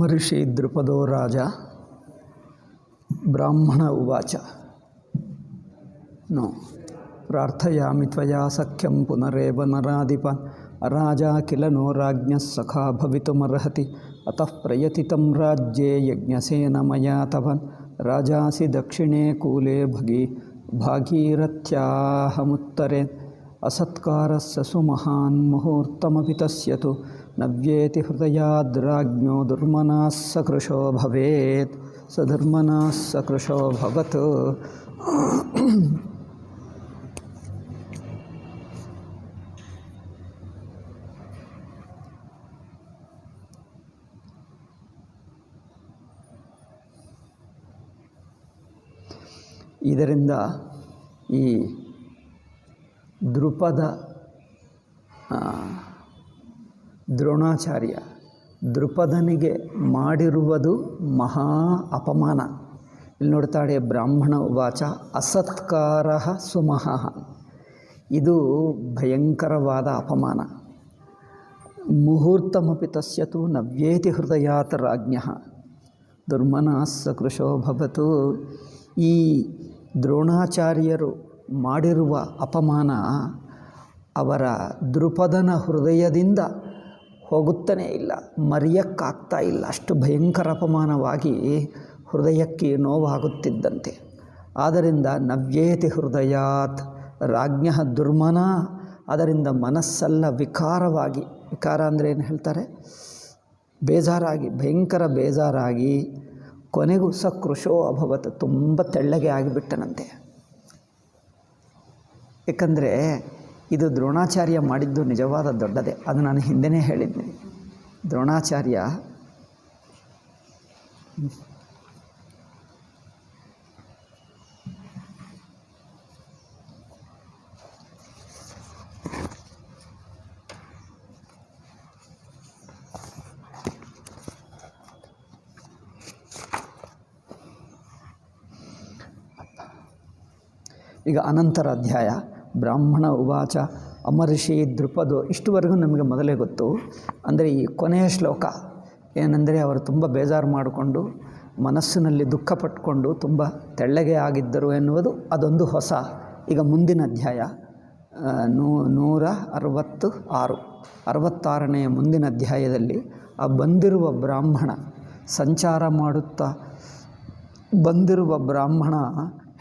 ಅಮರ್ಷಿ ದೃಪದೋ ರಾಜ ಬ್ರಾಹ್ಮಣ ಉವಾಚ ನೋ ಪ್ರಾರ್ಥಯಾಮಿ ತ್ವಯಾ ಸಖ್ಯಂ ಪುನರೇವ ನರಾಧಿಪ ರಾಜ ಕಿಲ ನೋ ರಾಜ್ಞಃ ಸಖಾ ಭವಿತುಮರ್ಹತಿ ಅತಃ ಪ್ರಯತಿತಂ ರಾಜ್ಯೇ ಯಜ್ಞಸೇನ ಮಯಾ ತವ ರಾಜಾಸಿ ದಕ್ಷಿಣೇ ಕೂಲೆ ಭಾಗೀರಥ್ಯಾಹಮುತ್ತರೆ ಅಸತ್ಕಾರಸ್ಯ ಸುಮಹಾನ್ ಮುಹೂರ್ತಮಪಿ ತಸ್ಯ ತು ನವ್ಯೇತಿ ಹೃದಯಾದ್ರಾಜ್ಞೋ ದುರ್ಮನಃ ಸಕೃಶೋ ಭವೇತ್ ಸ ದುರ್ಮನಃ ಸಕೃಶೋ ಭವತ್. ಇದರಿಂದ ಈ ದೃಪದ ದ್ರೋಣಾಚಾರ್ಯ ದೃಪದನಿಗೆ ಮಾಡಿರುವುದು ಮಹಾ ಅಪಮಾನ. ಇಲ್ಲಿ ನೋಡ್ತಾಳೆ ಬ್ರಾಹ್ಮಣ ಉವಾಚ ಅಸತ್ಕಾರ ಸುಮಹಃ. ಇದು ಭಯಂಕರವಾದ ಅಪಮಾನ. ಮುಹೂರ್ತಮಪಿ ತಸ್ಯ ತು ನವ್ಯೇತಿ ಹೃದಯಾತ್ ರಾಜ್ಞಃ ದುರ್ಮನಃ ಸಕೃಶೋ ಭವತು. ಈ ದ್ರೋಣಾಚಾರ್ಯರು ಮಾಡಿರುವ ಅಪಮಾನ ಅವರ ದೃಪದನ ಹೃದಯದಿಂದ ಹೋಗುತ್ತಾನೇ ಇಲ್ಲ, ಮರೆಯಕ್ಕಾಗ್ತಾ ಇಲ್ಲ. ಅಷ್ಟು ಭಯಂಕರ ಅಪಮಾನವಾಗಿ ಹೃದಯಕ್ಕೆ ನೋವಾಗುತ್ತಿದ್ದಂತೆ. ಆದ್ದರಿಂದ ನವ್ಯೇತಿ ಹೃದಯಾತ್ ರಾಜ್ಞಃ ದುರ್ಮನ. ಅದರಿಂದ ಮನಸ್ಸೆಲ್ಲ ವಿಕಾರವಾಗಿ, ವಿಕಾರ ಅಂದರೆ ಏನು ಹೇಳ್ತಾರೆ, ಬೇಜಾರಾಗಿ, ಭಯಂಕರ ಬೇಜಾರಾಗಿ ಕೊನೆಗೂ ಸಕೃಶೋ ಅಭವತ್, ತುಂಬ ತೆಳ್ಳಗೆ ಆಗಿಬಿಟ್ಟನಂತೆ. ಏಕೆಂದರೆ ಇದು ದ್ರೋಣಾಚಾರ್ಯ ಮಾಡಿದ್ದು ನಿಜವಾದ ದೊಡ್ಡದೇ. ಅದು ನಾನು ಹಿಂದೆಯೇ ಹೇಳಿದ್ದೆ. ದ್ರೋಣಾಚಾರ್ಯ ಈಗ ಅನಂತರ ಅಧ್ಯಾಯ ಬ್ರಾಹ್ಮಣ ಉವಾಚ ಅಮರ್ಷಿ ದೃಪದೋ. ಇಷ್ಟುವರೆಗೂ ನಮಗೆ ಮೊದಲೇ ಗೊತ್ತು. ಅಂದರೆ ಈ ಕೊನೆಯ ಶ್ಲೋಕ ಏನೆಂದರೆ ಅವರು ತುಂಬ ಬೇಜಾರು ಮಾಡಿಕೊಂಡು ಮನಸ್ಸಿನಲ್ಲಿ ದುಃಖ ಪಟ್ಕೊಂಡು ತುಂಬ ತೆಳ್ಳಗೆ ಆಗಿದ್ದರು ಎನ್ನುವುದು ಅದೊಂದು ಹೊಸ. ಈಗ ಮುಂದಿನ ಅಧ್ಯಾಯ 166ನೇ ಮುಂದಿನ ಅಧ್ಯಾಯದಲ್ಲಿ ಆ ಬಂದಿರುವ ಬ್ರಾಹ್ಮಣ ಸಂಚಾರ ಮಾಡುತ್ತಾ ಬಂದಿರುವ ಬ್ರಾಹ್ಮಣ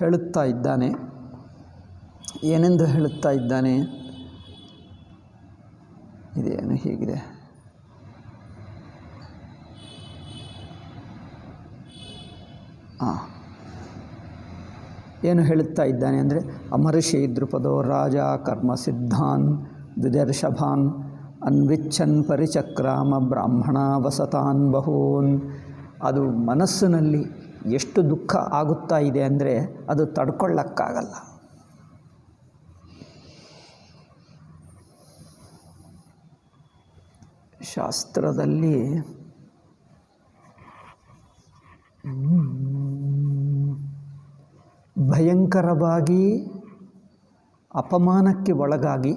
ಹೇಳುತ್ತಾ ಇದ್ದಾನೆ. ಏನೆಂದು ಹೇಳುತ್ತಾ ಇದ್ದಾನೆ, ಇದೇನು ಹೀಗಿದೆ, ಏನು ಹೇಳುತ್ತಾ ಇದ್ದಾನೆ ಅಂದರೆ ಅಮರ್ಷಿ ದೃಪದೋ ರಾಜ ಕರ್ಮ ಸಿದ್ಧಾನ್ ದ್ವಿಜರ್ಷಭಾನ್ ಅನ್ವಿಚ್ಛನ್ ಪರಿಚಕ್ರಾಮ ಬ್ರಾಹ್ಮಣ ವಸತಾನ್ ಬಹೂನ್. ಅದು ಮನಸ್ಸಿನಲ್ಲಿ ಎಷ್ಟು ದುಃಖ ಆಗುತ್ತಾ ಇದೆ ಅಂದರೆ ಅದು ತಡ್ಕೊಳ್ಳಕ್ಕಾಗಲ್ಲ. ಶಾಸ್ತ್ರದಲ್ಲಿ ಭಯಂಕರವಾಗಿ ಅಪಮಾನಕ್ಕೆ ಒಳಗಾಗಿ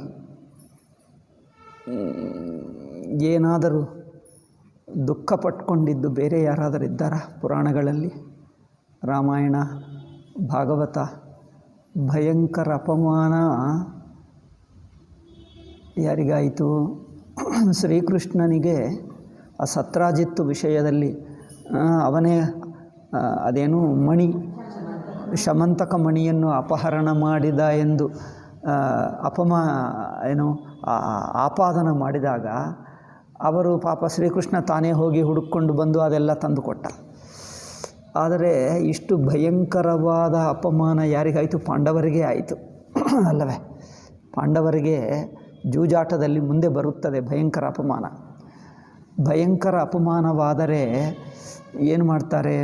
ಏನಾದರೂ ದುಃಖ ಪಟ್ಕೊಂಡಿದ್ದು ಬೇರೆ ಯಾರಾದರೂ ಇದ್ದಾರಾ ಪುರಾಣಗಳಲ್ಲಿ? ರಾಮಾಯಣ, ಭಾಗವತ. ಭಯಂಕರ ಅಪಮಾನ ಯಾರಿಗಾಯಿತು? ಶ್ರೀಕೃಷ್ಣನಿಗೆ ಆ ಸತ್ರಾಜಿತ್ತು ವಿಷಯದಲ್ಲಿ ಅವನೇ ಅದೇನು ಮಣಿ, ಶಮಂತಕ ಮಣಿಯನ್ನು ಅಪಹರಣ ಮಾಡಿದ ಎಂದು ಆಪಾದನ ಮಾಡಿದಾಗ ಅವರು ಪಾಪ ಶ್ರೀಕೃಷ್ಣ ತಾನೇ ಹೋಗಿ ಹುಡುಕೊಂಡು ಬಂದು ಅದೆಲ್ಲ ತಂದುಕೊಟ್ಟ. ಆದರೆ ಇಷ್ಟು ಭಯಂಕರವಾದ ಅಪಮಾನ ಯಾರಿಗಾಯಿತು? ಪಾಂಡವರಿಗೆ ಆಯಿತು ಅಲ್ಲವೇ? ಪಾಂಡವರಿಗೆ ಜೂಜಾಟದಲ್ಲಿ ಮುಂದೆ ಬರುತ್ತದೆ ಭಯಂಕರ ಅಪಮಾನ. ಭಯಂಕರ ಅಪಮಾನವಾದರೆ ಏನು ಮಾಡ್ತಾರೆ?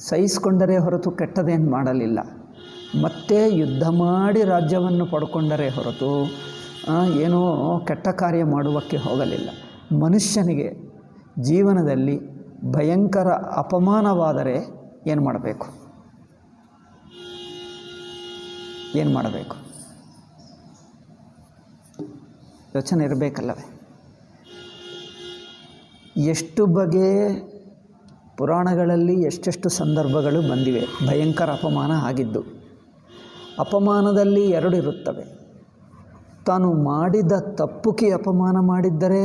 ಸಹಿಸ್ಕೊಂಡರೆ ಹೊರತು ಕೆಟ್ಟದೇನು ಮಾಡಲಿಲ್ಲ. ಮತ್ತೆ ಯುದ್ಧ ಮಾಡಿ ರಾಜ್ಯವನ್ನು ಪಡ್ಕೊಂಡರೆ ಹೊರತು ಏನೋ ಕೆಟ್ಟ ಕಾರ್ಯ ಮಾಡುವಕ್ಕೆ ಹೋಗಲಿಲ್ಲ. ಮನುಷ್ಯನಿಗೆ ಜೀವನದಲ್ಲಿ ಭಯಂಕರ ಅಪಮಾನವಾದರೆ ಏನು ಮಾಡಬೇಕು? ಯೋಚನೆ ಇರಬೇಕಲ್ಲವೇ? ಎಷ್ಟು ಬಗೆ ಪುರಾಣಗಳಲ್ಲಿ ಎಷ್ಟೆಷ್ಟು ಸಂದರ್ಭಗಳು ಬಂದಿವೆ ಭಯಂಕರ ಅಪಮಾನ ಆಗಿದ್ದು. ಅಪಮಾನದಲ್ಲಿ ಎರಡು ಇರುತ್ತವೆ. ತಾನು ಮಾಡಿದ ತಪ್ಪುಗೆ ಅಪಮಾನ ಮಾಡಿದ್ದರೆ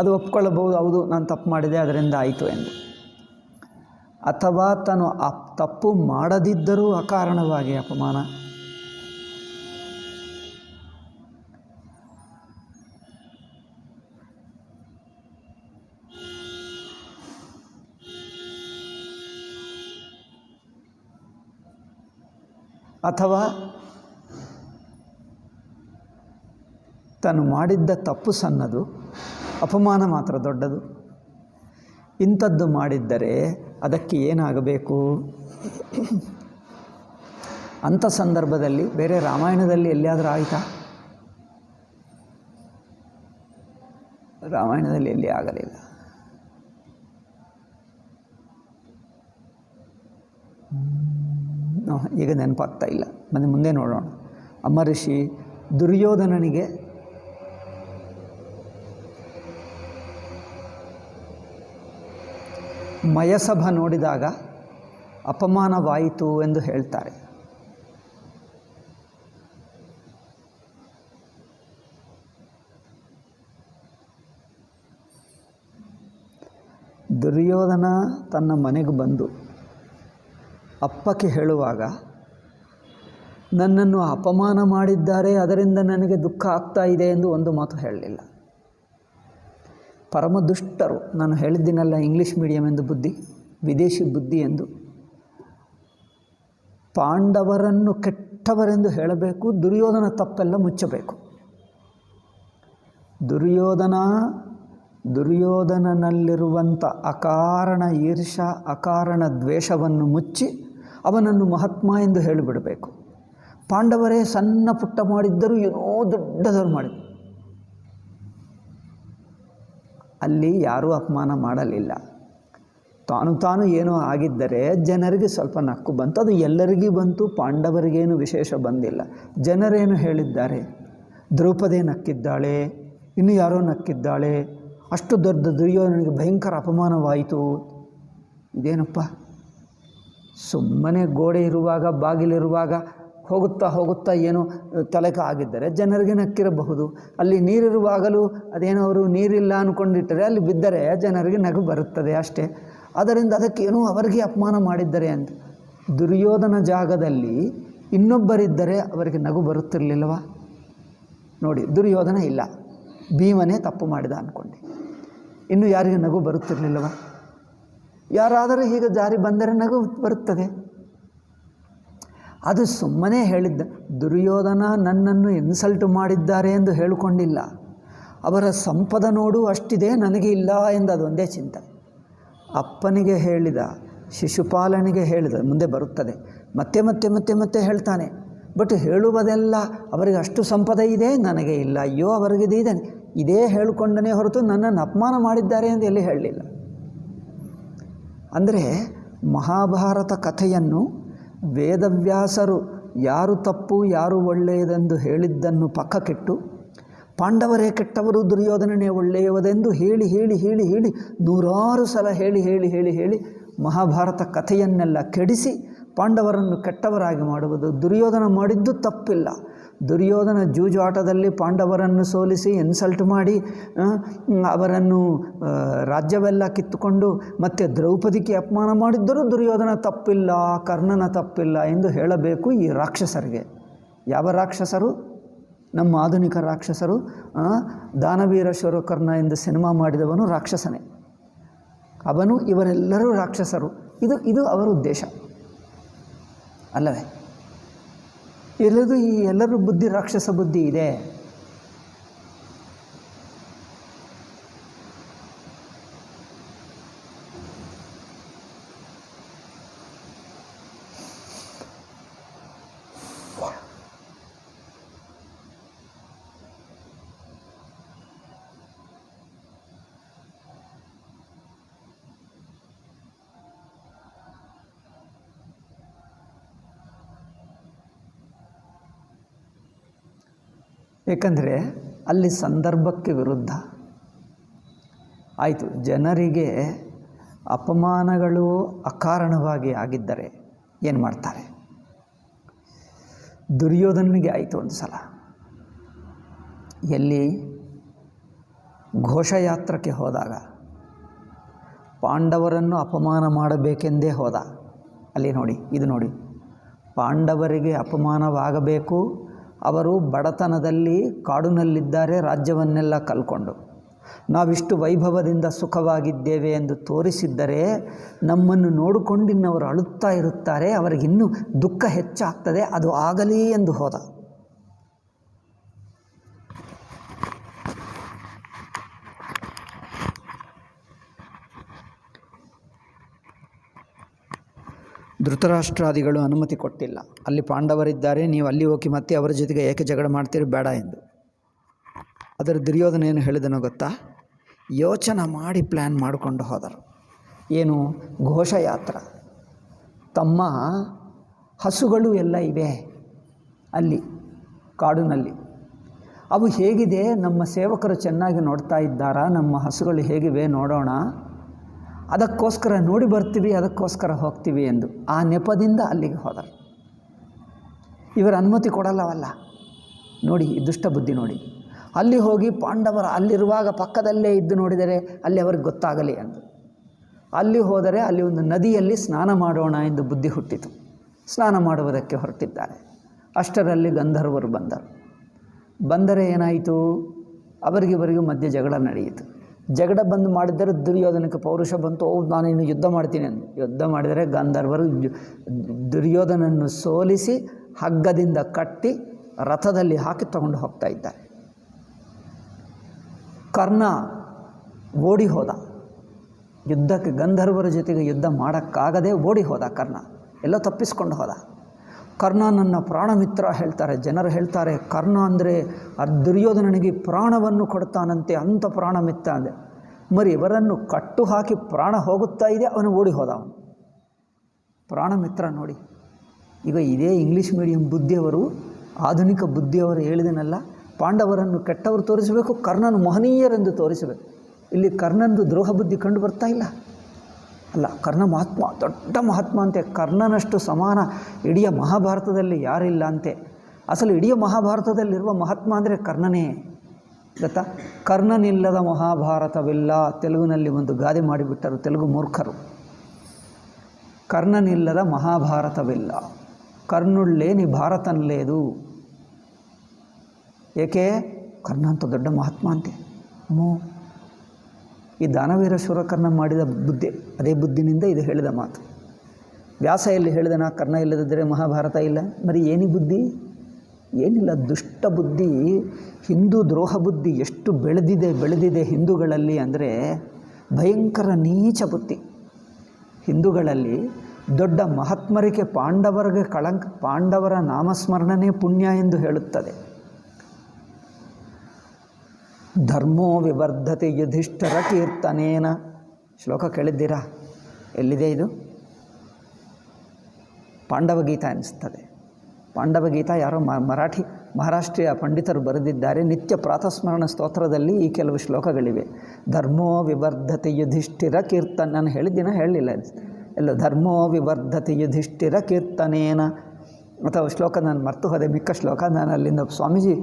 ಅದು ಒಪ್ಕೊಳ್ಳಬಹುದು, ಹೌದು ನಾನು ತಪ್ಪು ಮಾಡಿದೆ ಅದರಿಂದ ಆಯಿತು ಎಂದು. ಅಥವಾ ತಾನು ತಪ್ಪು ಮಾಡದಿದ್ದರೂ ಅಕಾರಣವಾಗಿ ಅಪಮಾನ. ಅಥವಾ ತಾನು ಮಾಡಿದ್ದ ತಪ್ಪು ಸಣ್ಣದು, ಅಪಮಾನ ಮಾತ್ರ ದೊಡ್ಡದು. ಇಂಥದ್ದು ಮಾಡಿದ್ದರೆ ಅದಕ್ಕೆ ಏನಾಗಬೇಕು? ಅಂಥ ಸಂದರ್ಭದಲ್ಲಿ ಬೇರೆ ರಾಮಾಯಣದಲ್ಲಿ ಎಲ್ಲಿಯಾದರೂ ಆಯಿತಾ? ರಾಮಾಯಣದಲ್ಲಿ ಎಲ್ಲಿ ಆಗಲಿಲ್ಲ. ಈಗ ನೆನಪಾಗ್ತಾ ಇಲ್ಲ, ಮುಂದೆ ನೋಡೋಣ. ಅಮರ್ಷಿ ದುರ್ಯೋಧನನಿಗೆ ಮಯಸಭ ನೋಡಿದಾಗ ಅಪಮಾನವಾಯಿತು ಎಂದು ಹೇಳ್ತಾರೆ. ದುರ್ಯೋಧನ ತನ್ನ ಮನೆಗೆ ಬಂದು ಅಪ್ಪಕ್ಕೆ ಹೇಳುವಾಗ, ನನ್ನನ್ನು ಅಪಮಾನ ಮಾಡಿದ್ದಾರೆ, ಅದರಿಂದ ನನಗೆ ದುಃಖ ಆಗ್ತಾ ಇದೆ ಎಂದು ಒಂದು ಮಾತು ಹೇಳಲಿಲ್ಲ. ಪರಮ ದುಷ್ಟರು. ನಾನು ಹೇಳಿದ್ದೀನಲ್ಲ, ಇಂಗ್ಲೀಷ್ ಮೀಡಿಯಮ್ ಎಂದು ಬುದ್ಧಿ, ವಿದೇಶಿ ಬುದ್ಧಿ ಎಂದು. ಪಾಂಡವರನ್ನು ಕೆಟ್ಟವರೆಂದು ಹೇಳಬೇಕು, ದುರ್ಯೋಧನ ತಪ್ಪೆಲ್ಲ ಮುಚ್ಚಬೇಕು. ದುರ್ಯೋಧನನಲ್ಲಿರುವಂಥ ಅಕಾರಣ ಈರ್ಷ, ಅಕಾರಣ ದ್ವೇಷವನ್ನು ಮುಚ್ಚಿ ಅವನನ್ನು ಮಹಾತ್ಮ ಎಂದು ಹೇಳಿಬಿಡಬೇಕು. ಪಾಂಡವರೇ ಸಣ್ಣ ಪುಟ್ಟ ಮಾಡಿದ್ದರೂ ಏನೋ ದೊಡ್ಡದವರು ಮಾಡಿದರು. ಅಲ್ಲಿ ಯಾರೂ ಅಪಮಾನ ಮಾಡಲಿಲ್ಲ. ತಾನು ಏನೋ ಆಗಿದ್ದರೆ ಜನರಿಗೆ ಸ್ವಲ್ಪ ನಕ್ಕು ಬಂತು. ಅದು ಎಲ್ಲರಿಗೂ ಬಂತು, ಪಾಂಡವರಿಗೇನು ವಿಶೇಷ ಬಂದಿಲ್ಲ. ಜನರೇನು ಹೇಳಿದ್ದಾರೆ? ದ್ರೌಪದಿ ನಕ್ಕಿದ್ದಾಳೆ, ಇನ್ನು ಯಾರೋ ನಕ್ಕಿದ್ದಾಳೆ, ಅಷ್ಟು ದೊಡ್ಡ ದುರ್ಯೋಧನಿಗೆ ಭಯಂಕರ ಅಪಮಾನವಾಯಿತು. ಇದೇನಪ್ಪ? ಸುಮ್ಮನೆ ಗೋಡೆ ಇರುವಾಗ, ಬಾಗಿಲಿರುವಾಗ ಹೋಗುತ್ತಾ ಏನೋ ತಲೆಕ ಆಗಿದ್ದರೆ ಜನರಿಗೆ ನಕ್ಕಿರಬಹುದು. ಅಲ್ಲಿ ನೀರಿರುವಾಗಲೂ ಅದೇನೋ ಅವರು ನೀರಿಲ್ಲ ಅಂದ್ಕೊಂಡಿಟ್ಟರೆ ಅಲ್ಲಿ ಬಿದ್ದರೆ ಜನರಿಗೆ ನಗು ಬರುತ್ತದೆ ಅಷ್ಟೇ. ಆದ್ದರಿಂದ ಅದಕ್ಕೇನೋ ಅವರಿಗೆ ಅಪಮಾನ ಮಾಡಿದ್ದಾರೆ ಅಂತ. ದುರ್ಯೋಧನ ಜಾಗದಲ್ಲಿ ಇನ್ನೊಬ್ಬರಿದ್ದರೆ ಅವರಿಗೆ ನಗು ಬರುತ್ತಿರಲಿಲ್ಲವ? ನೋಡಿ, ದುರ್ಯೋಧನ ಇಲ್ಲ, ಭೀಮನೇ ತಪ್ಪು ಮಾಡಿದ ಅಂದ್ಕೊಂಡೆ, ಇನ್ನು ಯಾರಿಗೆ ನಗು ಬರುತ್ತಿರಲಿಲ್ಲವ? ಯಾರಾದರೂ ಹೀಗೆ ಜಾರಿ ಬಂದರೆ ನಗು ಬರುತ್ತದೆ. ಅದು ಸುಮ್ಮನೆ ಹೇಳಿದ್ದ. ದುರ್ಯೋಧನ ನನ್ನನ್ನು ಇನ್ಸಲ್ಟ್ ಮಾಡಿದ್ದಾರೆ ಎಂದು ಹೇಳಿಕೊಂಡಿಲ್ಲ. ಅವರ ಸಂಪದ ನೋಡು ಅಷ್ಟಿದೆ, ನನಗೆ ಇಲ್ಲ ಎಂದು ಅದೊಂದೇ ಚಿಂತನೆ. ಅಪ್ಪನಿಗೆ ಹೇಳಿದ, ಶಿಶುಪಾಲನಿಗೆ ಹೇಳಿದ, ಮುಂದೆ ಬರುತ್ತದೆ, ಮತ್ತೆ ಹೇಳ್ತಾನೆ. ಬಟ್ ಹೇಳುವುದೆಲ್ಲ ಅವರಿಗೆ ಅಷ್ಟು ಸಂಪದ ಇದೆ, ನನಗೆ ಇಲ್ಲ, ಅಯ್ಯೋ ಅವರಿಗಿದೆ ಇದೆ, ಇದೇ ಹೇಳಿಕೊಂಡನೇ ಹೊರತು ನನ್ನನ್ನು ಅಪಮಾನ ಮಾಡಿದ್ದಾರೆ ಎಂದು ಎಲ್ಲಿ ಹೇಳಲಿಲ್ಲ. ಅಂದರೆ ಮಹಾಭಾರತ ಕಥೆಯನ್ನು ವೇದವ್ಯಾಸರು ಯಾರು ತಪ್ಪು ಯಾರು ಒಳ್ಳೆಯದೆಂದು ಹೇಳಿದ್ದನ್ನು ಪಕ್ಕಕ್ಕಿಟ್ಟು ಪಾಂಡವರೇ ಕೆಟ್ಟವರು, ದುರ್ಯೋಧನನೇ ಒಳ್ಳೆಯವದೆಂದು ಹೇಳಿ ನೂರಾರು ಸಲ ಹೇಳಿ ಮಹಾಭಾರತ ಕಥೆಯನ್ನೆಲ್ಲ ಕೆಡಿಸಿ ಪಾಂಡವರನ್ನು ಕೆಟ್ಟವರಾಗಿ ಮಾಡುವುದು. ದುರ್ಯೋಧನ ಮಾಡಿದ್ದು ತಪ್ಪಿಲ್ಲ. ದುರ್ಯೋಧನ ಜೂಜಾಟದಲ್ಲಿ ಪಾಂಡವರನ್ನು ಸೋಲಿಸಿ ಇನ್ಸಲ್ಟ್ ಮಾಡಿ ಅವರನ್ನು ರಾಜ್ಯವೆಲ್ಲ ಕಿತ್ತುಕೊಂಡು ಮತ್ತೆ ದ್ರೌಪದಿಗೆ ಅಪಮಾನ ಮಾಡಿದ್ದರೂ ದುರ್ಯೋಧನ ತಪ್ಪಿಲ್ಲ, ಕರ್ಣನ ತಪ್ಪಿಲ್ಲ ಎಂದು ಹೇಳಬೇಕು ಈ ರಾಕ್ಷಸರಿಗೆ. ಯಾವ ರಾಕ್ಷಸರು? ನಮ್ಮ ಆಧುನಿಕ ರಾಕ್ಷಸರು. ದಾನವೀರ ಶೂರಕರ್ಣ ಎಂದು ಸಿನಿಮಾ ಮಾಡಿದವನು ರಾಕ್ಷಸನೇ. ಅವನು, ಇವರೆಲ್ಲರೂ ರಾಕ್ಷಸರು. ಇದು ಅವರ ಉದ್ದೇಶ ಅಲ್ಲವೇ? ಎಲ್ಲರೂ ಬುದ್ಧಿ ರಾಕ್ಷಸ ಬುದ್ಧಿ ಇದೆ. ಏಕೆಂದರೆ ಅಲ್ಲಿ ಸಂದರ್ಭಕ್ಕೆ ವಿರುದ್ಧ. ಆಯಿತು, ಜನರಿಗೆ ಅಪಮಾನಗಳು ಅಕಾರಣವಾಗಿ ಆಗಿದ್ದರೆ ಏನು ಮಾಡ್ತಾರೆ? ದುರ್ಯೋಧನನಿಗೆ ಆಯಿತು ಒಂದು ಸಲ. ಎಲ್ಲಿ? ಘೋಷಯಾತ್ರಕ್ಕೆ ಹೋದಾಗ ಪಾಂಡವರನ್ನು ಅಪಮಾನ ಮಾಡಬೇಕೆಂದೇ ಹೋದ. ಅಲ್ಲಿ ನೋಡಿ, ಇದು ನೋಡಿ, ಪಾಂಡವರಿಗೆ ಅಪಮಾನವಾಗಬೇಕು, ಅವರು ಬಡತನದಲ್ಲಿ ಕಾಡಿನಲ್ಲಿದ್ದಾರೆ, ರಾಜ್ಯವನ್ನೆಲ್ಲ ಕಲ್ಕೊಂಡು ನಾವಿಷ್ಟು ವೈಭವದಿಂದ ಸುಖವಾಗಿದ್ದೇವೆ ಎಂದು ತೋರಿಸಿದ್ದರೆ ನಮ್ಮನ್ನು ನೋಡಿಕೊಂಡಿನ್ನವರು ಅಳುತ್ತಾ ಇರುತ್ತಾರೆ, ಅವರಿಗಿನ್ನೂ ದುಃಖ ಹೆಚ್ಚಾಗ್ತದೆ, ಅದು ಆಗಲಿ ಎಂದು ಹೋದ. ಧೃತರಾಷ್ಟ್ರಾದಿಗಳು ಅನುಮತಿ ಕೊಟ್ಟಿಲ್ಲ. ಅಲ್ಲಿ ಪಾಂಡವರಿದ್ದಾರೆ, ನೀವು ಅಲ್ಲಿ ಹೋಗಿ ಮತ್ತೆ ಅವರ ಜೊತೆಗೆ ಏಕೆ ಜಗಳ ಮಾಡ್ತೀರಿ, ಬೇಡ ಎಂದು. ಅದರ ದುರ್ಯೋಧನ ಏನು ಹೇಳಿದನೋ ಗೊತ್ತಾ? ಯೋಚನೆ ಮಾಡಿ ಪ್ಲ್ಯಾನ್ ಮಾಡಿಕೊಂಡು ಹೋದರು. ಏನು? ಘೋಷಯಾತ್ರ. ತಮ್ಮ ಹಸುಗಳು ಎಲ್ಲ ಇವೆ ಅಲ್ಲಿ ಕಾಡಿನಲ್ಲಿ, ಅವು ಹೇಗಿದೆ, ನಮ್ಮ ಸೇವಕರು ಚೆನ್ನಾಗಿ ನೋಡ್ತಾ ಇದ್ದಾರಾ, ನಮ್ಮ ಹಸುಗಳು ಹೇಗಿವೆ ನೋಡೋಣ, ಅದಕ್ಕೋಸ್ಕರ ನೋಡಿ ಬರ್ತೀವಿ, ಅದಕ್ಕೋಸ್ಕರ ಹೋಗ್ತೀವಿ ಎಂದು ಆ ನೆಪದಿಂದ ಅಲ್ಲಿಗೆ ಹೋದರು. ಇವರ ಅನುಮತಿ ಕೊಡಲ್ಲವಲ್ಲ. ನೋಡಿ ದುಷ್ಟ ಬುದ್ಧಿ ನೋಡಿ. ಅಲ್ಲಿ ಹೋಗಿ ಪಾಂಡವರ ಅಲ್ಲಿರುವಾಗ ಪಕ್ಕದಲ್ಲೇ ಇದ್ದು ನೋಡಿದರೆ ಅಲ್ಲಿ ಅವ್ರಿಗೆ ಗೊತ್ತಾಗಲಿ ಎಂದು. ಅಲ್ಲಿ ಹೋದರೆ ಅಲ್ಲಿ ಒಂದು ನದಿಯಲ್ಲಿ ಸ್ನಾನ ಮಾಡೋಣ ಎಂದು ಬುದ್ಧಿ ಹುಟ್ಟಿತು. ಸ್ನಾನ ಮಾಡುವುದಕ್ಕೆ ಹೊರಟಿದ್ದಾರೆ. ಅಷ್ಟರಲ್ಲಿ ಗಂಧರ್ವರು ಬಂದರೆ ಏನಾಯಿತು? ಅವರಿಗಿವರಿಗೂ ಮಧ್ಯೆ ಜಗಳ ನಡೆಯಿತು. ಜಗಳ ಬಂದು ಮಾಡಿದರೆ ದುರ್ಯೋಧನಕ್ಕೆ ಪೌರುಷ ಬಂತು, ಹೌದು ನಾನಿನ್ನು ಯುದ್ಧ ಮಾಡ್ತೀನಿ ಎಂದು. ಯುದ್ಧ ಮಾಡಿದರೆ ಗಂಧರ್ವರು ದುರ್ಯೋಧನನ್ನು ಸೋಲಿಸಿ ಹಗ್ಗದಿಂದ ಕಟ್ಟಿ ರಥದಲ್ಲಿ ಹಾಕಿ ತಗೊಂಡು ಹೋಗ್ತಾ ಇದ್ದಾರೆ. ಕರ್ಣ ಓಡಿ ಹೋದ ಯುದ್ಧಕ್ಕೆ. ಗಂಧರ್ವರ ಜೊತೆಗೆ ಯುದ್ಧ ಮಾಡೋಕ್ಕಾಗದೆ ಓಡಿ ಹೋದ ಕರ್ಣ, ಎಲ್ಲೋ ತಪ್ಪಿಸ್ಕೊಂಡು ಹೋದ. ಕರ್ಣ ನನ್ನ ಪ್ರಾಣಮಿತ್ರ ಹೇಳ್ತಾರೆ ಜನರು, ಹೇಳ್ತಾರೆ ಕರ್ಣ ಅಂದರೆ ದುರ್ಯೋಧನನಿಗೆ ಪ್ರಾಣವನ್ನು ಕೊಡ್ತಾನಂತೆ, ಅಂಥ ಪ್ರಾಣಮಿತ್ರ ಅಂದೆ. ಮರಿ ಇವರನ್ನು ಕಟ್ಟು ಹಾಕಿ ಪ್ರಾಣ ಹೋಗುತ್ತಾ ಇದೆ, ಅವನು ಓಡಿ ಹೋದ. ಅವನು ಪ್ರಾಣಮಿತ್ರ ನೋಡಿ. ಈಗ ಇದೇ ಇಂಗ್ಲೀಷ್ ಮೀಡಿಯಂ ಬುದ್ಧಿಯವರು, ಆಧುನಿಕ ಬುದ್ಧಿಯವರು ಹೇಳಿದನಲ್ಲ, ಪಾಂಡವರನ್ನು ಕೆಟ್ಟವರು ತೋರಿಸಬೇಕು, ಕರ್ಣನು ಮಹನೀಯರೆಂದು ತೋರಿಸಬೇಕು. ಇಲ್ಲಿ ಕರ್ಣಂದು ದ್ರೋಹ ಬುದ್ಧಿ ಕಂಡು ಬರ್ತಾ ಇಲ್ಲ. ಅಲ್ಲ, ಕರ್ಣ ಮಹಾತ್ಮ, ದೊಡ್ಡ ಮಹಾತ್ಮ ಅಂತೆ. ಕರ್ಣನಷ್ಟು ಸಮಾನ ಇಡೀ ಮಹಾಭಾರತದಲ್ಲಿ ಯಾರಿಲ್ಲ ಅಂತೆ. ಅಸಲು ಇಡೀ ಮಹಾಭಾರತದಲ್ಲಿರುವ ಮಹಾತ್ಮ ಅಂದರೆ ಕರ್ಣನೇ ಗೊತ್ತಾ? ಕರ್ಣನಿಲ್ಲದ ಮಹಾಭಾರತವಿಲ್ಲ. ತೆಲುಗಿನಲ್ಲಿ ಒಂದು ಗಾದೆ ಮಾಡಿಬಿಟ್ಟರು ತೆಲುಗು ಮೂರ್ಖರು. ಕರ್ಣನಿಲ್ಲದ ಮಹಾಭಾರತವಿಲ್ಲ, ಕರ್ಣುಳ್ಳೇನಿ ಭಾರತನ್ಲೇದು. ಏಕೆ? ಕರ್ಣ ಅಂತ ದೊಡ್ಡ ಮಹಾತ್ಮ ಅಂತೆ. ಈ ದಾನವೀರ ಶೂರಕರ್ಣ ಮಾಡಿದ ಬುದ್ಧಿ, ಅದೇ ಬುದ್ಧಿನಿಂದ ಇದು ಹೇಳಿದ ಮಾತು. ವ್ಯಾಸ ಎಲ್ಲಿ ಹೇಳಿದನ ಕರ್ಣ ಇಲ್ಲದಿದ್ದರೆ ಮಹಾಭಾರತ ಇಲ್ಲ? ಮರಿ ಏನಿ ಬುದ್ಧಿ? ಏನಿಲ್ಲ, ದುಷ್ಟ ಬುದ್ಧಿ. ಹಿಂದೂ ದ್ರೋಹ ಬುದ್ಧಿ ಎಷ್ಟು ಬೆಳೆದಿದೆ ಹಿಂದೂಗಳಲ್ಲಿ ಅಂದರೆ ಭಯಂಕರ ನೀಚ ಬುದ್ಧಿ. ಹಿಂದೂಗಳಲ್ಲಿ ದೊಡ್ಡ ಮಹಾತ್ಮರಿಗೆ ಪಾಂಡವರಿಗೆ ಕಳಂಕ, ಪಾಂಡವರ ನಾಮಸ್ಮರಣನೇ ಪುಣ್ಯ ಎಂದು ಹೇಳುತ್ತದೆ. ಧರ್ಮೋ ವಿವರ್ಧತೆ ಯುಧಿಷ್ಠರ ಕೀರ್ತನೇನ. ಶ್ಲೋಕ ಕೇಳಿದ್ದೀರಾ? ಎಲ್ಲಿದೆ ಇದು? ಪಾಂಡವಗೀತಾ ಅನಿಸ್ತದೆ. ಪಾಂಡವಗೀತಾ ಯಾರೋ ಮಹಾರಾಷ್ಟ್ರೀಯ ಪಂಡಿತರು ಬರೆದಿದ್ದಾರೆ. ನಿತ್ಯ ಪ್ರಾತಸ್ಮರಣ ಸ್ತೋತ್ರದಲ್ಲಿ ಈ ಕೆಲವು ಶ್ಲೋಕಗಳಿವೆ. ಧರ್ಮೋ ವಿವರ್ಧತೆ ಯುಧಿಷ್ಠಿರ ಕೀರ್ತನ. ನಾನು ಹೇಳಿದ್ದೀನ ಹೇಳಲಿಲ್ಲ ಎಲ್ಲ. ಧರ್ಮೋ ವಿವರ್ಧತೆ ಯುಧಿಷ್ಠಿರ ಕೀರ್ತನೇನ ಅಥವಾ ಶ್ಲೋಕ ನಾನು ಮರ್ತು ಹೋದೆ. ಮಿಕ್ಕ ಶ್ಲೋಕ ನಾನು ಅಲ್ಲಿಂದ ಸ್ವಾಮೀಜಿ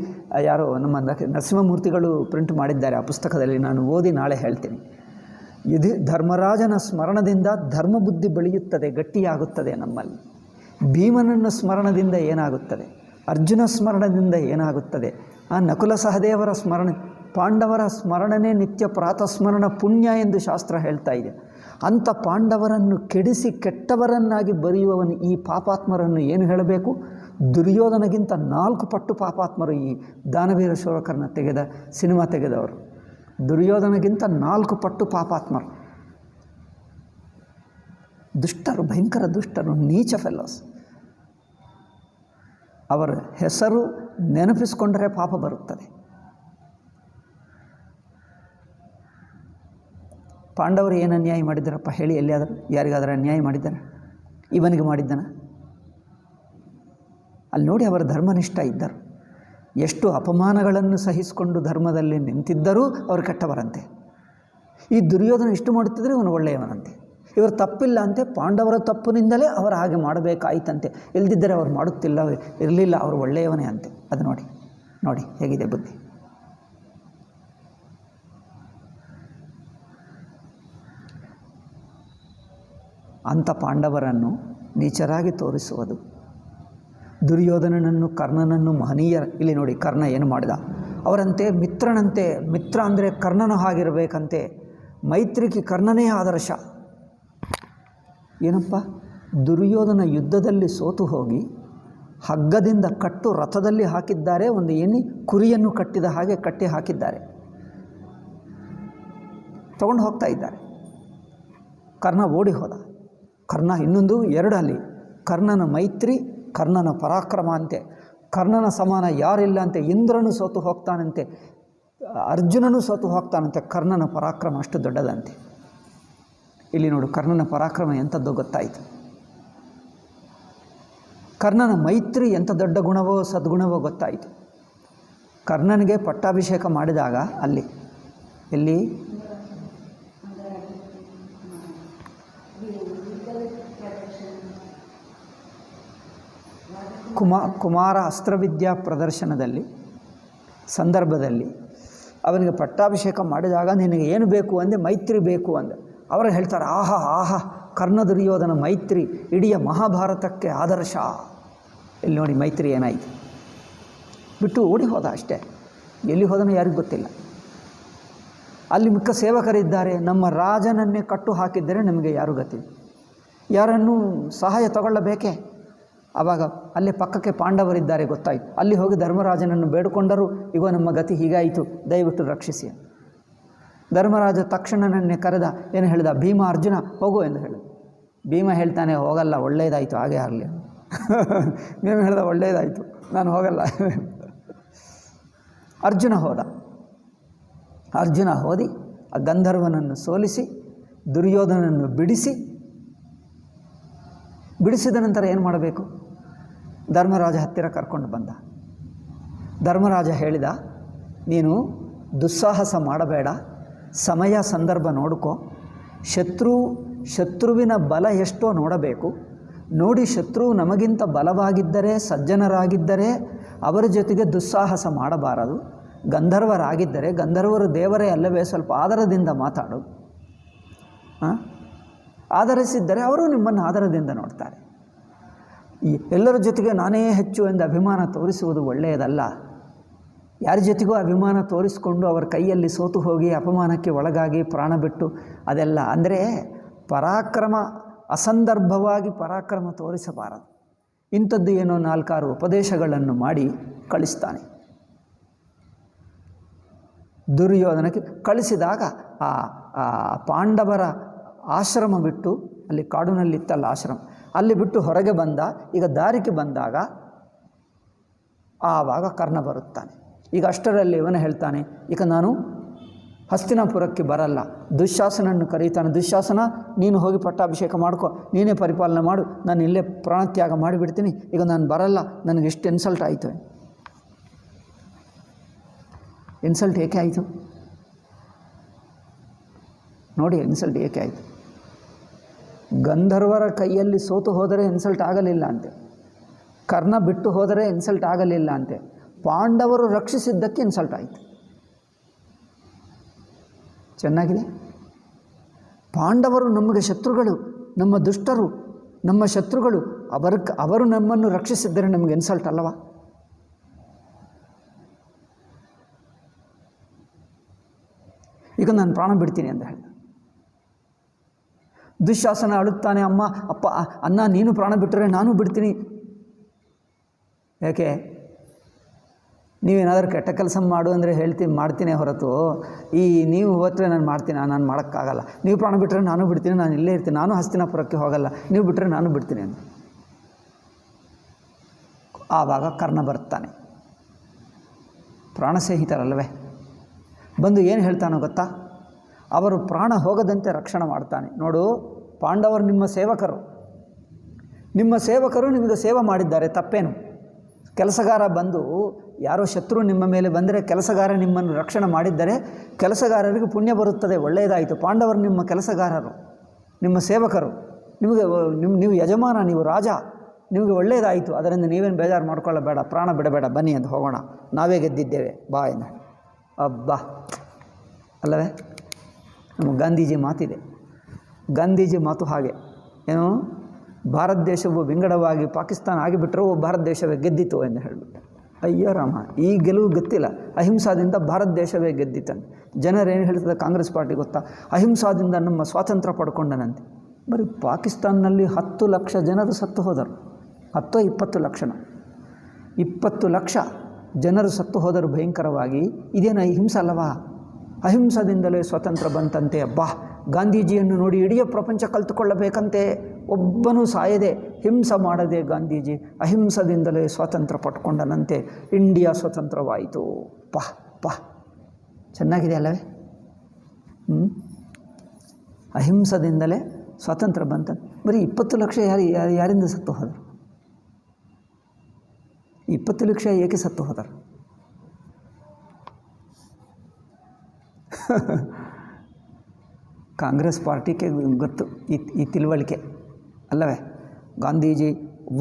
ಯಾರೋ ನಮ್ಮ ನರಸಿಂಹಮೂರ್ತಿಗಳು ಪ್ರಿಂಟ್ ಮಾಡಿದ್ದಾರೆ ಆ ಪುಸ್ತಕದಲ್ಲಿ, ನಾನು ಓದಿ ನಾಳೆ ಹೇಳ್ತೀನಿ. ಧರ್ಮರಾಜನ ಸ್ಮರಣದಿಂದ ಧರ್ಮಬುದ್ಧಿ ಬೆಳೆಯುತ್ತದೆ, ಗಟ್ಟಿಯಾಗುತ್ತದೆ ನಮ್ಮಲ್ಲಿ. ಭೀಮನನ್ನು ಸ್ಮರಣದಿಂದ ಏನಾಗುತ್ತದೆ? ಅರ್ಜುನ ಸ್ಮರಣದಿಂದ ಏನಾಗುತ್ತದೆ? ಆ ನಕುಲ ಸಹದೇವರ ಸ್ಮರಣೆ, ಪಾಂಡವರ ಸ್ಮರಣನೇ ನಿತ್ಯ ಪ್ರಾತಸ್ಮರಣ ಪುಣ್ಯ ಎಂದು ಶಾಸ್ತ್ರ ಹೇಳ್ತಾ ಇದೆ. ಅಂಥ ಪಾಂಡವರನ್ನು ಕೆಡಿಸಿ ಕೆಟ್ಟವರನ್ನಾಗಿ ಬರೆಯುವವನು ಈ ಪಾಪಾತ್ಮರನ್ನು ಏನು ಹೇಳಬೇಕು? ದುರ್ಯೋಧನಗಿಂತ 4 ಪಟ್ಟು ಪಾಪಾತ್ಮರು ಈ ದಾನವೀರ ಶೂರಕರ್ಣ ಸಿನಿಮಾ ತೆಗೆದವರು. ದುರ್ಯೋಧನಗಿಂತ 4 ಪಟ್ಟು ಪಾಪಾತ್ಮರು, ದುಷ್ಟರು, ಭಯಂಕರ ದುಷ್ಟರು, ನೀಚ ಫೆಲ್ಲೋಸ್. ಅವರ ಹೆಸರು ನೆನಪಿಸಿಕೊಂಡರೆ ಪಾಪ ಬರುತ್ತದೆ. ಪಾಂಡವರು ಏನು ಅನ್ಯಾಯ ಮಾಡಿದ್ದಾರಪ್ಪ ಹೇಳಿ? ಎಲ್ಲಿಯಾದರೂ ಯಾರಿಗಾದರೂ ಅನ್ಯಾಯ ಮಾಡಿದ್ದಾರೆ? ಇವನಿಗೆ ಮಾಡಿದ್ದಾನ? ಅಲ್ಲಿ ನೋಡಿ, ಅವರ ಧರ್ಮನಿಷ್ಠ ಇದ್ದರು. ಎಷ್ಟು ಅಪಮಾನಗಳನ್ನು ಸಹಿಸಿಕೊಂಡು ಧರ್ಮದಲ್ಲಿ ನಿಂತಿದ್ದರೂ ಅವರು ಕೆಟ್ಟವರಂತೆ. ಈ ದುರ್ಯೋಧನ ಇಷ್ಟು ಮಾಡುತ್ತಿದ್ದರೆ ಇವನು ಒಳ್ಳೆಯವನಂತೆ. ಇವರು ತಪ್ಪಿಲ್ಲ ಅಂತೆ, ಪಾಂಡವರ ತಪ್ಪಿನಿಂದಲೇ ಅವರು ಹಾಗೆ ಮಾಡಬೇಕಾಯಿತಂತೆ, ಇಲ್ಲದಿದ್ದರೆ ಅವರು ಮಾಡುತ್ತಿಲ್ಲ ಇರಲಿಲ್ಲ, ಅವರು ಒಳ್ಳೆಯವನೇ ಅಂತೆ. ಅದು ನೋಡಿ ನೋಡಿ ಹೇಗಿದೆ ಬುದ್ಧಿ. ಅಂಥ ಪಾಂಡವರನ್ನು ನೀಚರಾಗಿ ತೋರಿಸುವುದು, ದುರ್ಯೋಧನನನ್ನು ಕರ್ಣನನ್ನು ಮಹನೀಯ. ಇಲ್ಲಿ ನೋಡಿ ಕರ್ಣ ಏನು ಮಾಡಿದ, ಅವರಂತೆ ಮಿತ್ರನಂತೆ, ಮಿತ್ರ ಅಂದರೆ ಕರ್ಣನ ಹಾಗಿರಬೇಕಂತೆ, ಮೈತ್ರಿಗೆ ಕರ್ಣನೇ ಆದರ್ಶ. ಏನಪ್ಪ, ದುರ್ಯೋಧನ ಯುದ್ಧದಲ್ಲಿ ಸೋತು ಹೋಗಿ ಹಗ್ಗದಿಂದ ಕಟ್ಟು ರಥದಲ್ಲಿ ಹಾಕಿದ್ದಾರೆ, ಒಂದು ಕುರಿಯನ್ನು ಕಟ್ಟಿದ ಹಾಗೆ ಕಟ್ಟಿ ಹಾಕಿದ್ದಾರೆ, ತಗೊಂಡು ಹೋಗ್ತಾ ಇದ್ದಾರೆ. ಕರ್ಣ ಓಡಿ ಹೋದ. ಕರ್ಣ ಇನ್ನೊಂದು ಎರಡಲ್ಲಿ, ಕರ್ಣನ ಮೈತ್ರಿ, ಕರ್ಣನ ಪರಾಕ್ರಮ ಅಂತೆ, ಕರ್ಣನ ಸಮಾನ ಯಾರಿಲ್ಲ ಅಂತೆ. ಇಂದ್ರನು ಸೋತು ಹೋಗ್ತಾನಂತೆ, ಅರ್ಜುನನು ಸೋತು ಹೋಗ್ತಾನಂತೆ, ಕರ್ಣನ ಪರಾಕ್ರಮ ಅಷ್ಟು ದೊಡ್ಡದಂತೆ. ಇಲ್ಲಿ ನೋಡು ಕರ್ಣನ ಪರಾಕ್ರಮ ಎಂಥದ್ದು ಗೊತ್ತಾಯಿತು. ಕರ್ಣನ ಮೈತ್ರಿ ಎಂಥ ದೊಡ್ಡ ಗುಣವೋ ಸದ್ಗುಣವೋ ಗೊತ್ತಾಯಿತು. ಕರ್ಣನಿಗೆ ಪಟ್ಟಾಭಿಷೇಕ ಮಾಡಿದಾಗ ಎಲ್ಲಿ ಕುಮಾರ ಅಸ್ತ್ರವಿದ್ಯಾ ಪ್ರದರ್ಶನದಲ್ಲಿ ಸಂದರ್ಭದಲ್ಲಿ ಅವನಿಗೆ ಪಟ್ಟಾಭಿಷೇಕ ಮಾಡಿದಾಗ ನಿನಗೆ ಏನು ಬೇಕು ಅಂದೆ, ಮೈತ್ರಿ ಬೇಕು ಅಂದೆ. ಅವರು ಹೇಳ್ತಾರೆ, ಆಹಾ ಆಹಾ, ಕರ್ಣ ದುರ್ಯೋಧನ ಮೈತ್ರಿ ಇಡೀ ಮಹಾಭಾರತಕ್ಕೆ ಆದರ್ಶ. ಇಲ್ಲಿ ನೋಡಿ ಮೈತ್ರಿ ಏನಾಯಿತು, ಬಿಟ್ಟು ಓಡಿ ಹೋದ ಅಷ್ಟೇ. ಎಲ್ಲಿ ಹೋದನೋ ಯಾರಿಗೂ ಗೊತ್ತಿಲ್ಲ. ಅಲ್ಲಿ ಮಿಕ್ಕ ಸೇವಕರಿದ್ದಾರೆ, ನಮ್ಮ ರಾಜನನ್ನೇ ಕಟ್ಟು ಹಾಕಿದ್ದರೆ ನಮಗೆ ಯಾರು ಗತಿ, ಯಾರನ್ನೂ ಸಹಾಯ ತಗೊಳ್ಳಬೇಕೇ. ಆವಾಗ ಅಲ್ಲೇ ಪಕ್ಕಕ್ಕೆ ಪಾಂಡವರಿದ್ದಾರೆ ಗೊತ್ತಾಯಿತು. ಅಲ್ಲಿ ಹೋಗಿ ಧರ್ಮರಾಜನನ್ನು ಬೇಡಿಕೊಂಡರೂ, ಈಗ ನಮ್ಮ ಗತಿ ಹೀಗಾಯಿತು, ದಯವಿಟ್ಟು ರಕ್ಷಿಸಿ. ಧರ್ಮರಾಜ ತಕ್ಷಣನನ್ನೇ ಕರೆದ. ಏನು ಹೇಳಿದ, ಭೀಮ ಅರ್ಜುನ ಹೋಗು ಎಂದು ಹೇಳಿದ. ಭೀಮ ಹೇಳ್ತಾನೆ, ಹೋಗಲ್ಲ, ಒಳ್ಳೆಯದಾಯಿತು, ಹಾಗೇ ಆಗಲಿ. ಭೀಮ ಹೇಳ್ದ, ಒಳ್ಳೆಯದಾಯಿತು, ನಾನು ಹೋಗಲ್ಲ. ಅರ್ಜುನ ಹೋದ. ಅರ್ಜುನ ಹೋದಿ ಆ ಗಂಧರ್ವನನ್ನು ಸೋಲಿಸಿ ದುರ್ಯೋಧನನ್ನು ಬಿಡಿಸಿದ ನಂತರ ಏನು ಮಾಡಬೇಕು, ಧರ್ಮರಾಜ ಹತ್ತಿರ ಕರ್ಕೊಂಡು ಬಂದ. ಧರ್ಮರಾಜ ಹೇಳಿದ, ನೀನು ದುಸ್ಸಾಹಸ ಮಾಡಬೇಡ, ಸಮಯ ಸಂದರ್ಭ ನೋಡ್ಕೋ, ಶತ್ರುವಿನ ಬಲ ಎಷ್ಟೋ ನೋಡಬೇಕು, ನೋಡಿ ಶತ್ರು ನಮಗಿಂತ ಬಲವಾಗಿದ್ದರೆ, ಸಜ್ಜನರಾಗಿದ್ದರೆ ಅವರ ಜೊತೆಗೆ ದುಸ್ಸಾಹಸ ಮಾಡಬಾರದು. ಗಂಧರ್ವರಾಗಿದ್ದರೆ, ಗಂಧರ್ವರು ದೇವರೇ ಅಲ್ಲವೇ, ಸ್ವಲ್ಪ ಆದರದಿಂದ ಮಾತಾಡು. ಆಧರಿಸಿದ್ದರೆ ಅವರು ನಿಮ್ಮನ್ನು ಆದರದಿಂದ ನೋಡ್ತಾರೆ. ಎಲ್ಲರ ಜೊತೆಗೆ ನಾನೇ ಹೆಚ್ಚು ಎಂದು ಅಭಿಮಾನ ತೋರಿಸುವುದು ಒಳ್ಳೆಯದಲ್ಲ. ಯಾರ ಜೊತೆಗೂ ಅಭಿಮಾನ ತೋರಿಸಿಕೊಂಡು ಅವರ ಕೈಯಲ್ಲಿ ಸೋತು ಹೋಗಿ ಅಪಮಾನಕ್ಕೆ ಒಳಗಾಗಿ ಪ್ರಾಣ ಬಿಟ್ಟು, ಅದೆಲ್ಲ ಅಂದರೆ ಪರಾಕ್ರಮ, ಅಸಂದರ್ಭವಾಗಿ ಪರಾಕ್ರಮ ತೋರಿಸಬಾರದು. ಇಂಥದ್ದು ಏನೋ 4-6 ಉಪದೇಶಗಳನ್ನು ಮಾಡಿ ಕಳಿಸ್ತಾನೆ. ದುರ್ಯೋಧನಕ್ಕೆ ಕಳಿಸಿದಾಗ ಆ ಪಾಂಡವರ ಆಶ್ರಮ ಬಿಟ್ಟು, ಅಲ್ಲಿ ಕಾಡಿನಲ್ಲಿತ್ತಲ್ಲ ಆಶ್ರಮ, ಅಲ್ಲಿ ಬಿಟ್ಟು ಹೊರಗೆ ಬಂದ. ಈಗ ದಾರಿಗೆ ಬಂದಾಗ ಆವಾಗ ಕರ್ಣ ಬರುತ್ತಾನೆ. ಈಗ ಅಷ್ಟರಲ್ಲಿ ಇವನು ಹೇಳ್ತಾನೆ, ಈಗ ನಾನು ಹಸ್ತಿನಾಪುರಕ್ಕೆ ಬರಲ್ಲ. ದುಶ್ಯಾಸನನ್ನು ಕರೀತಾನೆ. ದುಶ್ಯಾಸನ, ನೀನು ಹೋಗಿ ಪಟ್ಟಾಭಿಷೇಕ ಮಾಡ್ಕೊ, ನೀನೇ ಪರಿಪಾಲನೆ ಮಾಡು, ನಾನು ಇಲ್ಲೇ ಪ್ರಾಣತ್ಯಾಗ ಮಾಡಿಬಿಡ್ತೀನಿ, ಈಗ ನಾನು ಬರಲ್ಲ, ನನಗೆ ಎಷ್ಟು ಇನ್ಸಲ್ಟ್ ಆಯಿತು. ಇನ್ಸಲ್ಟ್ ಏಕೆ ಆಯಿತು ನೋಡಿ, ಇನ್ಸಲ್ಟ್ ಏಕೆ ಆಯಿತು. ಗಂಧರ್ವರ ಕೈಯಲ್ಲಿ ಸೋತು ಹೋದರೆ ಇನ್ಸಲ್ಟ್ ಆಗಲಿಲ್ಲ ಅಂತೆ, ಕರ್ಣ ಬಿಟ್ಟು ಹೋದರೆ ಇನ್ಸಲ್ಟ್ ಆಗಲಿಲ್ಲ ಅಂತೆ, ಪಾಂಡವರು ರಕ್ಷಿಸಿದ್ದಕ್ಕೆ ಇನ್ಸಲ್ಟ್ ಆಯಿತು. ಚೆನ್ನಾಗಿದೆ. ಪಾಂಡವರು ನಮಗೆ ಶತ್ರುಗಳು, ನಮ್ಮ ದುಷ್ಟರು, ನಮ್ಮ ಶತ್ರುಗಳು, ಅವರು ನಮ್ಮನ್ನು ರಕ್ಷಿಸಿದ್ದರೆ ನಮಗೆ ಇನ್ಸಲ್ಟ್ ಅಲ್ಲವಾ? ಈಗ ನಾನು ಪ್ರಾಣ ಬಿಡ್ತೀನಿ ಅಂತ ಹೇಳಿದ. ದುಶ್ಯಾಸನ ಅಳುತ್ತಾನೆ, ಅಪ್ಪ ಅನ್ನ ನೀನು ಪ್ರಾಣ ಬಿಟ್ಟರೆ ನಾನು ಬಿಡ್ತೀನಿ. ಯಾಕೆ, ನೀವೇನಾದರೂ ಕೆಟ್ಟ ಕೆಲಸ ಮಾಡು ಅಂದರೆ ಮಾಡ್ತೀನಿ ಹೊರತು, ನೀವು ಹೋದರೆ ನಾನು ಮಾಡ್ತೀನಿ, ನಾನು ಮಾಡೋಕ್ಕಾಗಲ್ಲ. ನೀವು ಪ್ರಾಣ ಬಿಟ್ಟರೆ ನಾನು ಬಿಡ್ತೀನಿ, ನಾನು ಇಲ್ಲೇ ಇರ್ತೀನಿ, ನಾನು ಹಸ್ತಿನಾಪುರಕ್ಕೆ ಹೋಗಲ್ಲ, ನೀವು ಬಿಟ್ಟರೆ ನಾನು ಬಿಡ್ತೀನಿ ಅಂತ. ಆವಾಗ ಕರ್ಣ ಬರ್ತಾನೆ, ಪ್ರಾಣ ಸ್ನೇಹಿತರಲ್ಲವೇ, ಬಂದು ಏನು ಹೇಳ್ತಾನೋ ಗೊತ್ತಾ, ಅವರು ಪ್ರಾಣ ಹೋಗದಂತೆ ರಕ್ಷಣೆ ಮಾಡ್ತಾನೆ. ನೋಡು, ಪಾಂಡವರು ನಿಮ್ಮ ಸೇವಕರು ನಿಮಗೆ ಸೇವೆ ಮಾಡಿದ್ದಾರೆ, ತಪ್ಪೇನು? ಕೆಲಸಗಾರ ಬಂದು, ಯಾರೋ ಶತ್ರು ನಿಮ್ಮ ಮೇಲೆ ಬಂದರೆ ಕೆಲಸಗಾರ ನಿಮ್ಮನ್ನು ರಕ್ಷಣೆ ಮಾಡಿದ್ದರೆ ಕೆಲಸಗಾರರಿಗೆ ಪುಣ್ಯ ಬರುತ್ತದೆ, ಒಳ್ಳೆಯದಾಯಿತು. ಪಾಂಡವರು ನಿಮ್ಮ ಕೆಲಸಗಾರರು, ನಿಮ್ಮ ಸೇವಕರು, ನಿಮಗೆ ನೀವು ಯಜಮಾನ, ನೀವು ರಾಜ, ನಿಮಗೆ ಒಳ್ಳೆಯದಾಯಿತು. ಅದರಿಂದ ನೀವೇನು ಬೇಜಾರು ಮಾಡ್ಕೊಳ್ಳಬೇಡ, ಪ್ರಾಣ ಬಿಡಬೇಡ, ಬನ್ನಿ ಅಂತ ಹೋಗೋಣ, ನಾವೇ ಗೆದ್ದಿದ್ದೇವೆ ಬಾ ಎಂದು. ಅಬ್ಬಾ ಅಲ್ಲವೇ? ನಮ್ಮ ಗಾಂಧೀಜಿ ಮಾತಿದೆ. ಗಾಂಧೀಜಿ ಮಾತು ಹಾಗೆ ಏನು, ಭಾರತ ದೇಶವು ವಿಂಗಡವಾಗಿ ಪಾಕಿಸ್ತಾನ ಆಗಿಬಿಟ್ರೂ ಭಾರತ ದೇಶವೇ ಗೆದ್ದಿತು ಎಂದು ಹೇಳಿಬಿಟ್ಟು. ಅಯ್ಯೋ ರಾಮ, ಈ ಗೆಲುವು ಗೊತ್ತಿಲ್ಲ. ಅಹಿಂಸಾದಿಂದ ಭಾರತ ದೇಶವೇ ಗೆದ್ದಿತ್ತಂತೆ. ಜನರೇನು ಹೇಳ್ತದೆ ಕಾಂಗ್ರೆಸ್ ಪಾರ್ಟಿ ಗೊತ್ತಾ? ಅಹಿಂಸಾದಿಂದ ನಮ್ಮ ಸ್ವಾತಂತ್ರ್ಯ ಪಡ್ಕೊಂಡನಂತೆ. ಬರೀ ಪಾಕಿಸ್ತಾನಲ್ಲಿ 10 ಲಕ್ಷ ಜನರು ಸತ್ತು ಹೋದರು. 20 ಲಕ್ಷನ 20 ಲಕ್ಷ ಜನರು ಸತ್ತು ಹೋದರು ಭಯಂಕರವಾಗಿ. ಇದೇನು ಅಹಿಂಸೆ ಅಲ್ಲವಾ? ಅಹಿಂಸದಿಂದಲೇ ಸ್ವತಂತ್ರ ಬಂತಂತೆ. ಅಬ್ಬಾ, ಗಾಂಧೀಜಿಯನ್ನು ನೋಡಿ ಇಡೀ ಪ್ರಪಂಚ ಕಲ್ತುಕೊಳ್ಳಬೇಕಂತೆ. ಒಬ್ಬನೂ ಸಾಯದೆ, ಹಿಂಸೆ ಮಾಡದೆ ಗಾಂಧೀಜಿ ಅಹಿಂಸದಿಂದಲೇ ಸ್ವಾತಂತ್ರ್ಯ ಪಟ್ಕೊಂಡನಂತೆ. ಇಂಡಿಯಾ ಸ್ವತಂತ್ರವಾಯಿತು. ಪಾ ಚೆನ್ನಾಗಿದೆ ಅಲ್ಲವೇ? ಅಹಿಂಸದಿಂದಲೇ ಸ್ವಾತಂತ್ರ್ಯ ಬಂತಂತೆ. ಬರೀ 20 ಲಕ್ಷ ಯಾರಿಂದ ಸತ್ತು ಹೋದರು? 20 ಲಕ್ಷ ಏಕೆ ಸತ್ತು ಹೋದರು? ಕಾಂಗ್ರೆಸ್ ಪಾರ್ಟಿಗೆ ಗೊತ್ತು ಈ ತಿಳುವಳಿಕೆ ಅಲ್ಲವೇ? ಗಾಂಧೀಜಿ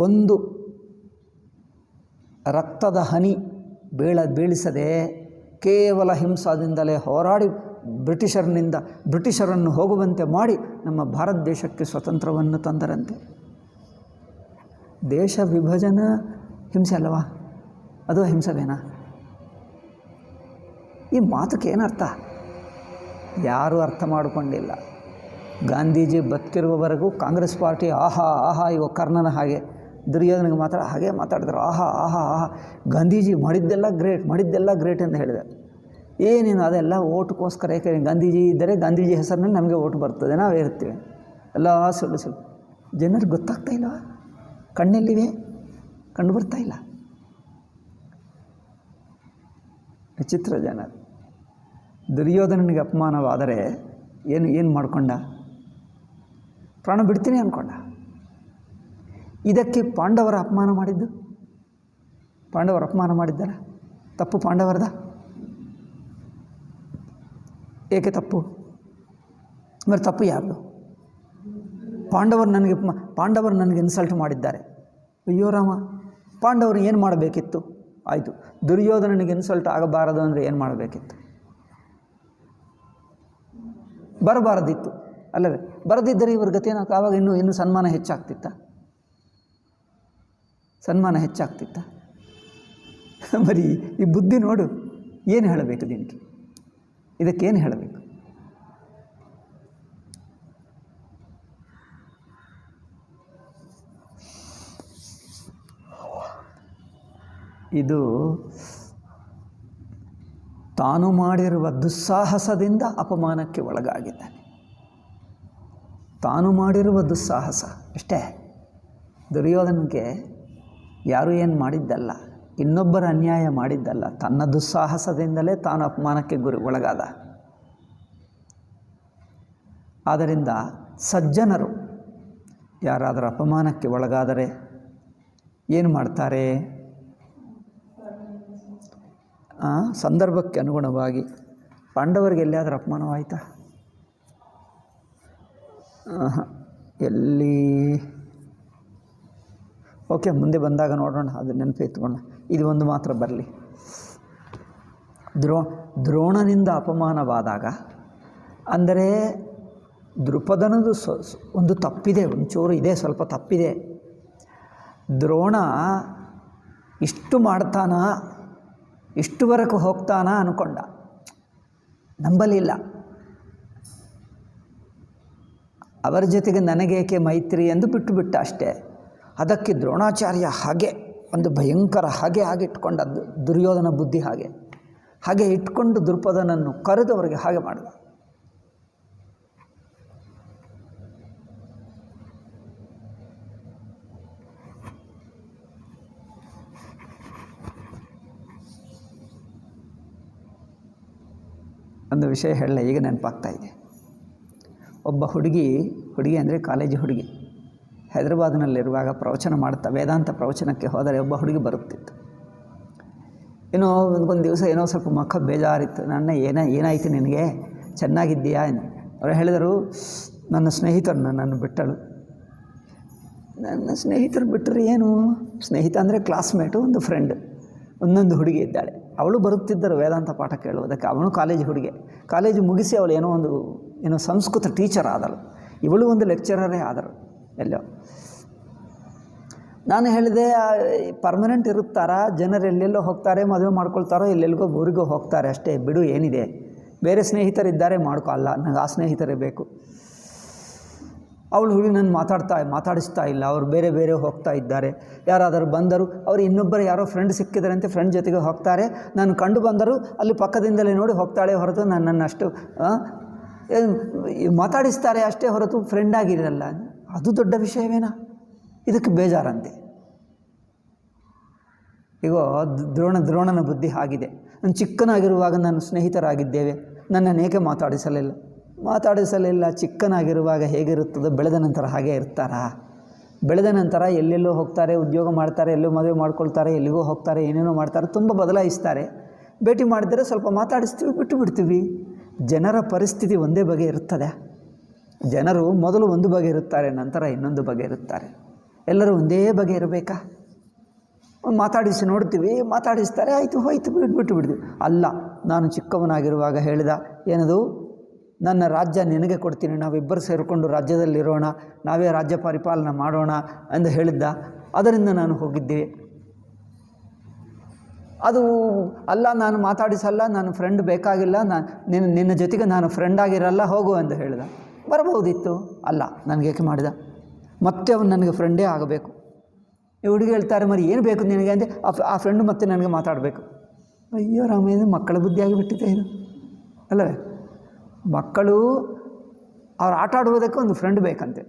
ಒಂದು ರಕ್ತದ ಹನಿ ಬೀಳಿಸದೆ ಕೇವಲ ಹಿಂಸಾದಿಂದಲೇ ಹೋರಾಡಿ ಬ್ರಿಟಿಷರನ್ನು ಹೋಗುವಂತೆ ಮಾಡಿ ನಮ್ಮ ಭಾರತ ದೇಶಕ್ಕೆ ಸ್ವತಂತ್ರವನ್ನು ತಂದರಂತೆ. ದೇಶ ವಿಭಜನೆ ಹಿಂಸೆ ಅಲ್ಲವಾ? ಅದು ಅಹಿಂಸವೇನಾ? ಈ ಮಾತಕ್ಕೆ ಏನರ್ಥ? ಯಾರೂ ಅರ್ಥ ಮಾಡಿಕೊಂಡಿಲ್ಲ. ಗಾಂಧೀಜಿ ಬದುಕಿರುವವರೆಗೂ ಕಾಂಗ್ರೆಸ್ ಪಾರ್ಟಿ ಆಹಾ ಇವ ಕರ್ಣನ ಹಾಗೆ, ದುರ್ಯೋಧನಿಗೆ ಮಾತ್ರ ಹಾಗೆ ಮಾತಾಡಿದ್ರು. ಆಹಾ ಗಾಂಧೀಜಿ ಮಾಡಿದ್ದೆಲ್ಲ ಗ್ರೇಟ್ ಅಂತ ಹೇಳಿದೆ. ಏನೇನು ಅದೆಲ್ಲ ಓಟ್ಗೋಸ್ಕರ. ಏಕೆ ಗಾಂಧೀಜಿ ಇದ್ದರೆ ಗಾಂಧೀಜಿ ಹೆಸರಿನಲ್ಲಿ ನಮಗೆ ಓಟ್ ಬರ್ತದೆ, ನಾವೇ ಇರ್ತೀವಿ. ಎಲ್ಲ ಸುಳ್ಳು ಜನರಿಗೆ ಗೊತ್ತಾಗ್ತಾ ಇಲ್ಲವಾ? ಕಣ್ಣೆಲ್ಲಿವೆ? ಕಂಡು ಬರ್ತಾ ಇಲ್ಲ. ವಿಚಿತ್ರ ಜನರು. ದುರ್ಯೋಧನನಿಗೆ ಅಪಮಾನವಾದರೆ ಏನು ಮಾಡಿಕೊಂಡ? ಪ್ರಾಣ ಬಿಡ್ತೀನಿ ಅಂದ್ಕೊಂಡ. ಇದಕ್ಕೆ ಪಾಂಡವರ ಅಪಮಾನ ಮಾಡಿದ್ದು? ಪಾಂಡವರು ಅಪಮಾನ ಮಾಡಿದ್ದಾರೆ, ತಪ್ಪು ಪಾಂಡವರದ? ಏಕೆ ತಪ್ಪು? మరి ತಪ್ಪು ಯಾರ್ದು? ಪಾಂಡವರು ನನಗೆ ಇನ್ಸಲ್ಟ್ ಮಾಡಿದ್ದಾರೆ. ಅಯ್ಯೋ ರಾಮ, ಪಾಂಡವರು ಏನು ಮಾಡಬೇಕಿತ್ತು? ಆಯಿತು, ದುರ್ಯೋಧನನಿಗೆ ಇನ್ಸಲ್ಟ್ ಆಗಬಾರದು ಅಂದರೆ ಏನು ಮಾಡಬೇಕಿತ್ತು? ಬರಬಾರದಿತ್ತು ಅಲ್ಲವೇ? ಬರದಿದ್ದರೆ ಇವ್ರ ಗತಿಯೇನಾಗ? ಆವಾಗ ಇನ್ನೂ ಸನ್ಮಾನ ಹೆಚ್ಚಾಗ್ತಿತ್ತ? ಬರೀ ಈ ಬುದ್ಧಿ ನೋಡು. ಏನು ಹೇಳಬೇಕು ಇದಕ್ಕೇನು ಹೇಳಬೇಕು? ಇದು ತಾನು ಮಾಡಿರುವ ದುಸ್ಸಾಹಸದಿಂದ ಅಪಮಾನಕ್ಕೆ ಒಳಗಾಗಿದ್ದಾನೆ. ತಾನು ಮಾಡಿರುವ ದುಸ್ಸಾಹಸ ಅಷ್ಟೇ. ದುರ್ಯೋಧನಿಗೆ ಯಾರೂ ಏನು ಮಾಡಿದ್ದಲ್ಲ, ಇನ್ನೊಬ್ಬರ ಅನ್ಯಾಯ ಮಾಡಿದ್ದಲ್ಲ, ತನ್ನ ದುಸ್ಸಾಹಸದಿಂದಲೇ ತಾನು ಅಪಮಾನಕ್ಕೆ ಒಳಗಾದ. ಆದ್ದರಿಂದ ಸಜ್ಜನರು ಯಾರಾದರೂ ಅಪಮಾನಕ್ಕೆ ಒಳಗಾದರೆ ಏನು ಮಾಡ್ತಾರೆ? ಸಂದರ್ಭಕ್ಕೆ ಅನುಗುಣವಾಗಿ. ಪಾಂಡವರಿಗೆ ಎಲ್ಲಿಯಾದರೂ ಅಪಮಾನವಾಯಿತಾ? ಎಲ್ಲಿ? ಓಕೆ, ಮುಂದೆ ಬಂದಾಗ ನೋಡೋಣ, ಅದು ನೆನಪು ಎತ್ಕೊಳ್ಳೋಣ. ಇದು ಒಂದು ಮಾತ್ರ ಬರಲಿ. ದ್ರೋಣನಿಂದ ಅಪಮಾನವಾದಾಗ, ಅಂದರೆ ದೃಪದನದು ಒಂದು ತಪ್ಪಿದೆ, ಒಂಚೂರು ಇದೆ, ಸ್ವಲ್ಪ ತಪ್ಪಿದೆ. ದ್ರೋಣ ಇಷ್ಟು ಮಾಡ್ತಾನ, ಇಷ್ಟುವರೆಗೂ ಹೋಗ್ತಾನ ಅಂದ್ಕೊಂಡ, ನಂಬಲಿಲ್ಲ. ಅವರ ಜೊತೆಗೆ ನನಗೇಕೆ ಮೈತ್ರಿ ಎಂದು ಬಿಟ್ಟುಬಿಟ್ಟ ಅಷ್ಟೇ. ಅದಕ್ಕೆ ದ್ರೋಣಾಚಾರ್ಯ ಹಾಗೆ ಒಂದು ಭಯಂಕರ ಹಾಗೆ ಇಟ್ಕೊಂಡದ್ದು, ದುರ್ಯೋಧನ ಬುದ್ಧಿ ಹಾಗೆ ಇಟ್ಕೊಂಡು ದೃಪದನನ್ನು ಕರೆದು ಅವರಿಗೆ ಹಾಗೆ ಮಾಡಿದ. ಒಂದು ವಿಷಯ ಹೇಳಲ್ಲ, ಈಗ ನೆನಪಾಗ್ತಾ ಇದೆ. ಒಬ್ಬ ಹುಡುಗಿ ಅಂದರೆ ಕಾಲೇಜು ಹುಡುಗಿ, ಹೈದರಾಬಾದ್ನಲ್ಲಿರುವಾಗ ಪ್ರವಚನ ಮಾಡ್ತಾ ವೇದಾಂತ ಪ್ರವಚನಕ್ಕೆ ಹೋದರೆ ಒಬ್ಬ ಹುಡುಗಿ ಬರುತ್ತಿತ್ತು. ಏನೋ ಒಂದು ದಿವಸ ಏನೋ ಸ್ವಲ್ಪ ಮಕ್ಕ ಬೇಜಾರಿತ್ತು. ಏನಾಯಿತು ನಿನಗೆ, ಚೆನ್ನಾಗಿದ್ದೀಯಾ? ಅವರು ಹೇಳಿದರು, ನನ್ನ ಸ್ನೇಹಿತರು ನನ್ನನ್ನು ಬಿಟ್ಟಳು. ನನ್ನ ಸ್ನೇಹಿತರು ಬಿಟ್ಟರೆ ಏನು, ಸ್ನೇಹಿತ ಅಂದರೆ ಕ್ಲಾಸ್ಮೇಟು, ಒಂದು ಫ್ರೆಂಡ್, ಒಂದೊಂದು ಹುಡುಗಿ ಇದ್ದಾಳೆ. ಅವಳು ಬರುತ್ತಿದ್ದರು ವೇದಾಂತ ಪಾಠ ಕೇಳುವುದಕ್ಕೆ. ಅವನು ಕಾಲೇಜ್ ಹುಡುಗಿ. ಕಾಲೇಜು ಮುಗಿಸಿ ಅವಳು ಏನೋ ಸಂಸ್ಕೃತ ಟೀಚರ್ ಆದಳು. ಇವಳು ಒಂದು ಲೆಕ್ಚರರೇ ಆದರು ಎಲ್ಲೋ. ನಾನು ಹೇಳಿದೆ, ಪರ್ಮನೆಂಟ್ ಇರುತ್ತಾರಾ? ಜನರು ಎಲ್ಲೆಲ್ಲೋ ಹೋಗ್ತಾರೆ, ಮದುವೆ ಮಾಡ್ಕೊಳ್ತಾರೋ, ಎಲ್ಲೆಲ್ಲಿಗೋ ಊರಿಗೋ ಹೋಗ್ತಾರೆ ಅಷ್ಟೇ, ಬಿಡು, ಏನಿದೆ, ಬೇರೆ ಸ್ನೇಹಿತರಿದ್ದಾರೆ ಮಾಡ್ಕೊ. ಅಲ್ಲ, ನನಗೆ ಆ ಸ್ನೇಹಿತರೇ ಬೇಕು. ಅವಳು ಹುಡುಗಿ ನನ್ನ ಮಾತಾಡಿಸ್ತಾ ಇಲ್ಲ. ಅವರು ಬೇರೆ ಬೇರೆ ಹೋಗ್ತಾ ಇದ್ದಾರೆ. ಯಾರಾದರೂ ಬಂದರು, ಅವರು ಇನ್ನೊಬ್ಬರು ಯಾರೋ ಫ್ರೆಂಡ್ ಸಿಕ್ಕಿದರಂತೆ, ಫ್ರೆಂಡ್ ಜೊತೆಗೆ ಹೋಗ್ತಾರೆ. ನಾನು ಕಂಡು ಬಂದರು, ಅಲ್ಲಿ ಪಕ್ಕದಿಂದಲೇ ನೋಡಿ ಹೋಗ್ತಾಳೆ ಹೊರತು ನನ್ನನ್ನು ಅಷ್ಟು ಮಾತಾಡಿಸ್ತಾರೆ ಅಷ್ಟೇ ಹೊರತು ಫ್ರೆಂಡ್ ಆಗಿರಲ್ಲ. ಅದು ದೊಡ್ಡ ವಿಷಯವೇನಾ? ಇದಕ್ಕೆ ಬೇಜಾರಂತೆ. ಈಗ ದ್ರೋಣನ ಬುದ್ಧಿ ಆಗಿದೆ. ನಾನು ಚಿಕ್ಕನಾಗಿರುವಾಗ ನಾನು ಸ್ನೇಹಿತರಾಗಿದ್ದೇವೆ, ನನ್ನನ್ನು ಏಕೆ ಮಾತಾಡಿಸಲಿಲ್ಲ? ಚಿಕ್ಕನಾಗಿರುವಾಗ ಹೇಗಿರುತ್ತದೋ ಬೆಳೆದ ನಂತರ ಹಾಗೇ ಇರ್ತಾರಾ? ಬೆಳೆದ ನಂತರ ಎಲ್ಲೆಲ್ಲೋ ಹೋಗ್ತಾರೆ, ಉದ್ಯೋಗ ಮಾಡ್ತಾರೆ, ಎಲ್ಲೋ ಮದುವೆ ಮಾಡ್ಕೊಳ್ತಾರೆ, ಎಲ್ಲಿಗೋ ಹೋಗ್ತಾರೆ, ಏನೇನೋ ಮಾಡ್ತಾರೆ, ತುಂಬ ಬದಲಾಯಿಸ್ತಾರೆ. ಭೇಟಿ ಮಾಡಿದರೆ ಸ್ವಲ್ಪ ಮಾತಾಡಿಸ್ತೀವಿ, ಬಿಟ್ಟು ಬಿಡ್ತೀವಿ. ಜನರ ಪರಿಸ್ಥಿತಿ ಒಂದೇ ಬಗೆ ಇರುತ್ತದೆ. ಜನರು ಮೊದಲು ಒಂದು ಬಗೆ ಇರುತ್ತಾರೆ, ನಂತರ ಇನ್ನೊಂದು ಬಗೆ ಇರುತ್ತಾರೆ. ಎಲ್ಲರೂ ಒಂದೇ ಬಗೆ ಇರಬೇಕಾ? ಮಾತಾಡಿಸಿ ನೋಡ್ತೀವಿ, ಮಾತಾಡಿಸ್ತಾರೆ, ಆಯಿತು ಹೋಯ್ತು, ಬಿಟ್ಟು ಬಿಡ್ತೀವಿ. ಅಲ್ಲ, ನಾನು ಚಿಕ್ಕವನಾಗಿರುವಾಗ ಹೇಳಿದ, ಏನದು, ನನ್ನ ರಾಜ್ಯ ನಿನಗೆ ಕೊಡ್ತೀನಿ, ನಾವಿಬ್ಬರು ಸೇರಿಕೊಂಡು ರಾಜ್ಯದಲ್ಲಿರೋಣ, ನಾವೇ ರಾಜ್ಯ ಪರಿಪಾಲನೆ ಮಾಡೋಣ ಎಂದು ಹೇಳಿದ್ದ. ಅದರಿಂದ ನಾನು ಹೋಗಿದ್ದೆ. ಅದು ಅಲ್ಲ, ನಾನು ಮಾತಾಡಿಸಲ್ಲ, ನಾನು ಫ್ರೆಂಡ್ ಬೇಕಾಗಿಲ್ಲ, ನಿನ್ನ ಜೊತೆಗೆ ನಾನು ಫ್ರೆಂಡ್ ಆಗಿರಲ್ಲ, ಹೋಗು ಎಂದು ಹೇಳಿದ. ಬರಬಹುದಿತ್ತು. ಅಲ್ಲ, ನನಗೇಕೆ ಮಾಡಿದ? ಮತ್ತೆ ಅವನು ನನಗೆ ಫ್ರೆಂಡೇ ಆಗಬೇಕು. ಈ ಹುಡುಗಿ ಹೇಳ್ತಾರೆ, మరి ಏನು ಬೇಕು ನಿನಗೆ ಅಂದರೆ, ಆ ಫ್ರೆಂಡು ಮತ್ತೆ ನನಗೆ ಮಾತಾಡಬೇಕು. ಅಯ್ಯೋ ರಾಮೇಂದ್ರ, ಮಕ್ಕಳ ಬುದ್ಧಿಯಾಗಿಬಿಟ್ಟಿದೆ ಇದು, ಅಲ್ಲವೇ? ಮಕ್ಕಳು ಅವ್ರು ಆಟ ಆಡುವುದಕ್ಕೆ ಒಂದು ಫ್ರೆಂಡ್ ಬೇಕಂತೆ.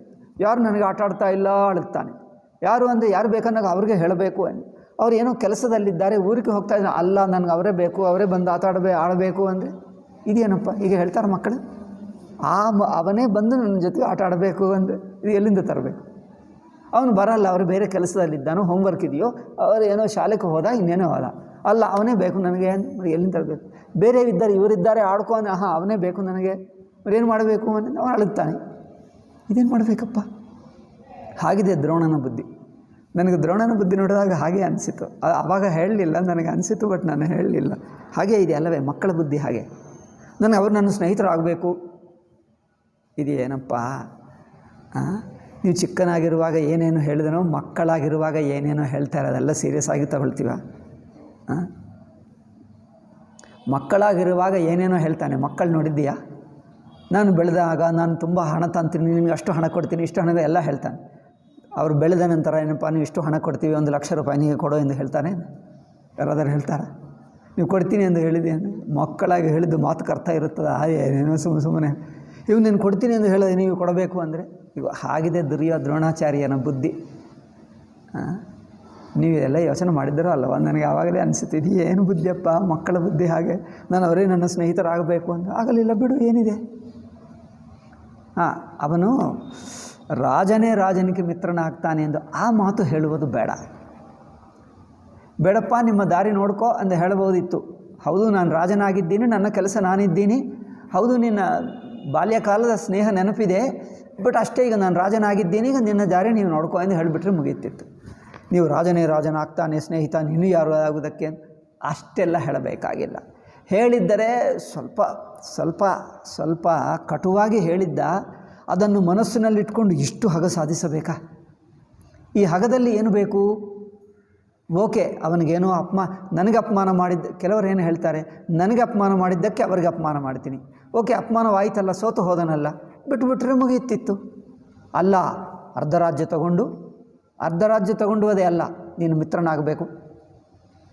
ಯಾರು ನನಗೆ ಆಟ ಆಡ್ತಾ ಇಲ್ಲ ಅಳುತ್ತಾನೆ, ಯಾರು ಅಂದರೆ ಯಾರು ಬೇಕನ್ನಾಗ ಅವ್ರಿಗೆ ಹೇಳಬೇಕು. ಅವ್ರು ಏನೋ ಕೆಲಸದಲ್ಲಿದ್ದಾರೆ, ಊರಿಗೆ ಹೋಗ್ತಾ ಇದ್ದಾರೆ, ಅಲ್ಲ ನನಗೆ ಅವರೇ ಬೇಕು, ಅವರೇ ಬಂದು ಆಡಬೇಕು ಅಂದರೆ ಇದೇನಪ್ಪ? ಈಗ ಹೇಳ್ತಾರೆ ಮಕ್ಕಳು. ಅವನೇ ಬಂದು ನನ್ನ ಜೊತೆಗೆ ಆಟ ಆಡಬೇಕು ಅಂದರೆ ಇದು ಎಲ್ಲಿಂದ ತರಬೇಕು? ಅವನು ಬರಲ್ಲ, ಅವರು ಬೇರೆ ಕೆಲಸದಲ್ಲಿದ್ದಾನೋ, ಹೋಮ್ವರ್ಕ್ ಇದೆಯೋ, ಅವರು ಏನೋ ಶಾಲೆಗೆ ಹೋದ, ಇನ್ನೇನೋ ಹೋದ. ಅಲ್ಲ, ಅವನೇ ಬೇಕು ನನಗೆ ಅಂದರೆ ಎಲ್ಲಿಂದ ತರಬೇಕು? ಬೇರೆ ಇದ್ದಾರೆ, ಇವರಿದ್ದಾರೆ, ಆಡ್ಕೊ ಅಂದರೆ ಅವನೇ ಬೇಕು ನನಗೆ, ಏನು ಮಾಡಬೇಕು ಅಂದರೆ ಅವನು ಅಳುತ್ತಾನೆ. ಇದೇನು ಮಾಡಬೇಕಪ್ಪ? ಹಾಗಿದೆ ದ್ರೋಣನ ಬುದ್ಧಿ. ನನಗೆ ದ್ರೋಣನ ಬುದ್ಧಿ ನೋಡಿದಾಗ ಹಾಗೆ ಅನಿಸಿತು. ಆವಾಗ ಹೇಳಲಿಲ್ಲ, ನನಗೆ ಅನಿಸಿತು, ಬಟ್ ನಾನು ಹೇಳಲಿಲ್ಲ. ಹಾಗೇ ಇದೆ ಅಲ್ಲವೇ ಮಕ್ಕಳ ಬುದ್ಧಿ? ಹಾಗೆ ಅವರು ನನ್ನ ಸ್ನೇಹಿತರು ಆಗಬೇಕು. ಇದೇನಪ್ಪ? ನೀವು ಚಿಕ್ಕನಾಗಿರುವಾಗ ಏನೇನು ಹೇಳಿದನೋ, ಮಕ್ಕಳಾಗಿರುವಾಗ ಏನೇನೋ ಹೇಳ್ತಾರೆ, ಅದೆಲ್ಲ ಸೀರಿಯಸ್ ಆಗಿ ತಗೊಳ್ತೀವ? ಮಕ್ಕಳಾಗಿರುವಾಗ ಏನೇನೋ ಹೇಳ್ತಾನೆ. ಮಕ್ಕಳು ನೋಡಿದ್ದೀಯಾ? ನಾನು ಬೆಳೆದಾಗ ನಾನು ತುಂಬ ಹಣ ತಂತೀನಿ, ನಿನಗೆ ಅಷ್ಟು ಹಣ ಕೊಡ್ತೀನಿ, ಇಷ್ಟು ಹಣದ ಎಲ್ಲ ಹೇಳ್ತಾನೆ. ಅವರು ಬೆಳೆದ ನಂತರ ಏನಪ್ಪ, ನೀವು ಇಷ್ಟು ಹಣ ಕೊಡ್ತೀವಿ, 1 ಲಕ್ಷ ರೂಪಾಯಿ ನೀವು ಕೊಡೋ ಎಂದು ಹೇಳ್ತಾನೆ. ಯಾರಾದರೂ ಹೇಳ್ತಾರೆ? ನೀವು ಕೊಡ್ತೀನಿ ಎಂದು ಹೇಳಿದೆ ಅಂದರೆ ಮಕ್ಕಳಾಗಿ ಹೇಳಿದ್ದು ಮಾತುಕ್ಕೆ ಅರ್ಥ ಇರುತ್ತದೆ. ಏನೇನೋ ಸುಮ್ಮನೆ ಇವು ನೀನು ಕೊಡ್ತೀನಿ ಎಂದು ಹೇಳಿದೆ, ನೀವು ಕೊಡಬೇಕು ಅಂದರೆ ಈಗ ಹಾಗಿದೆ ದ್ರೋಣಾಚಾರ್ಯನ ಬುದ್ಧಿ. ನೀವು ಎಲ್ಲ ಯೋಚನೆ ಮಾಡಿದ್ದೀರೋ ಅಲ್ಲವ? ನನಗೆ ಆವಾಗಲೇ ಅನಿಸುತ್ತೆ, ಇದು ಏನು ಬುದ್ಧಿಯಪ್ಪ, ಮಕ್ಕಳ ಬುದ್ಧಿ ಹಾಗೆ. ನಾನು ಅವರೇ ನನ್ನ ಸ್ನೇಹಿತರಾಗಬೇಕು ಅಂತ ಆಗಲಿಲ್ಲ, ಬಿಡು, ಏನಿದೆ. ಅವನು ರಾಜನೇ ರಾಜನಿಗೆ ಮಿತ್ರನಾಗ್ತಾನೆ ಎಂದು ಆ ಮಾತು ಹೇಳುವುದು ಬೇಡಪ್ಪ, ನಿಮ್ಮ ದಾರಿ ನೋಡ್ಕೋ ಅಂತ ಹೇಳಬಹುದಿತ್ತು. ಹೌದು, ನಾನು ರಾಜನಾಗಿದ್ದೀನಿ, ನನ್ನ ಕೆಲಸ ನಾನಿದ್ದೀನಿ, ಹೌದು ನಿನ್ನ ಬಾಲ್ಯಕಾಲದ ಸ್ನೇಹ ನೆನಪಿದೆ, ಬಟ್ ಅಷ್ಟೇ, ಈಗ ನಾನು ರಾಜನಾಗಿದ್ದೀನಿ, ಈಗ ನಿನ್ನ ದಾರಿ ನೀವು ನೋಡ್ಕೋ ಎಂದು ಹೇಳಿಬಿಟ್ರೆ ಮುಗಿಯುತ್ತಿತ್ತು. ನೀವು ರಾಜನೇ ರಾಜನಾಗ್ತಾನೆ, ಸ್ನೇಹಿತ ನೀನು ಯಾರು ಆಗುವುದಕ್ಕೆ ಅಷ್ಟೆಲ್ಲ ಹೇಳಬೇಕಾಗಿಲ್ಲ. ಹೇಳಿದ್ದರೆ ಸ್ವಲ್ಪ ಕಟುವಾಗಿ ಹೇಳಿದ್ದ, ಅದನ್ನು ಮನಸ್ಸಿನಲ್ಲಿಟ್ಕೊಂಡು ಇಷ್ಟು ಹಗ ಸಾಧಿಸಬೇಕಾ? ಈ ಹಗದಲ್ಲಿ ಏನು ಬೇಕು? ಓಕೆ, ಅವನಿಗೇನೋ ನನಗೆ ಅಪಮಾನ ಮಾಡಿದ್ದ, ಕೆಲವರು ಏನು ಹೇಳ್ತಾರೆ, ನನಗೆ ಅಪಮಾನ ಮಾಡಿದ್ದಕ್ಕೆ ಅವರಿಗೆ ಅಪಮಾನ ಮಾಡ್ತೀನಿ. ಓಕೆ, ಅಪಮಾನವಾಯಿತಲ್ಲ, ಸೋತು ಹೋದನಲ್ಲ, ಬಿಟ್ಟುಬಿಟ್ರೆ ಮುಗಿಯುತ್ತಿತ್ತು. ಅಲ್ಲ, ಅರ್ಧ ರಾಜ್ಯ ತಗೊಂಡು ಅದೇ ಅಲ್ಲ, ನೀನು ಮಿತ್ರನಾಗಬೇಕು.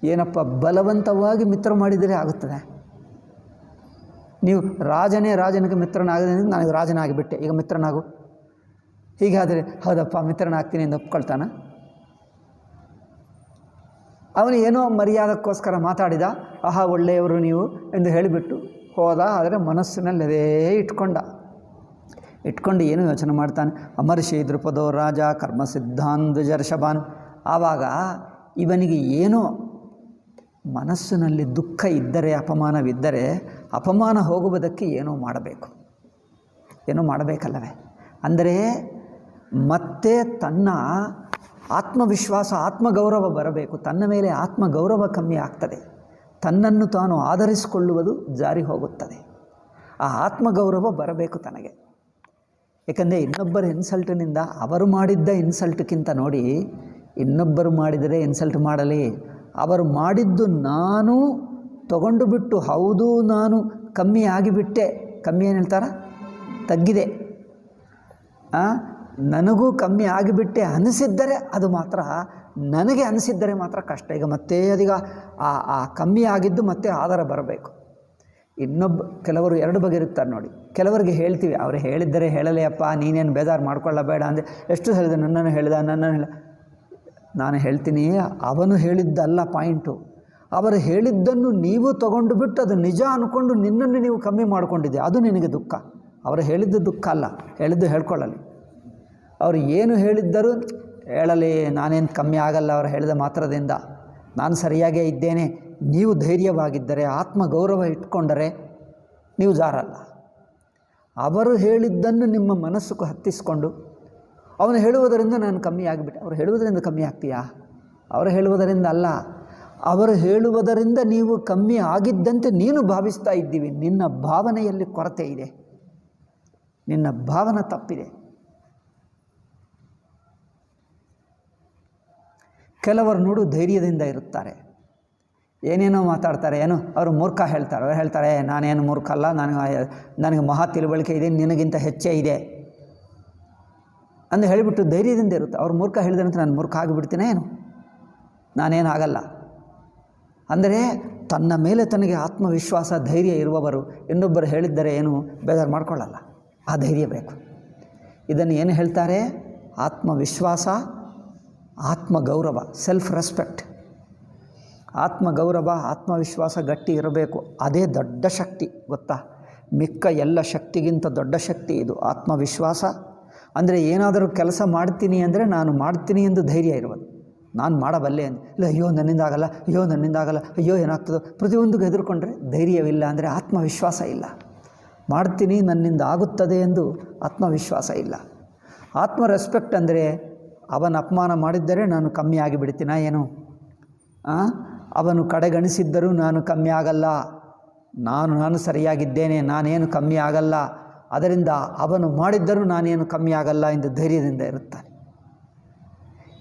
ಏನಪ್ಪ, ಬಲವಂತವಾಗಿ ಮಿತ್ರ ಮಾಡಿದರೆ ಆಗುತ್ತದೆ? ನೀವು ರಾಜನಿಗೆ ಮಿತ್ರನಾಗದೆ ನನಗೆ ರಾಜನಾಗಿಬಿಟ್ಟೆ, ಈಗ ಮಿತ್ರನಾಗು. ಹೀಗಾದರೆ ಹೌದಪ್ಪ ಮಿತ್ರನಾಗ್ತೀನಿ ಎಂದು ಒಪ್ಕೊಳ್ತಾನ? ಅವನು ಏನೋ ಮರ್ಯಾದಕ್ಕೋಸ್ಕರ ಮಾತಾಡಿದ, ಆಹಾ ಒಳ್ಳೆಯವರು ನೀವು ಎಂದು ಹೇಳಿಬಿಟ್ಟು ಹೋದ. ಆದರೆ ಮನಸ್ಸಿನಲ್ಲದೇ ಇಟ್ಕೊಂಡು ಏನು ಯೋಚನೆ ಮಾಡ್ತಾನೆ? ಅಮರ್ಷಿ ದೃಪದೋ ರಾಜ ಕರ್ಮ ಸಿದ್ಧಾನ್ ದ್ವಿಜರ್ಷಭಾನ್. ಆವಾಗ ಇವನಿಗೆ ಏನೋ ಮನಸ್ಸಿನಲ್ಲಿ ದುಃಖ ಇದ್ದರೆ, ಅಪಮಾನವಿದ್ದರೆ, ಅಪಮಾನ ಹೋಗುವುದಕ್ಕೆ ಏನೋ ಮಾಡಬೇಕು, ಏನೋ ಮಾಡಬೇಕಲ್ಲವೇ? ಅಂದರೆ ಮತ್ತೆ ತನ್ನ ಆತ್ಮವಿಶ್ವಾಸ, ಆತ್ಮಗೌರವ ಬರಬೇಕು. ತನ್ನ ಮೇಲೆ ಆತ್ಮಗೌರವ ಕಮ್ಮಿ ಆಗ್ತದೆ, ತನ್ನನ್ನು ತಾನು ಆಧರಿಸಿಕೊಳ್ಳುವುದು ಜಾರಿ ಹೋಗುತ್ತದೆ. ಆ ಆತ್ಮಗೌರವ ಬರಬೇಕು ತನಗೆ. ಏಕೆಂದರೆ ಇನ್ನೊಬ್ಬರ ಇನ್ಸಲ್ಟಿನಿಂದ ಅವರು ಮಾಡಿದ್ದ ಇನ್ಸಲ್ಟ್ಗಿಂತ ನೋಡಿ, ಇನ್ನೊಬ್ಬರು ಮಾಡಿದರೆ ಇನ್ಸಲ್ಟ್ ಮಾಡಲಿ, ಅವರು ಮಾಡಿದ್ದು ನಾನು ತಗೊಂಡು ಬಿಟ್ಟು, ಹೌದು ನಾನು ಕಮ್ಮಿ ಆಗಿಬಿಟ್ಟೆ, ಕಮ್ಮಿ ಏನು ಹೇಳ್ತಾರ, ತಗ್ಗಿದೆ, ನನಗೂ ಕಮ್ಮಿ ಆಗಿಬಿಟ್ಟೆ ಅನಿಸಿದ್ದರೆ ಅದು ಮಾತ್ರ, ನನಗೆ ಅನಿಸಿದ್ದರೆ ಮಾತ್ರ ಕಷ್ಟ. ಈಗ ಮತ್ತೆ ಅದೀಗ ಆ ಕಮ್ಮಿ ಆಗಿದ್ದು ಮತ್ತೆ ಆಧಾರ ಬರಬೇಕು. ಕೆಲವರು ಎರಡು ಬಗೆ ಇರ್ತಾರೆ ನೋಡಿ. ಕೆಲವರಿಗೆ ಹೇಳ್ತೀವಿ, ಅವರು ಹೇಳಿದ್ದರೆ ಹೇಳಲೇ ಅಪ್ಪ, ನೀನೇನು ಬೇಜಾರು ಮಾಡ್ಕೊಳ್ಳಬೇಡ ಅಂದರೆ, ಎಷ್ಟು ಹೇಳಿದೆ, ನನ್ನನ್ನು ಹೇಳಿದ, ನಾನು ಹೇಳ್ತೀನಿ, ಅವನು ಹೇಳಿದ್ದಲ್ಲ ಪಾಯಿಂಟು. ಅವರು ಹೇಳಿದ್ದನ್ನು ನೀವು ತಗೊಂಡು ಬಿಟ್ಟು ಅದು ನಿಜ ಅಂದ್ಕೊಂಡು ನಿನ್ನನ್ನು ನೀವು ಕಮ್ಮಿ ಮಾಡ್ಕೊಂಡಿದ್ದೆ, ಅದು ನಿನಗೆ ದುಃಖ. ಅವರು ಹೇಳಿದ್ದು ದುಃಖ ಅಲ್ಲ, ಹೇಳಿದ್ದು ಹೇಳ್ಕೊಳ್ಳಲಿ. ಅವರು ಏನು ಹೇಳಿದ್ದರೂ ಹೇಳಲಿ, ನಾನೇನು ಕಮ್ಮಿ ಆಗಲ್ಲ ಅವರು ಹೇಳಿದ ಮಾತ್ರದಿಂದ, ನಾನು ಸರಿಯಾಗೇ ಇದ್ದೇನೆ. ನೀವು ಧೈರ್ಯವಾಗಿದ್ದರೆ, ಆತ್ಮಗೌರವ ಇಟ್ಕೊಂಡರೆ ನೀವು ಜಾರಲ್ಲ. ಅವರು ಹೇಳಿದ್ದನ್ನು ನಿಮ್ಮ ಮನಸ್ಸು ಹತ್ತಿಸ್ಕೊಂಡು, ಅವನು ಹೇಳುವುದರಿಂದ ನಾನು ಕಮ್ಮಿ ಆಗಿಬಿಟ್ಟೆ, ಅವರು ಹೇಳುವುದರಿಂದ ಕಮ್ಮಿ ಆಗ್ತೀಯಾ? ಅವರು ಹೇಳುವುದರಿಂದ ಅಲ್ಲ, ಅವರು ಹೇಳುವುದರಿಂದ ನೀವು ಕಮ್ಮಿ ಆಗಿದ್ದಂತೆ ನೀನು ಭಾವಿಸ್ತಾ ಇದ್ದೀವಿ. ನಿನ್ನ ಭಾವನೆಯಲ್ಲಿ ಕೊರತೆ ಇದೆ, ನಿನ್ನ ಭಾವನೆ ತಪ್ಪಿದೆ. ಕೆಲವರು ನೋಡು ಧೈರ್ಯದಿಂದ ಇರುತ್ತಾರೆ, ಏನೇನೋ ಮಾತಾಡ್ತಾರೆ, ಏನೋ ಅವರು ಮೂರ್ಖ ಹೇಳ್ತಾರೆ. ಅವ್ರು ಹೇಳ್ತಾರೆ, ನಾನೇನು ಮೂರ್ಖ ಅಲ್ಲ, ನನಗೆ ಮಹಾ ತಿಳುವಳಿಕೆ ಇದೆ, ನಿನಗಿಂತ ಹೆಚ್ಚೇ ಇದೆ ಅಂದು ಹೇಳಿಬಿಟ್ಟು ಧೈರ್ಯದಿಂದ ಇರುತ್ತೆ. ಅವ್ರು ಮೂರ್ಖ ಹೇಳಿದ್ರೆ ಅಂತ ನಾನು ಮೂರ್ಖ ಆಗಿಬಿಡ್ತೀನಿ ಏನು, ನಾನೇನು ಆಗಲ್ಲ ಅಂದರೆ ತನ್ನ ಮೇಲೆ ತನಗೆ ಆತ್ಮವಿಶ್ವಾಸ, ಧೈರ್ಯ ಇರುವವರು ಇನ್ನೊಬ್ಬರು ಹೇಳಿದ್ದರೆ ಏನು ಬೇಜಾರು ಮಾಡ್ಕೊಳ್ಳಲ್ಲ. ಆ ಧೈರ್ಯ ಬೇಕು. ಇದನ್ನು ಏನು ಹೇಳ್ತಾರೆ? ಆತ್ಮವಿಶ್ವಾಸ, ಆತ್ಮಗೌರವ, ಸೆಲ್ಫ್ ರೆಸ್ಪೆಕ್ಟ್. ಆತ್ಮಗೌರವ, ಆತ್ಮವಿಶ್ವಾಸ ಗಟ್ಟಿ ಇರಬೇಕು. ಅದೇ ದೊಡ್ಡ ಶಕ್ತಿ, ಗೊತ್ತಾ? ಮಿಕ್ಕ ಎಲ್ಲ ಶಕ್ತಿಗಿಂತ ದೊಡ್ಡ ಶಕ್ತಿ ಇದು ಆತ್ಮವಿಶ್ವಾಸ. ಅಂದರೆ ಏನಾದರೂ ಕೆಲಸ ಮಾಡ್ತೀನಿ ಅಂದರೆ ನಾನು ಮಾಡ್ತೀನಿ ಎಂದು ಧೈರ್ಯ ಇರುವುದು. ನಾನು ಮಾಡಬಲ್ಲೆ ಅಂತ ಇಲ್ಲ, ಅಯ್ಯೋ ನನ್ನಿಂದಾಗಲ್ಲ, ಅಯ್ಯೋ ನನ್ನಿಂದಾಗಲ್ಲ, ಅಯ್ಯೋ ಏನಾಗ್ತದೋ, ಪ್ರತಿಯೊಂದಿಗೂ ಹೆದರ್ಕೊಂಡ್ರೆ ಧೈರ್ಯವಿಲ್ಲ, ಅಂದರೆ ಆತ್ಮವಿಶ್ವಾಸ ಇಲ್ಲ. ಮಾಡ್ತೀನಿ, ನನ್ನಿಂದ ಆಗುತ್ತದೆ ಎಂದು ಆತ್ಮವಿಶ್ವಾಸ ಇಲ್ಲ. ಆತ್ಮ ರೆಸ್ಪೆಕ್ಟ್ ಅಂದರೆ ಅವನ ಅಪಮಾನ ಮಾಡಿದ್ದರೆ ನಾನು ಕಮ್ಮಿ ಆಗಿಬಿಡ್ತೀನ ಏನು, ಅವನು ಕಡೆಗಣಿಸಿದ್ದರೂ ನಾನು ಕಮ್ಮಿ ಆಗಲ್ಲ, ನಾನು ಸರಿಯಾಗಿದ್ದೇನೆ, ನಾನೇನು ಕಮ್ಮಿ ಆಗಲ್ಲ, ಅದರಿಂದ ಅವನು ಮಾಡಿದ್ದರೂ ನಾನೇನು ಕಮ್ಮಿ ಆಗಲ್ಲ ಎಂದು ಧೈರ್ಯದಿಂದ ಇರುತ್ತಾನೆ.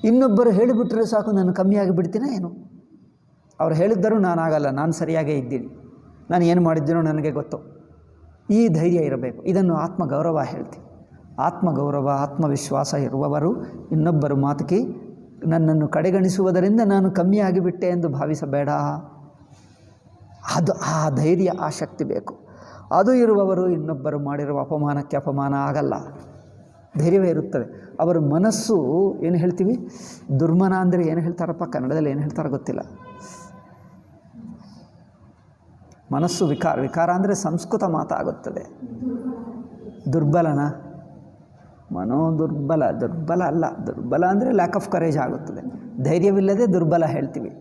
ಇನ್ನೊಬ್ಬರು ಹೇಳಿಬಿಟ್ರೆ ಸಾಕು, ನಾನು ಕಮ್ಮಿ ಆಗಿಬಿಡ್ತೀನ ಏನು, ಅವ್ರು ಹೇಳಿದ್ದರೂ ನಾನಾಗಲ್ಲ, ನಾನು ಸರಿಯಾಗೇ ಇದ್ದೀನಿ, ನಾನು ಏನು ಮಾಡಿದ್ದೀನೋ ನನಗೆ ಗೊತ್ತು. ಈ ಧೈರ್ಯ ಇರಬೇಕು. ಇದನ್ನು ಆತ್ಮಗೌರವ ಹೇಳ್ತೀವಿ. ಆತ್ಮಗೌರವ, ಆತ್ಮವಿಶ್ವಾಸ ಇರುವವರು ಇನ್ನೊಬ್ಬರು ಮಾತಿಗೆ ನನ್ನನ್ನು ಕಡೆಗಣಿಸುವುದರಿಂದ ನಾನು ಕಮ್ಮಿ ಆಗಿಬಿಟ್ಟೆ ಎಂದು ಭಾವಿಸಬೇಡ. ಅದು ಆ ಧೈರ್ಯ, ಆ ಶಕ್ತಿ ಬೇಕು. ಅದು ಇರುವವರು ಇನ್ನೊಬ್ಬರು ಮಾಡಿರುವ ಅಪಮಾನಕ್ಕೆ ಅಪಮಾನ ಆಗಲ್ಲ, ಧೈರ್ಯವೇ ಇರುತ್ತದೆ. ಅವರ ಮನಸ್ಸು ಏನು ಹೇಳ್ತೀವಿ, ದುರ್ಮನ ಅಂದರೆ ಏನು ಹೇಳ್ತಾರಪ್ಪ ಕನ್ನಡದಲ್ಲಿ, ಏನು ಹೇಳ್ತಾರೋ ಗೊತ್ತಿಲ್ಲ. ಮನಸ್ಸು ವಿಕಾರ, ವಿಕಾರ ಅಂದರೆ ಸಂಸ್ಕೃತ ಮಾತಾಗುತ್ತದೆ. ದುರ್ಬಲನ, ದುರ್ಬಲ ಅಲ್ಲ, ದುರ್ಬಲ ಅಂದರೆ ಲ್ಯಾಕ್ ಆಫ್ ಕರೇಜ್ ಆಗುತ್ತದೆ. ಧೈರ್ಯವಿಲ್ಲದೆ ದುರ್ಬಲ ಹೇಳ್ತೀವಿ.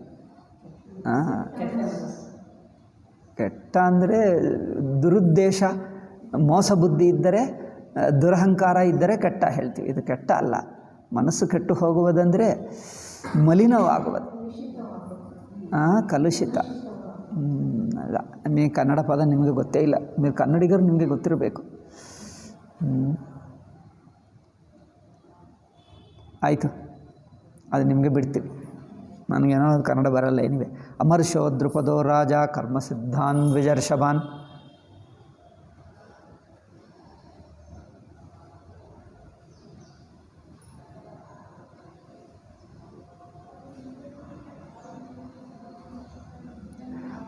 ಕೆಟ್ಟ ಅಂದರೆ ದುರುದ್ದೇಶ, ಮೋಸ ಬುದ್ಧಿ ಇದ್ದರೆ, ದುರಹಂಕಾರ ಇದ್ದರೆ ಕೆಟ್ಟ ಹೇಳ್ತೀವಿ. ಇದು ಕೆಟ್ಟ ಅಲ್ಲ. ಮನಸ್ಸು ಕೆಟ್ಟು ಹೋಗುವುದಂದರೆ ಮಲಿನವಾಗುವುದು, ಕಲುಷಿತ ಅಲ್ಲ. ನೀವು ಕನ್ನಡ ಪದ ನಿಮಗೆ ಗೊತ್ತೇ ಇಲ್ಲ, ನೀವು ಕನ್ನಡಿಗರು ನಿಮಗೆ ಗೊತ್ತಿರಬೇಕು. ಆಯಿತು, ಅದು ನಿಮಗೆ ಬಿಡ್ತೀವಿ, ನನಗೇನೋ ಅದು ಕನ್ನಡ ಬರಲ್ಲ. ಏನಿವೆ ಅಮರ್ಷೋ ದ್ರುಪದೋ ರಾಜ ಕರ್ಮಸಿದ್ಧಾನ್ ವಿಜರ್ಷಭಾನ್.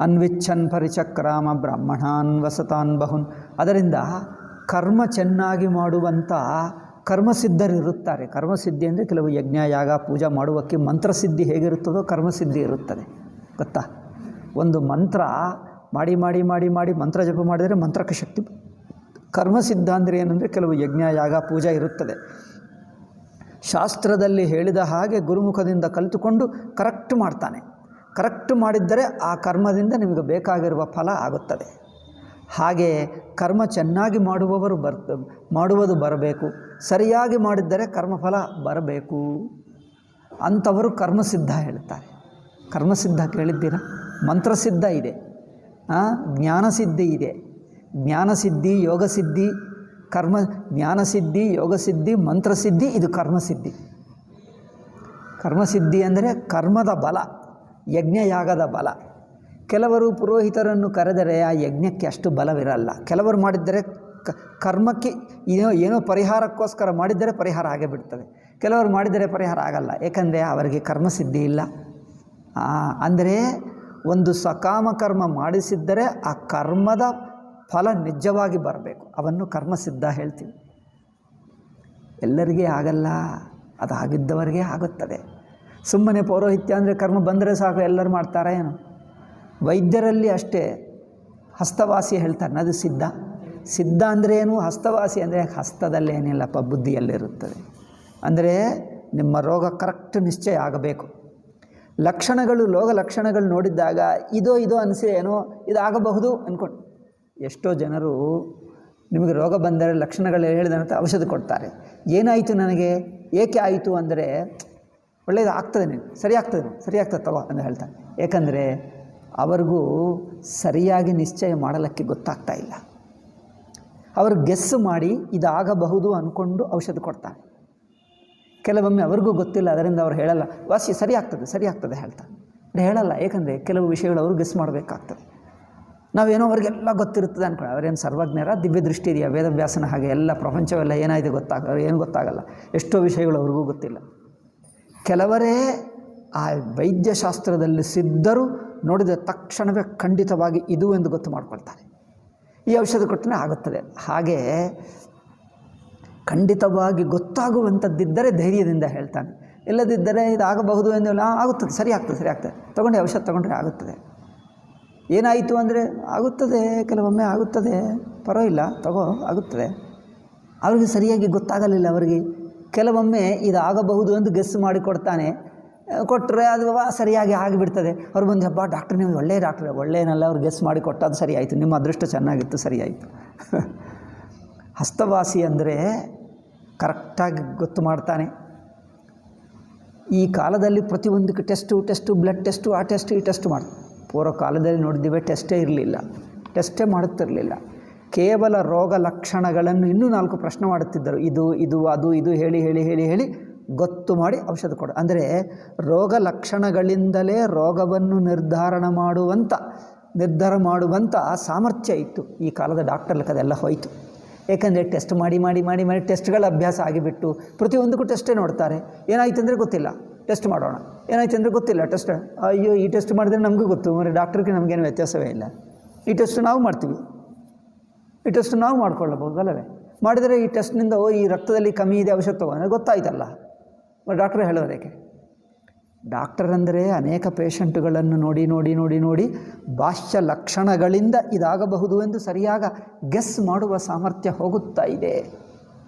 ಅನ್ವಿಚ್ಛನ್ ಪರಿಚಕ್ರಾಮ ಬ್ರಾಹ್ಮಣಾನ್ ವಸತಾನ್ ಬಹುನ್. ಅದರಿಂದ ಕರ್ಮ ಚೆನ್ನಾಗಿ ಮಾಡುವಂಥ ಕರ್ಮಸಿದ್ಧರಿರುತ್ತಾರೆ. ಕರ್ಮಸಿದ್ಧಿ ಅಂದರೆ ಕೆಲವು ಯಜ್ಞ, ಯಾಗ, ಪೂಜಾ ಮಾಡುವಕ್ಕೆ ಮಂತ್ರಸಿದ್ಧಿ ಹೇಗಿರುತ್ತದೋ ಕರ್ಮಸಿದ್ಧಿ ಇರುತ್ತದೆ, ಗೊತ್ತಾ? ಒಂದು ಮಂತ್ರ ಮಾಡಿ ಮಾಡಿ ಮಾಡಿ ಮಾಡಿ ಮಂತ್ರ ಜಪ ಮಾಡಿದರೆ ಮಂತ್ರಕ್ಕೆ ಶಕ್ತಿ. ಕರ್ಮಸಿದ್ಧ ಅಂದರೆ ಏನಂದರೆ ಕೆಲವು ಯಜ್ಞ, ಯಾಗ, ಪೂಜಾ ಇರುತ್ತದೆ. ಶಾಸ್ತ್ರದಲ್ಲಿ ಹೇಳಿದ ಹಾಗೆ ಗುರುಮುಖದಿಂದ ಕಲಿತುಕೊಂಡು ಕರೆಕ್ಟ್ ಮಾಡ್ತಾನೆ. ಕರೆಕ್ಟ್ ಮಾಡಿದ್ದರೆ ಆ ಕರ್ಮದಿಂದ ನಿಮಗೆ ಬೇಕಾಗಿರುವ ಫಲ ಆಗುತ್ತದೆ. ಹಾಗೆ ಕರ್ಮ ಚೆನ್ನಾಗಿ ಮಾಡುವುದು ಬರಬೇಕು, ಸರಿಯಾಗಿ ಮಾಡಿದ್ದರೆ ಕರ್ಮಫಲ ಬರಬೇಕು. ಅಂಥವರು ಕರ್ಮಸಿದ್ಧ ಹೇಳ್ತಾರೆ. ಕರ್ಮಸಿದ್ಧ ಕೇಳಿದ್ದೀರಾ? ಮಂತ್ರಸಿದ್ಧ ಇದೆ, ಜ್ಞಾನಸಿದ್ಧಿ ಇದೆ. ಜ್ಞಾನಸಿದ್ಧಿ, ಯೋಗಸಿದ್ಧಿ, ಜ್ಞಾನಸಿದ್ಧಿ, ಯೋಗಸಿದ್ಧಿ, ಮಂತ್ರಸಿದ್ಧಿ, ಇದು ಕರ್ಮಸಿದ್ಧಿ. ಕರ್ಮಸಿದ್ಧಿ ಅಂದರೆ ಕರ್ಮದ ಬಲ, ಯಜ್ಞಯಾಗದ ಬಲ. ಕೆಲವರು ಪುರೋಹಿತರನ್ನು ಕರೆದರೆ ಆ ಯಜ್ಞಕ್ಕೆ ಅಷ್ಟು ಬಲವಿರಲ್ಲ. ಕೆಲವರು ಮಾಡಿದ್ದರೆ ಕರ್ಮಕ್ಕೆ ಏನೋ ಪರಿಹಾರಕ್ಕೋಸ್ಕರ ಮಾಡಿದ್ದರೆ ಪರಿಹಾರ ಆಗೇ ಬಿಡ್ತದೆ. ಕೆಲವರು ಮಾಡಿದರೆ ಪರಿಹಾರ ಆಗಲ್ಲ, ಏಕೆಂದರೆ ಅವರಿಗೆ ಕರ್ಮಸಿದ್ಧಿ ಇಲ್ಲ. ಅಂದರೆ ಒಂದು ಸಕಾಮ ಕರ್ಮ ಮಾಡಿಸಿದ್ದರೆ ಆ ಕರ್ಮದ ಫಲ ನಿಜವಾಗಿ ಬರಬೇಕು, ಅವನ್ನು ಕರ್ಮಸಿದ್ಧ ಹೇಳ್ತೀವಿ. ಎಲ್ಲರಿಗೆ ಆಗಲ್ಲ, ಅದು ಆಗಿದ್ದವರಿಗೆ ಆಗುತ್ತದೆ. ಸುಮ್ಮನೆ ಪೌರೋಹಿತ್ಯ ಅಂದರೆ ಕರ್ಮ ಬಂದರೆ ಸಾಕು ಎಲ್ಲರೂ ಮಾಡ್ತಾರೆ ಏನು? ವೈದ್ಯರಲ್ಲಿ ಅಷ್ಟೇ ಹಸ್ತವಾಸಿ ಹೇಳ್ತಾರೆ, ಅದು ಸಿದ್ಧ. ಸಿದ್ಧ ಅಂದರೆ ಏನು? ಹಸ್ತವಾಸಿ ಅಂದರೆ ಹಸ್ತದಲ್ಲೇನಿಲ್ಲಪ್ಪ, ಬುದ್ಧಿಯಲ್ಲಿರುತ್ತದೆ. ಅಂದರೆ ನಿಮ್ಮ ರೋಗ ಕರೆಕ್ಟ್ ನಿಶ್ಚಯ ಆಗಬೇಕು. ಲಕ್ಷಣಗಳು, ಲಕ್ಷಣಗಳು ನೋಡಿದ್ದಾಗ ಇದೋ ಅನಿಸಿ ಏನೋ ಇದಾಗಬಹುದು ಅಂದ್ಕೊಂಡು, ಎಷ್ಟೋ ಜನರು ನಿಮಗೆ ರೋಗ ಬಂದರೆ ಲಕ್ಷಣಗಳು ಹೇಳಿದಂತೆ ಔಷಧ ಕೊಡ್ತಾರೆ. ಏನಾಯಿತು ನನಗೆ, ಏಕೆ ಆಯಿತು ಅಂದರೆ ಒಳ್ಳೆಯದು ಆಗ್ತದೆ, ನೀವು ಸರಿಯಾಗ್ತದೆ ತಗೋ ಅಂತ ಹೇಳ್ತಾರೆ. ಏಕೆಂದರೆ ಅವ್ರಿಗೂ ಸರಿಯಾಗಿ ನಿಶ್ಚಯ ಮಾಡಲಿಕ್ಕೆ ಗೊತ್ತಾಗ್ತಾ ಇಲ್ಲ. ಅವರು ಗೆಸ್ ಮಾಡಿ ಇದಾಗಬಹುದು ಅಂದ್ಕೊಂಡು ಔಷಧ ಕೊಡ್ತಾರೆ. ಕೆಲವೊಮ್ಮೆ ಅವ್ರಿಗೂ ಗೊತ್ತಿಲ್ಲ, ಅದರಿಂದ ಅವ್ರು ಹೇಳಲ್ಲ, ವಾಸಿ ಸರಿಯಾಗ್ತದೆ ಹೇಳ್ತಾರೆ. ಹೇಳಲ್ಲ, ಏಕೆಂದರೆ ಕೆಲವು ವಿಷಯಗಳು ಅವರು ಗೆಸ್ ಮಾಡಬೇಕಾಗ್ತದೆ. ನಾವೇನೋ ಅವ್ರಿಗೆಲ್ಲ ಗೊತ್ತಿರ್ತದೆ ಅಂದ್ಕೊಂಡು, ಅವರೇನು ಸರ್ವಜ್ಞರ, ದಿವ್ಯ ದೃಷ್ಟಿ ಇದೆಯಾ, ವೇದವ್ಯಾಸನ ಹಾಗೆ ಎಲ್ಲ ಪ್ರಪಂಚವೆಲ್ಲ ಏನಾಯಿತು ಏನು ಗೊತ್ತಾಗಲ್ಲ. ಎಷ್ಟೋ ವಿಷಯಗಳು ಅವ್ರಿಗೂ ಗೊತ್ತಿಲ್ಲ. ಕೆಲವರೇ ಆ ವೈದ್ಯಶಾಸ್ತ್ರದಲ್ಲಿ ಸಿದ್ಧರು ನೋಡಿದ ತಕ್ಷಣವೇ ಖಂಡಿತವಾಗಿ ಇದು ಎಂದು ಗೊತ್ತು ಮಾಡ್ಕೊಳ್ತಾರೆ. ಈ ಔಷಧ ಕೊಟ್ಟರೆ ಆಗುತ್ತದೆ. ಹಾಗೆ ಖಂಡಿತವಾಗಿ ಗೊತ್ತಾಗುವಂಥದ್ದಿದ್ದರೆ ಧೈರ್ಯದಿಂದ ಹೇಳ್ತಾನೆ, ಇಲ್ಲದಿದ್ದರೆ ಇದಾಗಬಹುದು ಎಂದು ಆಗುತ್ತದೆ, ಸರಿಯಾಗ್ತದೆ ತೊಗೊಂಡು ಔಷಧ ತೊಗೊಂಡ್ರೆ ಆಗುತ್ತದೆ. ಏನಾಯಿತು ಅಂದರೆ ಆಗುತ್ತದೆ, ಕೆಲವೊಮ್ಮೆ ಆಗುತ್ತದೆ, ಪರವಾಗಿಲ್ಲ ತಗೋ ಆಗುತ್ತದೆ. ಅವರಿಗೆ ಸರಿಯಾಗಿ ಗೊತ್ತಾಗಲಿಲ್ಲ. ಅವರಿಗೆ ಕೆಲವೊಮ್ಮೆ ಇದಾಗಬಹುದು ಎಂದು ಗೆಸ್ ಮಾಡಿಕೊಡ್ತಾನೆ, ಕೊಟ್ಟರೆ ಅದು ಸರಿಯಾಗಿ ಆಗಿಬಿಡ್ತದೆ. ಅವ್ರು ಬಂದು ಹಬ್ಬ ಡಾಕ್ಟ್ರ್ ನೀವು ಒಳ್ಳೆಯ ಡಾಕ್ಟ್ರೆ, ಒಳ್ಳೆಯನಲ್ಲ, ಅವ್ರು ಗೆಸ್ ಮಾಡಿ ಕೊಟ್ಟು ಅದು ಸರಿ ಆಯಿತು, ನಿಮ್ಮ ಅದೃಷ್ಟ ಚೆನ್ನಾಗಿತ್ತು, ಸರಿಯಾಯಿತು. ಹಸ್ತವಾಸಿ ಅಂದರೆ ಕರೆಕ್ಟಾಗಿ ಗೊತ್ತು ಮಾಡ್ತಾನೆ. ಈ ಕಾಲದಲ್ಲಿ ಪ್ರತಿಯೊಂದಕ್ಕೆ ಟೆಸ್ಟು, ಬ್ಲಡ್ ಟೆಸ್ಟು, ಆ ಟೆಸ್ಟು ಈ ಟೆಸ್ಟ್ ಮಾಡ್ತಾರೆ. ಪೂರ್ವ ಕಾಲದಲ್ಲಿ ನೋಡಿದ್ದೀವಿ, ಟೆಸ್ಟೇ ಮಾಡುತ್ತಿರಲಿಲ್ಲ. ಕೇವಲ ರೋಗ ಲಕ್ಷಣಗಳನ್ನು ಇನ್ನೂ 4 ಪ್ರಶ್ನೆ ಮಾಡುತ್ತಿದ್ದರು. ಇದು ಹೇಳಿ ಗೊತ್ತು ಮಾಡಿ ಔಷಧ ಕೊಡು. ಅಂದರೆ ರೋಗ ಲಕ್ಷಣಗಳಿಂದಲೇ ರೋಗವನ್ನು ನಿರ್ಧಾರ ಮಾಡುವಂಥ ಸಾಮರ್ಥ್ಯ ಇತ್ತು ಈ ಕಾಲದ ಡಾಕ್ಟರ್లకు. ಅದೆಲ್ಲ ಹೋಯಿತು. ಏಕೆಂದರೆ ಟೆಸ್ಟ್ ಮಾಡಿ ಟೆಸ್ಟ್ಗಳ ಅಭ್ಯಾಸ ಆಗಿಬಿಟ್ಟು ಪ್ರತಿಯೊಂದಕ್ಕೂ ಟೆಸ್ಟೇ ನೋಡ್ತಾರೆ. ಏನಾಯ್ತು ಅಂದರೆ ಗೊತ್ತಿಲ್ಲ, ಟೆಸ್ಟ್ ಮಾಡೋಣ, ಏನಾಯ್ತು ಅಂದರೆ ಗೊತ್ತಿಲ್ಲ, ಟೆಸ್ಟ್, ಅಯ್ಯೋ ಈ ಟೆಸ್ಟ್ ಮಾಡಿದ್ರೆ ನಮಗೂ ಗೊತ್ತು, మరి ಡಾಕ್ಟ್ರಿಗೆ ನಮಗೇನು ವ್ಯತ್ಯಾಸವೇ ಇಲ್ಲ. ಈ ಟೆಸ್ಟ್ ನಾವು ಮಾಡ್ತೀವಿ, ಈ ಟೆಸ್ಟ್ ನಾವು ಮಾಡ್ಕೊಳ್ಳಬಹುದು ಅಲ್ಲವೇ? ಮಾಡಿದರೆ ಈ ಟೆಸ್ಟ್ನಿಂದ ಈ ರಕ್ತದಲ್ಲಿ ಕಮ್ಮಿ ಇದೆ, ಔಷಧ ತೊಗೊಂಡ್ರೆ ಗೊತ್ತಾಯ್ತಲ್ಲ. ಡಾಕ್ಟ್ರು ಹೇಳೋದಕ್ಕೆ, ಡಾಕ್ಟರ್ ಅಂದರೆ ಅನೇಕ ಪೇಷಂಟ್ಗಳನ್ನು ನೋಡಿ ಬಾಹ್ಯ ಲಕ್ಷಣಗಳಿಂದ ಇದಾಗಬಹುದು ಎಂದು ಸರಿಯಾಗ ಗೆಸ್ ಮಾಡುವ ಸಾಮರ್ಥ್ಯ ಹೋಗುತ್ತಾ ಇದೆ.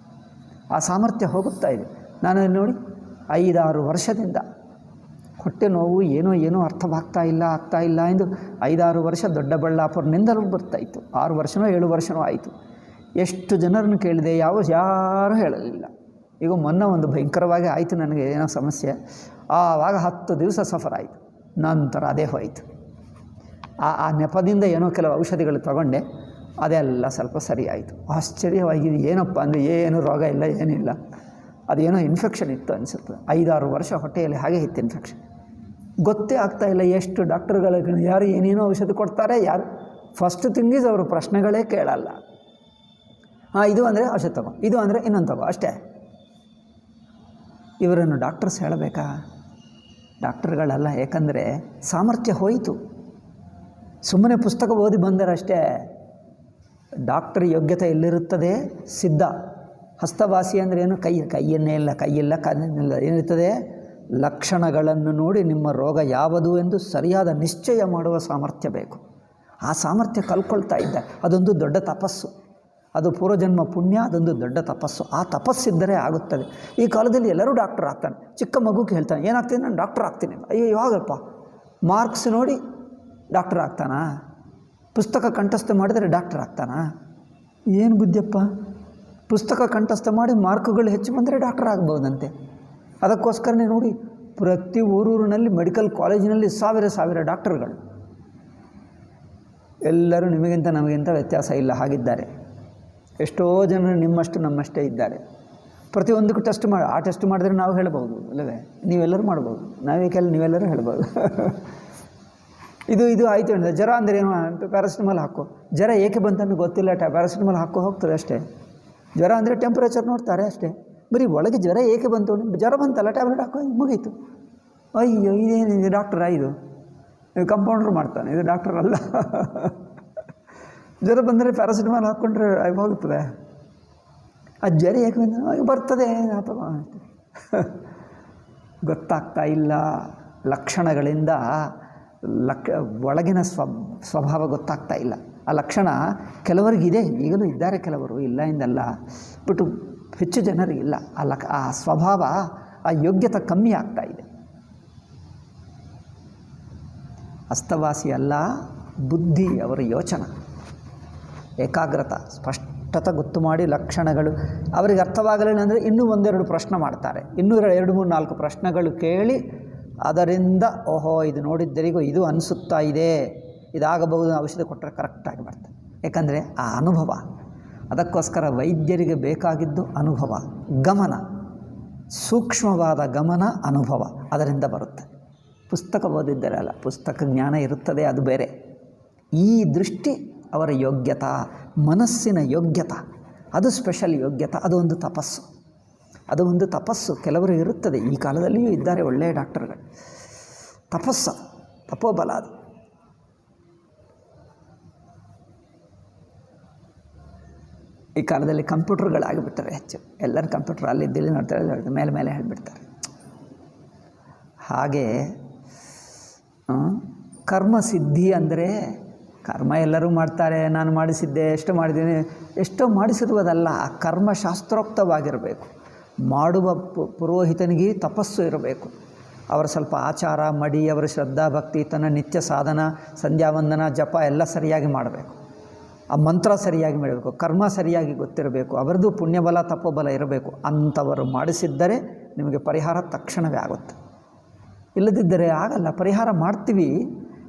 ಆ ಸಾಮರ್ಥ್ಯ ಹೋಗುತ್ತಾ ಇದೆ. ನಾನು ನೋಡಿ 5-6 ವರ್ಷದಿಂದ ಹೊಟ್ಟೆ ನೋವು ಏನೋ ಅರ್ಥವಾಗ್ತಾ ಇಲ್ಲ ಎಂದು 5-6 ವರ್ಷ ದೊಡ್ಡಬಳ್ಳಾಪುರನಿಂದಲೂ ಬರ್ತಾಯಿತ್ತು. 6 ವರ್ಷನೋ 7 ವರ್ಷನೋ ಆಯಿತು. ಎಷ್ಟು ಜನರನ್ನು ಕೇಳಿದೆ, ಯಾರೂ ಹೇಳಲಿಲ್ಲ. ಈಗ ಮೊನ್ನೆ ಒಂದು ಭಯಂಕರವಾಗಿ ಆಯಿತು ನನಗೆ, ಏನೋ ಸಮಸ್ಯೆ. ಆವಾಗ 10 ದಿವಸ ಸಫರ್ ಆಯಿತು. ನಂತರ ಅದೇ ಹೋಯಿತು. ಆ ನೆಪದಿಂದ ಏನೋ ಕೆಲವು ಔಷಧಿಗಳು ತಗೊಂಡೆ, ಅದೆಲ್ಲ ಸ್ವಲ್ಪ ಸರಿ ಆಯಿತು. ಆಶ್ಚರ್ಯವಾಗಿದೆ, ಏನಪ್ಪ ಅಂದರೆ ಏನು ರೋಗ ಇಲ್ಲ, ಏನಿಲ್ಲ, ಅದೇನೋ ಇನ್ಫೆಕ್ಷನ್ ಇತ್ತು ಅನಿಸುತ್ತೆ. 5-6 ವರ್ಷ ಹೊಟ್ಟೆಯಲ್ಲಿ ಹಾಗೆ ಇತ್ತು ಇನ್ಫೆಕ್ಷನ್. ಗೊತ್ತೇ ಆಗ್ತಾಯಿಲ್ಲ ಎಷ್ಟು ಡಾಕ್ಟರ್ಗಳಿಗೆ ಯಾರು ಏನೇನೋ ಔಷಧ ಕೊಡ್ತಾರೆ. ಯಾರು ಫಸ್ಟ್ ಥಿಂಗೀಸ್ ಅವರು ಪ್ರಶ್ನೆಗಳೇ ಕೇಳಲ್ಲ. ಇದು ಅಂದರೆ ಔಷಧ ತಗೋ, ಇದು ಅಂದರೆ ಇನ್ನೊಂದು ತಗೋ, ಅಷ್ಟೇ. ಇವರನ್ನು ಡಾಕ್ಟರ್ಸ್ ಹೇಳಬೇಕಾ? ಡಾಕ್ಟರ್ಗಳಲ್ಲ. ಏಕೆಂದರೆ ಸಾಮರ್ಥ್ಯ ಹೋಯಿತು. ಸುಮ್ಮನೆ ಪುಸ್ತಕ ಓದಿ ಬಂದರಷ್ಟೇ. ಡಾಕ್ಟರ್ ಯೋಗ್ಯತೆ ಎಲ್ಲಿರುತ್ತದೆ? ಸಿದ್ಧ. ಹಸ್ತವಾಸಿ ಅಂದರೆ ಏನು? ಕೈಯಿಲ್ಲ ಏನಿರ್ತದೆ? ಲಕ್ಷಣಗಳನ್ನು ನೋಡಿ ನಿಮ್ಮ ರೋಗ ಯಾವುದು ಎಂದು ಸರಿಯಾದ ನಿಶ್ಚಯ ಮಾಡುವ ಸಾಮರ್ಥ್ಯ ಬೇಕು. ಆ ಸಾಮರ್ಥ್ಯ ಕಲ್ಕೊಳ್ತಾ ಇದ್ದ, ಅದೊಂದು ದೊಡ್ಡ ತಪಸ್ಸು. ಅದು ಪೂರ್ವಜನ್ಮ ಪುಣ್ಯ, ಅದೊಂದು ದೊಡ್ಡ ತಪಸ್ಸು. ಆ ತಪಸ್ಸಿದ್ದರೆ ಆಗುತ್ತದೆ. ಈ ಕಾಲದಲ್ಲಿ ಎಲ್ಲರೂ ಡಾಕ್ಟರ್ ಆಗ್ತಾನೆ. ಚಿಕ್ಕ ಮಗುಗೆ ಹೇಳ್ತಾನೆ, ಏನಾಗ್ತೀನಿ, ನಾನು ಡಾಕ್ಟರ್ ಆಗ್ತೀನಿ. ಅಯ್ಯೋ ಯಾವಾಗಪ್ಪ, ಮಾರ್ಕ್ಸ್ ನೋಡಿ ಡಾಕ್ಟರ್ ಆಗ್ತಾನಾ? ಪುಸ್ತಕ ಕಂಠಸ್ಥ ಮಾಡಿದರೆ ಡಾಕ್ಟರ್ ಆಗ್ತಾನಾ? ಏನು ಬುದ್ಧಿಯಪ್ಪ? ಪುಸ್ತಕ ಕಂಠಸ್ಥ ಮಾಡಿ ಮಾರ್ಕ್ಗಳು ಹೆಚ್ಚು ಬಂದರೆ ಡಾಕ್ಟರ್ ಆಗ್ಬೋದಂತೆ. ಅದಕ್ಕೋಸ್ಕರನೇ ನೋಡಿ ಪ್ರತಿ ಊರೂರಿನಲ್ಲಿ ಮೆಡಿಕಲ್ ಕಾಲೇಜಿನಲ್ಲಿ ಸಾವಿರ ಡಾಕ್ಟರ್ಗಳು. ಎಲ್ಲರೂ ನಿಮಗಿಂತ ನಮಗಿಂತ ವ್ಯತ್ಯಾಸ ಇಲ್ಲ ಹಾಗಿದ್ದಾರೆ. ಎಷ್ಟೋ ಜನರು ನಿಮ್ಮಷ್ಟು ನಮ್ಮಷ್ಟೇ ಇದ್ದಾರೆ. ಪ್ರತಿಯೊಂದಕ್ಕೂ ಟೆಸ್ಟ್ ಮಾಡಿ, ಆ ಟೆಸ್ಟ್ ಮಾಡಿದ್ರೆ ನಾವು ಹೇಳ್ಬೋದು ಅಲ್ಲವೇ? ನೀವೆಲ್ಲರೂ ಮಾಡ್ಬೋದು, ನೀವೆಲ್ಲರೂ ಹೇಳ್ಬೋದು. ಇದು ಆಯಿತು ಅಂದರೆ ಜ್ವರ ಅಂದರೆ ಏನು? ಪ್ಯಾರಾಸಿಟಮಾಲ್ ಹಾಕೋ. ಜ್ವರ ಏಕೆ ಬಂತಂದು ಗೊತ್ತಿಲ್ಲ, ಪ್ಯಾರಾಸಿಟಮಾಲ್ ಹಾಕೋ ಹೋಗ್ತದೆ ಅಷ್ಟೇ. ಜ್ವರ ಅಂದರೆ ಟೆಂಪ್ರೇಚರ್ ನೋಡ್ತಾರೆ ಅಷ್ಟೇ. ಬರೀ ಒಳಗೆ ಜ್ವರ ಏಕೆ ಬಂತು? ಜ್ವರ ಬಂತಲ್ಲ, ಟ್ಯಾಬ್ಲೆಟ್ ಹಾಕೋ, ಮುಗೀತು. ಅಯ್ಯೋ, ಇದೇನಿದೆ ಡಾಕ್ಟ್ರಾ? ಇದು ಕಂಪೌಂಡ್ರ್ ಮಾಡ್ತಾನೆ, ಇದು ಡಾಕ್ಟರ್ ಅಲ್ಲ. ಜ್ವರ ಬಂದರೆ ಪ್ಯಾರಾಸಿಟಮಾಲ್ ಹಾಕ್ಕೊಂಡ್ರೆ ಹೋಗ್ತದೆ. ಆ ಜ್ವರ ಏಕೆ ಬಂದ ಬರ್ತದೆ ಗೊತ್ತಾಗ್ತಾ ಇಲ್ಲ. ಲಕ್ಷಣಗಳಿಂದ ಒಳಗಿನ ಸ್ವಭಾವ ಗೊತ್ತಾಗ್ತಾ ಇಲ್ಲ. ಆ ಲಕ್ಷಣ ಕೆಲವರಿಗಿದೆ, ಈಗಲೂ ಇದ್ದಾರೆ ಕೆಲವರು, ಇಲ್ಲ ಎಂದಲ್ಲ, ಬಟ್ ಹೆಚ್ಚು ಜನರಿಗಿಲ್ಲ. ಆ ಸ್ವಭಾವ, ಆ ಯೋಗ್ಯತೆ ಕಮ್ಮಿ ಆಗ್ತಾ ಇದೆ. ಅಸ್ತವಾಸಿ ಅಲ್ಲ, ಬುದ್ಧಿ, ಅವರ ಯೋಚನೆ, ಏಕಾಗ್ರತೆ, ಸ್ಪಷ್ಟತೆ ಗೊತ್ತು ಮಾಡಿ ಲಕ್ಷಣಗಳು ಅವರಿಗೆ ಅರ್ಥವಾಗಲಿಲ್ಲ ಅಂದರೆ ಇನ್ನೂ ಒಂದೆರಡು ಪ್ರಶ್ನೆ ಮಾಡ್ತಾರೆ. ಇನ್ನೂ 2, 3, 4 ಪ್ರಶ್ನೆಗಳು ಕೇಳಿ ಅದರಿಂದ ಓಹೋ ಇದು ನೋಡಿದ್ದರಿಗೂ ಇದು ಅನಿಸುತ್ತಾ ಇದೆ, ಇದಾಗಬಹುದು, ಔಷಧಿ ಕೊಟ್ಟರೆ ಕರೆಕ್ಟಾಗಿ ಬರ್ತದೆ. ಯಾಕಂದರೆ ಆ ಅನುಭವ. ಅದಕ್ಕೋಸ್ಕರ ವೈದ್ಯರಿಗೆ ಬೇಕಾಗಿದ್ದು ಅನುಭವ, ಗಮನ, ಸೂಕ್ಷ್ಮವಾದ ಗಮನ, ಅನುಭವ, ಅದರಿಂದ ಬರುತ್ತೆ. ಪುಸ್ತಕ ಓದಿದ್ದರೆ ಅಲ್ಲ, ಪುಸ್ತಕ ಜ್ಞಾನ ಇರುತ್ತದೆ, ಅದು ಬೇರೆ. ಈ ದೃಷ್ಟಿ ಅವರ ಯೋಗ್ಯತಾ, ಮನಸ್ಸಿನ ಯೋಗ್ಯತೆ, ಅದು ಸ್ಪೆಷಲ್ ಯೋಗ್ಯತೆ. ಅದು ಒಂದು ತಪಸ್ಸು ಕೆಲವರು ಇರುತ್ತದೆ. ಈ ಕಾಲದಲ್ಲಿಯೂ ಇದ್ದಾರೆ ಒಳ್ಳೆಯ ಡಾಕ್ಟರ್ಗಳು. ತಪೋಬಲ ಅದು. ಈ ಕಾಲದಲ್ಲಿ ಕಂಪ್ಯೂಟರ್ಗಳಾಗಿಬಿಡ್ತಾರೆ ಹೆಚ್ಚು. ಎಲ್ಲರೂ ಕಂಪ್ಯೂಟರ್ ಅಲ್ಲಿದ್ದಲ್ಲಿ ನೋಡ್ತಾರೆ, ಮೇಲೆ ಹೇಳಿಬಿಡ್ತಾರೆ. ಹಾಗೆ ಕರ್ಮಸಿದ್ಧಿ ಅಂದರೆ ಕರ್ಮ ಎಲ್ಲರೂ ಮಾಡ್ತಾರೆ, ನಾನು ಮಾಡಿಸಿದ್ದೆ, ಎಷ್ಟು ಮಾಡಿದ್ದೀನಿ, ಎಷ್ಟೋ ಮಾಡಿಸಿರುವುದಲ್ಲ. ಆ ಕರ್ಮ ಶಾಸ್ತ್ರೋಕ್ತವಾಗಿರಬೇಕು. ಮಾಡುವ ಪುರೋಹಿತನಿಗೆ ತಪಸ್ಸು ಇರಬೇಕು. ಅವರ ಸ್ವಲ್ಪ ಆಚಾರ ಮಡಿ, ಅವರ ಶ್ರದ್ಧಾ ಭಕ್ತಿ, ತನ್ನ ನಿತ್ಯ ಸಾಧನ, ಸಂಧ್ಯಾವಂದನ, ಜಪ ಎಲ್ಲ ಸರಿಯಾಗಿ ಮಾಡಬೇಕು. ಆ ಮಂತ್ರ ಸರಿಯಾಗಿ ಮಾಡಬೇಕು, ಕರ್ಮ ಸರಿಯಾಗಿ ಗೊತ್ತಿರಬೇಕು, ಅವರದ್ದು ಪುಣ್ಯಬಲ ತಪೋಬಲ ಇರಬೇಕು. ಅಂಥವರು ಮಾಡಿಸಿದ್ದರೆ ನಿಮಗೆ ಪರಿಹಾರ ತಕ್ಷಣವೇ ಆಗುತ್ತೆ. ಇಲ್ಲದಿದ್ದರೆ ಆಗಲ್ಲ. ಪರಿಹಾರ ಮಾಡ್ತೀವಿ,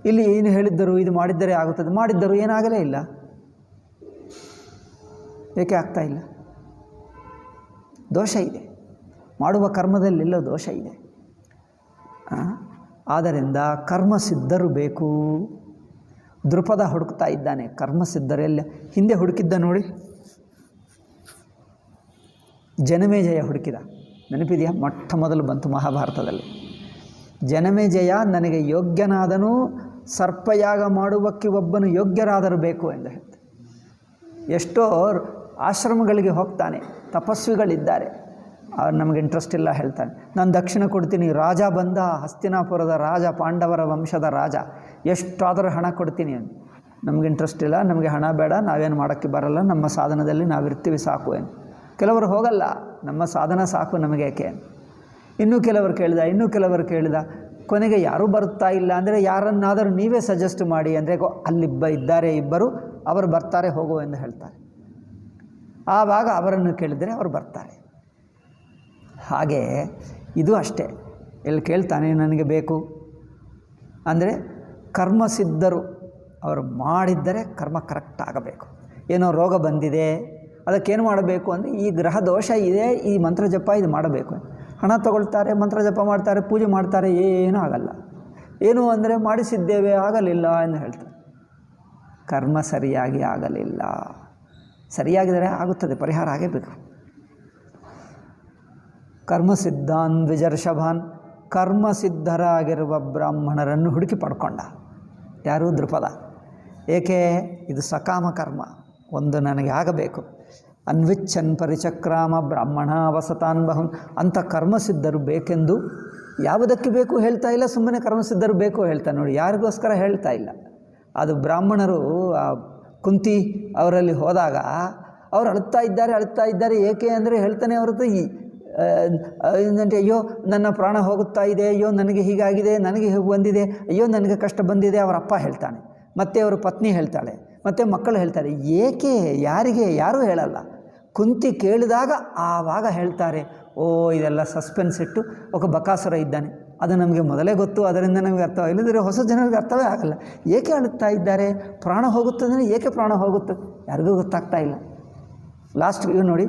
ಇಲ್ಲಿ ಏನು ಹೇಳಿದ್ದರು, ಇದು ಮಾಡಿದ್ದರೆ ಆಗುತ್ತದೆ, ಮಾಡಿದ್ದರು ಏನಾಗಲೇ ಇಲ್ಲ. ಏಕೆ ಆಗ್ತಾ ಇಲ್ಲ? ದೋಷ ಇದೆ, ಮಾಡುವ ಕರ್ಮದಲ್ಲೆಲ್ಲೋ ದೋಷ ಇದೆ. ಆದ್ದರಿಂದ ಕರ್ಮಸಿದ್ಧರು ಬೇಕು. ದೃಪದ ಹುಡುಕ್ತಾ ಇದ್ದಾನೆ, ಕರ್ಮಸಿದ್ಧರೆಲ್ಲ ಹಿಂದೆ ಹುಡುಕಿದ್ದ ನೋಡಿ. ಜನಮೇಜಯ ಹುಡುಕಿದ, ನೆನಪಿದೆಯಾ? ಮೊಟ್ಟ ಮೊದಲು ಬಂತು ಮಹಾಭಾರತದಲ್ಲಿ. ಜನಮೇಜಯ ನನಗೆ ಯೋಗ್ಯನಾದನು, ಸರ್ಪಯಾಗ ಮಾಡುವಕ್ಕೆ ಒಬ್ಬನು ಯೋಗ್ಯರಾದರೂ ಬೇಕು ಎಂದು ಹೇಳ್ತಾರೆ. ಎಷ್ಟೋ ಆಶ್ರಮಗಳಿಗೆ ಹೋಗ್ತಾನೆ, ತಪಸ್ವಿಗಳಿದ್ದಾರೆ, ಅವ್ರು ನಮಗೆ ಇಂಟ್ರೆಸ್ಟ್ ಇಲ್ಲ ಹೇಳ್ತಾನೆ. ನಾನು ದಕ್ಷಿಣ ಕೊಡ್ತೀನಿ, ರಾಜ ಬಂದ, ಹಸ್ತಿನಾಪುರದ ರಾಜ, ಪಾಂಡವರ ವಂಶದ ರಾಜ, ಎಷ್ಟಾದರೂ ಹಣ ಕೊಡ್ತೀನಿ ಅಂತ. ನಮಗೆ ಇಂಟ್ರೆಸ್ಟ್ ಇಲ್ಲ, ನಮಗೆ ಹಣ ಬೇಡ, ನಾವೇನು ಮಾಡೋಕ್ಕೆ ಬರಲ್ಲ, ನಮ್ಮ ಸಾಧನದಲ್ಲಿ ನಾವಿರ್ತೀವಿ ಸಾಕು ಏನು. ಕೆಲವರು ಹೋಗಲ್ಲ, ನಮ್ಮ ಸಾಧನ ಸಾಕು ನಮಗೆ ಏಕೆ. ಇನ್ನೂ ಕೆಲವರು ಕೇಳಿದ, ಕೊನೆಗೆ ಯಾರೂ ಬರ್ತಾ ಇಲ್ಲ ಅಂದರೆ ಯಾರನ್ನಾದರೂ ನೀವೇ ಸಜೆಸ್ಟ್ ಮಾಡಿ ಅಂದರೆ ಇದ್ದಾರೆ ಇಬ್ಬರು, ಅವರು ಬರ್ತಾರೆ ಹೋಗು ಎಂದು ಹೇಳ್ತಾರೆ. ಆವಾಗ ಅವರನ್ನು ಕೇಳಿದರೆ ಅವರು ಬರ್ತಾರೆ. ಹಾಗೆ ಇದು ಅಷ್ಟೇ. ಎಲ್ಲಿ ಕೇಳ್ತಾನೆ ನನಗೆ ಬೇಕು ಅಂದರೆ ಕರ್ಮಸಿದ್ಧರು, ಅವರು ಮಾಡಿದ್ದರೆ ಕರ್ಮ ಕರೆಕ್ಟ್ ಆಗಬೇಕು. ಏನೋ ರೋಗ ಬಂದಿದೆ, ಅದಕ್ಕೇನು ಮಾಡಬೇಕು ಅಂದರೆ ಈ ಗ್ರಹ ದೋಷ ಇದೆ, ಈ ಮಂತ್ರ ಜಪ ಇದು ಮಾಡಬೇಕು. ಹಣ ತಗೊಳ್ತಾರೆ, ಮಂತ್ರ ಜಪ ಮಾಡ್ತಾರೆ, ಪೂಜೆ ಮಾಡ್ತಾರೆ, ಏನೂ ಆಗಲ್ಲ. ಏನು ಅಂದರೆ ಮಾಡಿಸಿದ್ದೇವೆ ಆಗಲಿಲ್ಲ ಎಂದು ಹೇಳ್ತಾರೆ. ಕರ್ಮ ಸರಿಯಾಗಿ ಆಗಲಿಲ್ಲ. ಸರಿಯಾಗಿದ್ದರೆ ಆಗುತ್ತದೆ, ಪರಿಹಾರ ಆಗಬೇಕು. ಕರ್ಮಸಿದ್ಧಾನ್ ದ್ವಿಜರ್ಷಭಾನ್, ಕರ್ಮಸಿದ್ಧರಾಗಿರುವ ಬ್ರಾಹ್ಮಣರನ್ನು ಹುಡುಕಿ ಪಡ್ಕೊಂಡ. ಯಾರು? ದೃಪದ. ಏಕೆ? ಇದು ಸಕಾಮ ಕರ್ಮ, ಒಂದು ನನಗೆ ಆಗಬೇಕು. ಅನ್ವಿಚ್ಛನ್ ಪರಿಚಕ್ರಾಮ ಬ್ರಾಹ್ಮಣ ವಸತಾನ್ ಬಹುನ್, ಅಂಥ ಕರ್ಮಸಿದ್ಧರು ಬೇಕೆಂದು ಯಾವುದಕ್ಕೆ ಬೇಕು ಹೇಳ್ತಾ ಇಲ್ಲ, ಸುಮ್ಮನೆ ಕರ್ಮಸಿದ್ಧರು ಬೇಕು ಹೇಳ್ತಾನೆ ನೋಡಿ. ಯಾರಿಗೋಸ್ಕರ ಹೇಳ್ತಾ ಇಲ್ಲ. ಅದು ಬ್ರಾಹ್ಮಣರು ಕುಂತಿ ಅವರಲ್ಲಿ ಹೋದಾಗ ಅವರು ಅಳುತ್ತಾ ಇದ್ದಾರೆ. ಏಕೆ ಅಂದರೆ ಹೇಳ್ತಾನೆ ಹೊರತು ಏನಂటే ಅಯ್ಯೋ ನನ್ನ ಪ್ರಾಣ ಹೋಗುತ್ತಾ ಇದೆ, ಅಯ್ಯೋ ನನಗೆ ಹೀಗಾಗಿದೆ, ನನಗೆ ಹೀಗೆ ಬಂದಿದೆ, ಅಯ್ಯೋ ನನಗೆ ಕಷ್ಟ ಬಂದಿದೆ, ಅವರ ಅಪ್ಪ ಹೇಳ್ತಾನೆ, ಮತ್ತು ಅವರ ಪತ್ನಿ ಹೇಳ್ತಾಳೆ, ಮತ್ತು ಮಕ್ಕಳು ಹೇಳ್ತಾರೆ. ಏಕೆ, ಯಾರಿಗೆ, ಯಾರೂ ಹೇಳಲ್ಲ. ಕುಂತಿ ಕೇಳಿದಾಗ ಆವಾಗ ಹೇಳ್ತಾರೆ. ಓ, ಇದೆಲ್ಲ ಸಸ್ಪೆನ್ಸ್ ಇಟ್ಟು ಒಬ್ಬ ಬಕಾಸುರ ಇದ್ದಾನೆ, ಅದು ನಮಗೆ ಮೊದಲೇ ಗೊತ್ತು, ಅದರಿಂದ ನಮಗೆ ಅರ್ಥ, ಇಲ್ಲದಿದ್ದರೆ ಹೊಸ ಜನರಿಗೆ ಅರ್ಥವೇ ಆಗಲ್ಲ. ಏಕೆ ಅಳುತ್ತಾ ಇದ್ದಾರೆ, ಪ್ರಾಣ ಹೋಗುತ್ತದೆ, ಏಕೆ ಪ್ರಾಣ ಹೋಗುತ್ತೆ, ಯಾರಿಗೂ ಗೊತ್ತಾಗ್ತಾ ಇಲ್ಲ. ಲಾಸ್ಟ್ ಇವ್ ನೋಡಿ,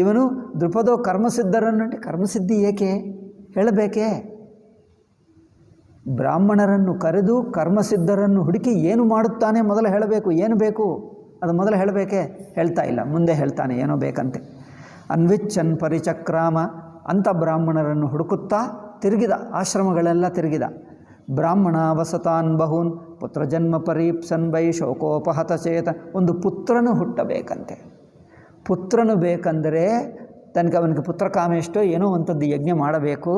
ಇವನು ದೃಪದೋ ಕರ್ಮಸಿದ್ಧರನ್ನು, ಕರ್ಮಸಿದ್ಧಿ ಏಕೆ ಹೇಳಬೇಕೇ? ಬ್ರಾಹ್ಮಣರನ್ನು ಕರೆದು ಕರ್ಮಸಿದ್ಧರನ್ನು ಹುಡುಕಿ ಏನು ಮಾಡುತ್ತಾನೆ ಮೊದಲು ಹೇಳಬೇಕು. ಏನು ಬೇಕು ಅದು ಮೊದಲು ಹೇಳಬೇಕೇ? ಹೇಳ್ತಾ ಇಲ್ಲ, ಮುಂದೆ ಹೇಳ್ತಾನೆ ಏನೋ ಬೇಕಂತೆ. ಅನ್ವಿಚ್ಚನ್ ಪರಿಚಕ್ರಾಮ ಅಂತ ಬ್ರಾಹ್ಮಣರನ್ನು ಹುಡುಕುತ್ತಾ ತಿರುಗಿದ, ಆಶ್ರಮಗಳೆಲ್ಲ ತಿರುಗಿದ. ಬ್ರಾಹ್ಮಣ ವಸತಾನ್ ಬಹೂನ್ ಪುತ್ರ ಜನ್ಮ ಪರೀಪ್ಸನ್ ಬೈ ಶೋಕೋಪಹತ ಚೇತ. ಒಂದು ಪುತ್ರನು ಹುಟ್ಟಬೇಕಂತೆ. ಪುತ್ರನು ಬೇಕಂದರೆ ತನಗೆ ಅವನಿಗೆ ಪುತ್ರಕಾಮೇಷ್ಟೋ ಏನೋ ಅಂಥದ್ದು ಯಜ್ಞ ಮಾಡಬೇಕು.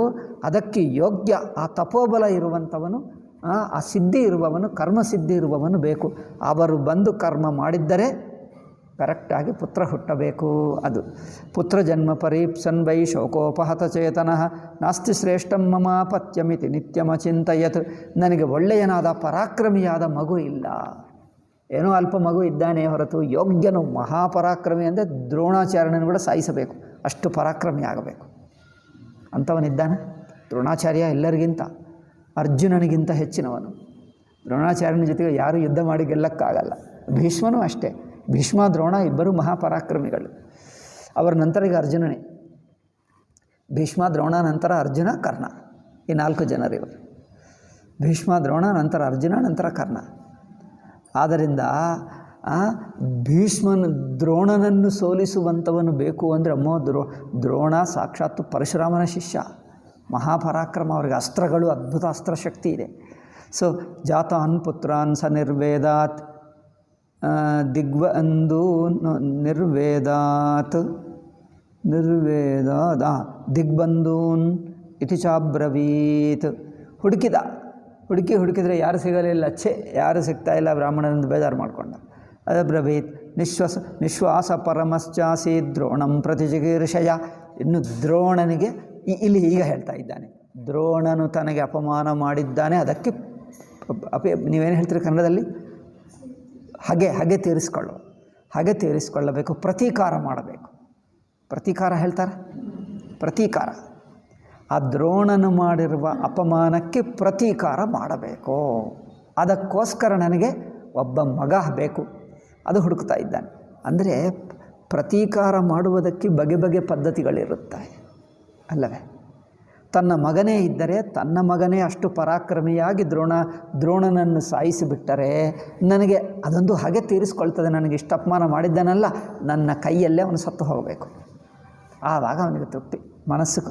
ಅದಕ್ಕೆ ಯೋಗ್ಯ ಆ ತಪೋಬಲ ಇರುವಂಥವನು, ಆ ಸಿದ್ಧಿ ಇರುವವನು, ಕರ್ಮಸಿದ್ಧಿ ಇರುವವನು ಬೇಕು. ಅವರು ಬಂದು ಕರ್ಮ ಮಾಡಿದ್ದರೆ ಕರೆಕ್ಟಾಗಿ ಪುತ್ರ ಹುಟ್ಟಬೇಕು. ಅದು ಪುತ್ರ ಜನ್ಮ ಪರೀಪ್ಸನ್ ವೈ ಶೋಕೋಪಹತ ಚೇತನಃ ನಾಸ್ತಿ ಶ್ರೇಷ್ಠಂ ಮಮಾಪತ್ಯಮಿತಿ ನಿತ್ಯಮಚಿಂತಯತ್. ನನಗೆ ಒಳ್ಳೆಯನಾದ ಪರಾಕ್ರಮಿಯಾದ ಮಗು ಇಲ್ಲ, ಏನೋ ಅಲ್ಪ ಮಗು ಇದ್ದಾನೆ ಹೊರತು ಯೋಗ್ಯನು ಮಹಾಪರಾಕ್ರಮಿ ಅಂದರೆ ದ್ರೋಣಾಚಾರ್ಯನನ್ನು ಕೂಡ ಸಾಯಿಸಬೇಕು, ಅಷ್ಟು ಪರಾಕ್ರಮಿ ಆಗಬೇಕು ಅಂಥವನಿದ್ದಾನೆ. ದ್ರೋಣಾಚಾರ್ಯ ಎಲ್ಲರಿಗಿಂತ ಅರ್ಜುನನಿಗಿಂತ ಹೆಚ್ಚಿನವನು. ದ್ರೋಣಾಚಾರ್ಯನ ಜೊತೆಗೆ ಯಾರೂ ಯುದ್ಧ ಮಾಡಿ ಗೆಲ್ಲಕ್ಕಾಗಲ್ಲ. ಭೀಷ್ಮನೂ ಅಷ್ಟೇ. ಭೀಷ್ಮ ದ್ರೋಣ ಇಬ್ಬರು ಮಹಾಪರಾಕ್ರಮಿಗಳು. ಅವರ ನಂತರ ಈಗ ಅರ್ಜುನನೇ. ಭೀಷ್ಮ ದ್ರೋಣ ನಂತರ ಅರ್ಜುನ ಕರ್ಣ, ಈ 4 ಜನರಿವರು. ಭೀಷ್ಮ ದ್ರೋಣ ನಂತರ ಅರ್ಜುನ ನಂತರ ಕರ್ಣ. ಆದ್ದರಿಂದ ಭೀಷ್ಮನ ದ್ರೋಣನನ್ನು ಸೋಲಿಸುವಂಥವನು ಬೇಕು ಅಂದರೆ ದ್ರೋಣ ಸಾಕ್ಷಾತ್ ಪರಶುರಾಮನ ಶಿಷ್ಯ, ಮಹಾಪರಾಕ್ರಮ. ಅವರಿಗೆ ಅಸ್ತ್ರಗಳು, ಅದ್ಭುತ ಅಸ್ತ್ರಶಕ್ತಿ ಇದೆ. ಸೊ ಜಾತಾನ್ ಪುತ್ರಾನ್ ಸ ನಿರ್ವೇದಾತ್ ನಿರ್ವೇದಾತ್ ದಿಗ್ಬಂಧೂನ್ ಇತಿ ಚಾಬ್ರವೀತ್. ಹುಡುಕಿದ್ರೆ ಯಾರು ಸಿಗಲಿಲ್ಲ. ಯಾರು ಸಿಗ್ತಾ ಇಲ್ಲ ಬ್ರಾಹ್ಮಣನಿಂದ ಬೇಜಾರು ಮಾಡಿಕೊಂಡ. ಅಬ್ರವೀತ್ ನಿಶ್ವಾಸ ಪರಮಶ್ಚಾಸಿ ದ್ರೋಣಂ ಪ್ರತಿ ಜಿಗೀರ್ಷಯ. ಇನ್ನು ದ್ರೋಣನಿಗೆ ಇಲ್ಲಿ ಈಗ ಹೇಳ್ತಾ ಇದ್ದಾನೆ, ದ್ರೋಣನು ತನಗೆ ಅಪಮಾನ ಮಾಡಿದ್ದಾನೆ, ಅದಕ್ಕೆ ನೀವೇನು ಹೇಳ್ತೀರಿ ಕನ್ನಡದಲ್ಲಿ? ಹಾಗೆ ತೀರಿಸಿಕೊಳ್ಳಬೇಕು, ಪ್ರತೀಕಾರ ಮಾಡಬೇಕು. ಪ್ರತೀಕಾರ ಹೇಳ್ತಾರೆ, ಪ್ರತೀಕಾರ. ಆ ದ್ರೋಣನು ಮಾಡಿರುವ ಅಪಮಾನಕ್ಕೆ ಪ್ರತೀಕಾರ ಮಾಡಬೇಕು. ಅದಕ್ಕೋಸ್ಕರ ನನಗೆ ಒಬ್ಬ ಮಗ ಬೇಕು, ಅದು ಹುಡುಕ್ತಾ ಇದ್ದಾನೆ. ಅಂದರೆ ಪ್ರತೀಕಾರ ಮಾಡುವುದಕ್ಕೆ ಬಗೆ ಪದ್ಧತಿಗಳಿರುತ್ತವೆ ಅಲ್ಲವೇ? ತನ್ನ ಮಗನೇ ಇದ್ದರೆ ತನ್ನ ಮಗನೇ ಅಷ್ಟು ಪರಾಕ್ರಮಿಯಾಗಿ ದ್ರೋಣನನ್ನು ಸಾಯಿಸಿಬಿಟ್ಟರೆ ನನಗೆ ಅದೊಂದು ಹಾಗೆ ತೀರಿಸ್ಕೊಳ್ತದೆ. ನನಗೆ ಇಷ್ಟು ಅಪಮಾನ ಮಾಡಿದ್ದಾನಲ್ಲ, ನನ್ನ ಕೈಯಲ್ಲೇ ಅವನು ಸತ್ತು ಹೋಗಬೇಕು. ಆವಾಗ ಅವನಿಗೆ ತೃಪ್ತಿ ಮನಸ್ಸು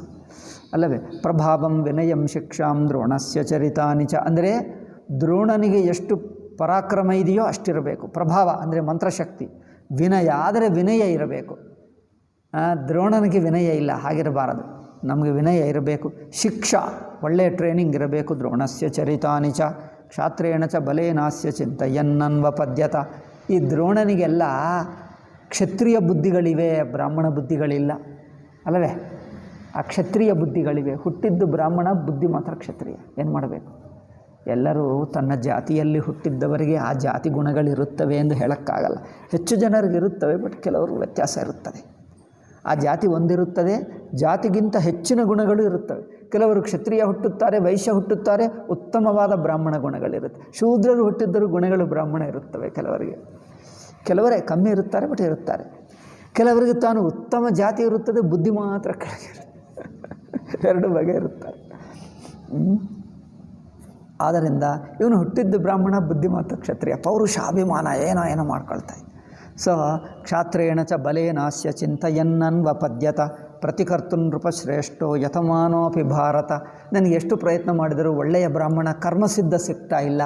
ಅಲ್ಲವೇ? ಪ್ರಭಾವಂ ವಿನಯಂ ಶಿಕ್ಷಾಂ ದ್ರೋಣಸ್ಯ ಚರಿತಾನಿ ಚ. ಅಂದರೆ ದ್ರೋಣನಿಗೆ ಎಷ್ಟು ಪರಾಕ್ರಮ ಇದೆಯೋ ಅಷ್ಟಿರಬೇಕು. ಪ್ರಭಾವ ಅಂದರೆ ಮಂತ್ರಶಕ್ತಿ. ವಿನಯ ಆದರೆ ವಿನಯ ಇರಬೇಕು. ದ್ರೋಣನಿಗೆ ವಿನಯ ಇಲ್ಲ, ಹಾಗಿರಬಾರದು. ನಮಗೆ ವಿನಯ ಇರಬೇಕು. ಶಿಕ್ಷಾ, ಒಳ್ಳೆಯ ಟ್ರೈನಿಂಗ್ ಇರಬೇಕು. ದ್ರೋಣಸ್ಯ ಚರಿತಾನಿ ಚ ಕ್ಷಾತ್ರೇಣ ಚ ಬಲೇನಾಸ್ಯ ಚಿಂತಯನ್ನನ್ವಪದ್ಯತ. ಈ ದ್ರೋಣನಿಗೆಲ್ಲ ಕ್ಷತ್ರಿಯ ಬುದ್ಧಿಗಳಿವೆ, ಬ್ರಾಹ್ಮಣ ಬುದ್ಧಿಗಳಿಲ್ಲ ಅಲ್ಲವೇ? ಆ ಕ್ಷತ್ರಿಯ ಬುದ್ಧಿಗಳಿವೆ. ಹುಟ್ಟಿದ್ದು ಬ್ರಾಹ್ಮಣ, ಬುದ್ಧಿ ಮಾತ್ರ ಕ್ಷತ್ರಿಯ. ಏನು ಮಾಡಬೇಕು? ಎಲ್ಲರೂ ತನ್ನ ಜಾತಿಯಲ್ಲಿ ಹುಟ್ಟಿದ್ದವರಿಗೆ ಆ ಜಾತಿ ಗುಣಗಳಿರುತ್ತವೆ ಎಂದು ಹೇಳೋಕ್ಕಾಗಲ್ಲ. ಹೆಚ್ಚು ಜನರಿಗಿರುತ್ತವೆ, ಬಟ್ ಕೆಲವರು ವ್ಯತ್ಯಾಸ ಇರುತ್ತದೆ. ಆ ಜಾತಿ ಒಂದಿರುತ್ತದೆ, ಜಾತಿಗಿಂತ ಹೆಚ್ಚಿನ ಗುಣಗಳು ಇರುತ್ತವೆ. ಕೆಲವರು ಕ್ಷತ್ರಿಯ ಹುಟ್ಟುತ್ತಾರೆ, ವೈಶ್ಯ ಹುಟ್ಟುತ್ತಾರೆ, ಉತ್ತಮವಾದ ಬ್ರಾಹ್ಮಣ ಗುಣಗಳಿರುತ್ತೆ. ಶೂದ್ರರು ಹುಟ್ಟಿದ್ದರೂ ಗುಣಗಳು ಬ್ರಾಹ್ಮಣ ಇರುತ್ತವೆ ಕೆಲವರೇ ಕಮ್ಮಿ ಇರುತ್ತಾರೆ, ಬಟ್ ಇರುತ್ತಾರೆ. ಕೆಲವರಿಗೆ ತಾನು ಉತ್ತಮ ಜಾತಿ ಇರುತ್ತದೆ, ಬುದ್ಧಿ ಮಾತ್ರ ಕೆಳಗಿರುತ್ತೆ. 2 ಬಗೆ ಇರುತ್ತಾರೆ. ಆದ್ದರಿಂದ ಇವನು ಹುಟ್ಟಿದ್ದು ಬ್ರಾಹ್ಮಣ, ಬುದ್ಧಿ ಮಾತ್ರ ಕ್ಷತ್ರಿಯ. ಪೌರುಷಾಭಿಮಾನ ಏನೋ ಮಾಡ್ಕೊಳ್ತಾ ಇದ್ದ. ಸೊ ಕ್ಷಾತ್ರೇಣ ಚ ಬಲೇನಾಸ್ಯ ಚಿಂತಯನ್ನನ್ವಪದ್ಯತ ಪ್ರತಿಕರ್ತು ನೃಪಶ್ರೇಷ್ಠೋ ಯತಮಾನೋಪಿ ಭಾರತ. ನನಗೆ ಎಷ್ಟು ಪ್ರಯತ್ನ ಮಾಡಿದರೂ ಒಳ್ಳೆಯ ಬ್ರಾಹ್ಮಣ ಕರ್ಮಸಿದ್ಧ ಸಿಗ್ತಾ ಇಲ್ಲ.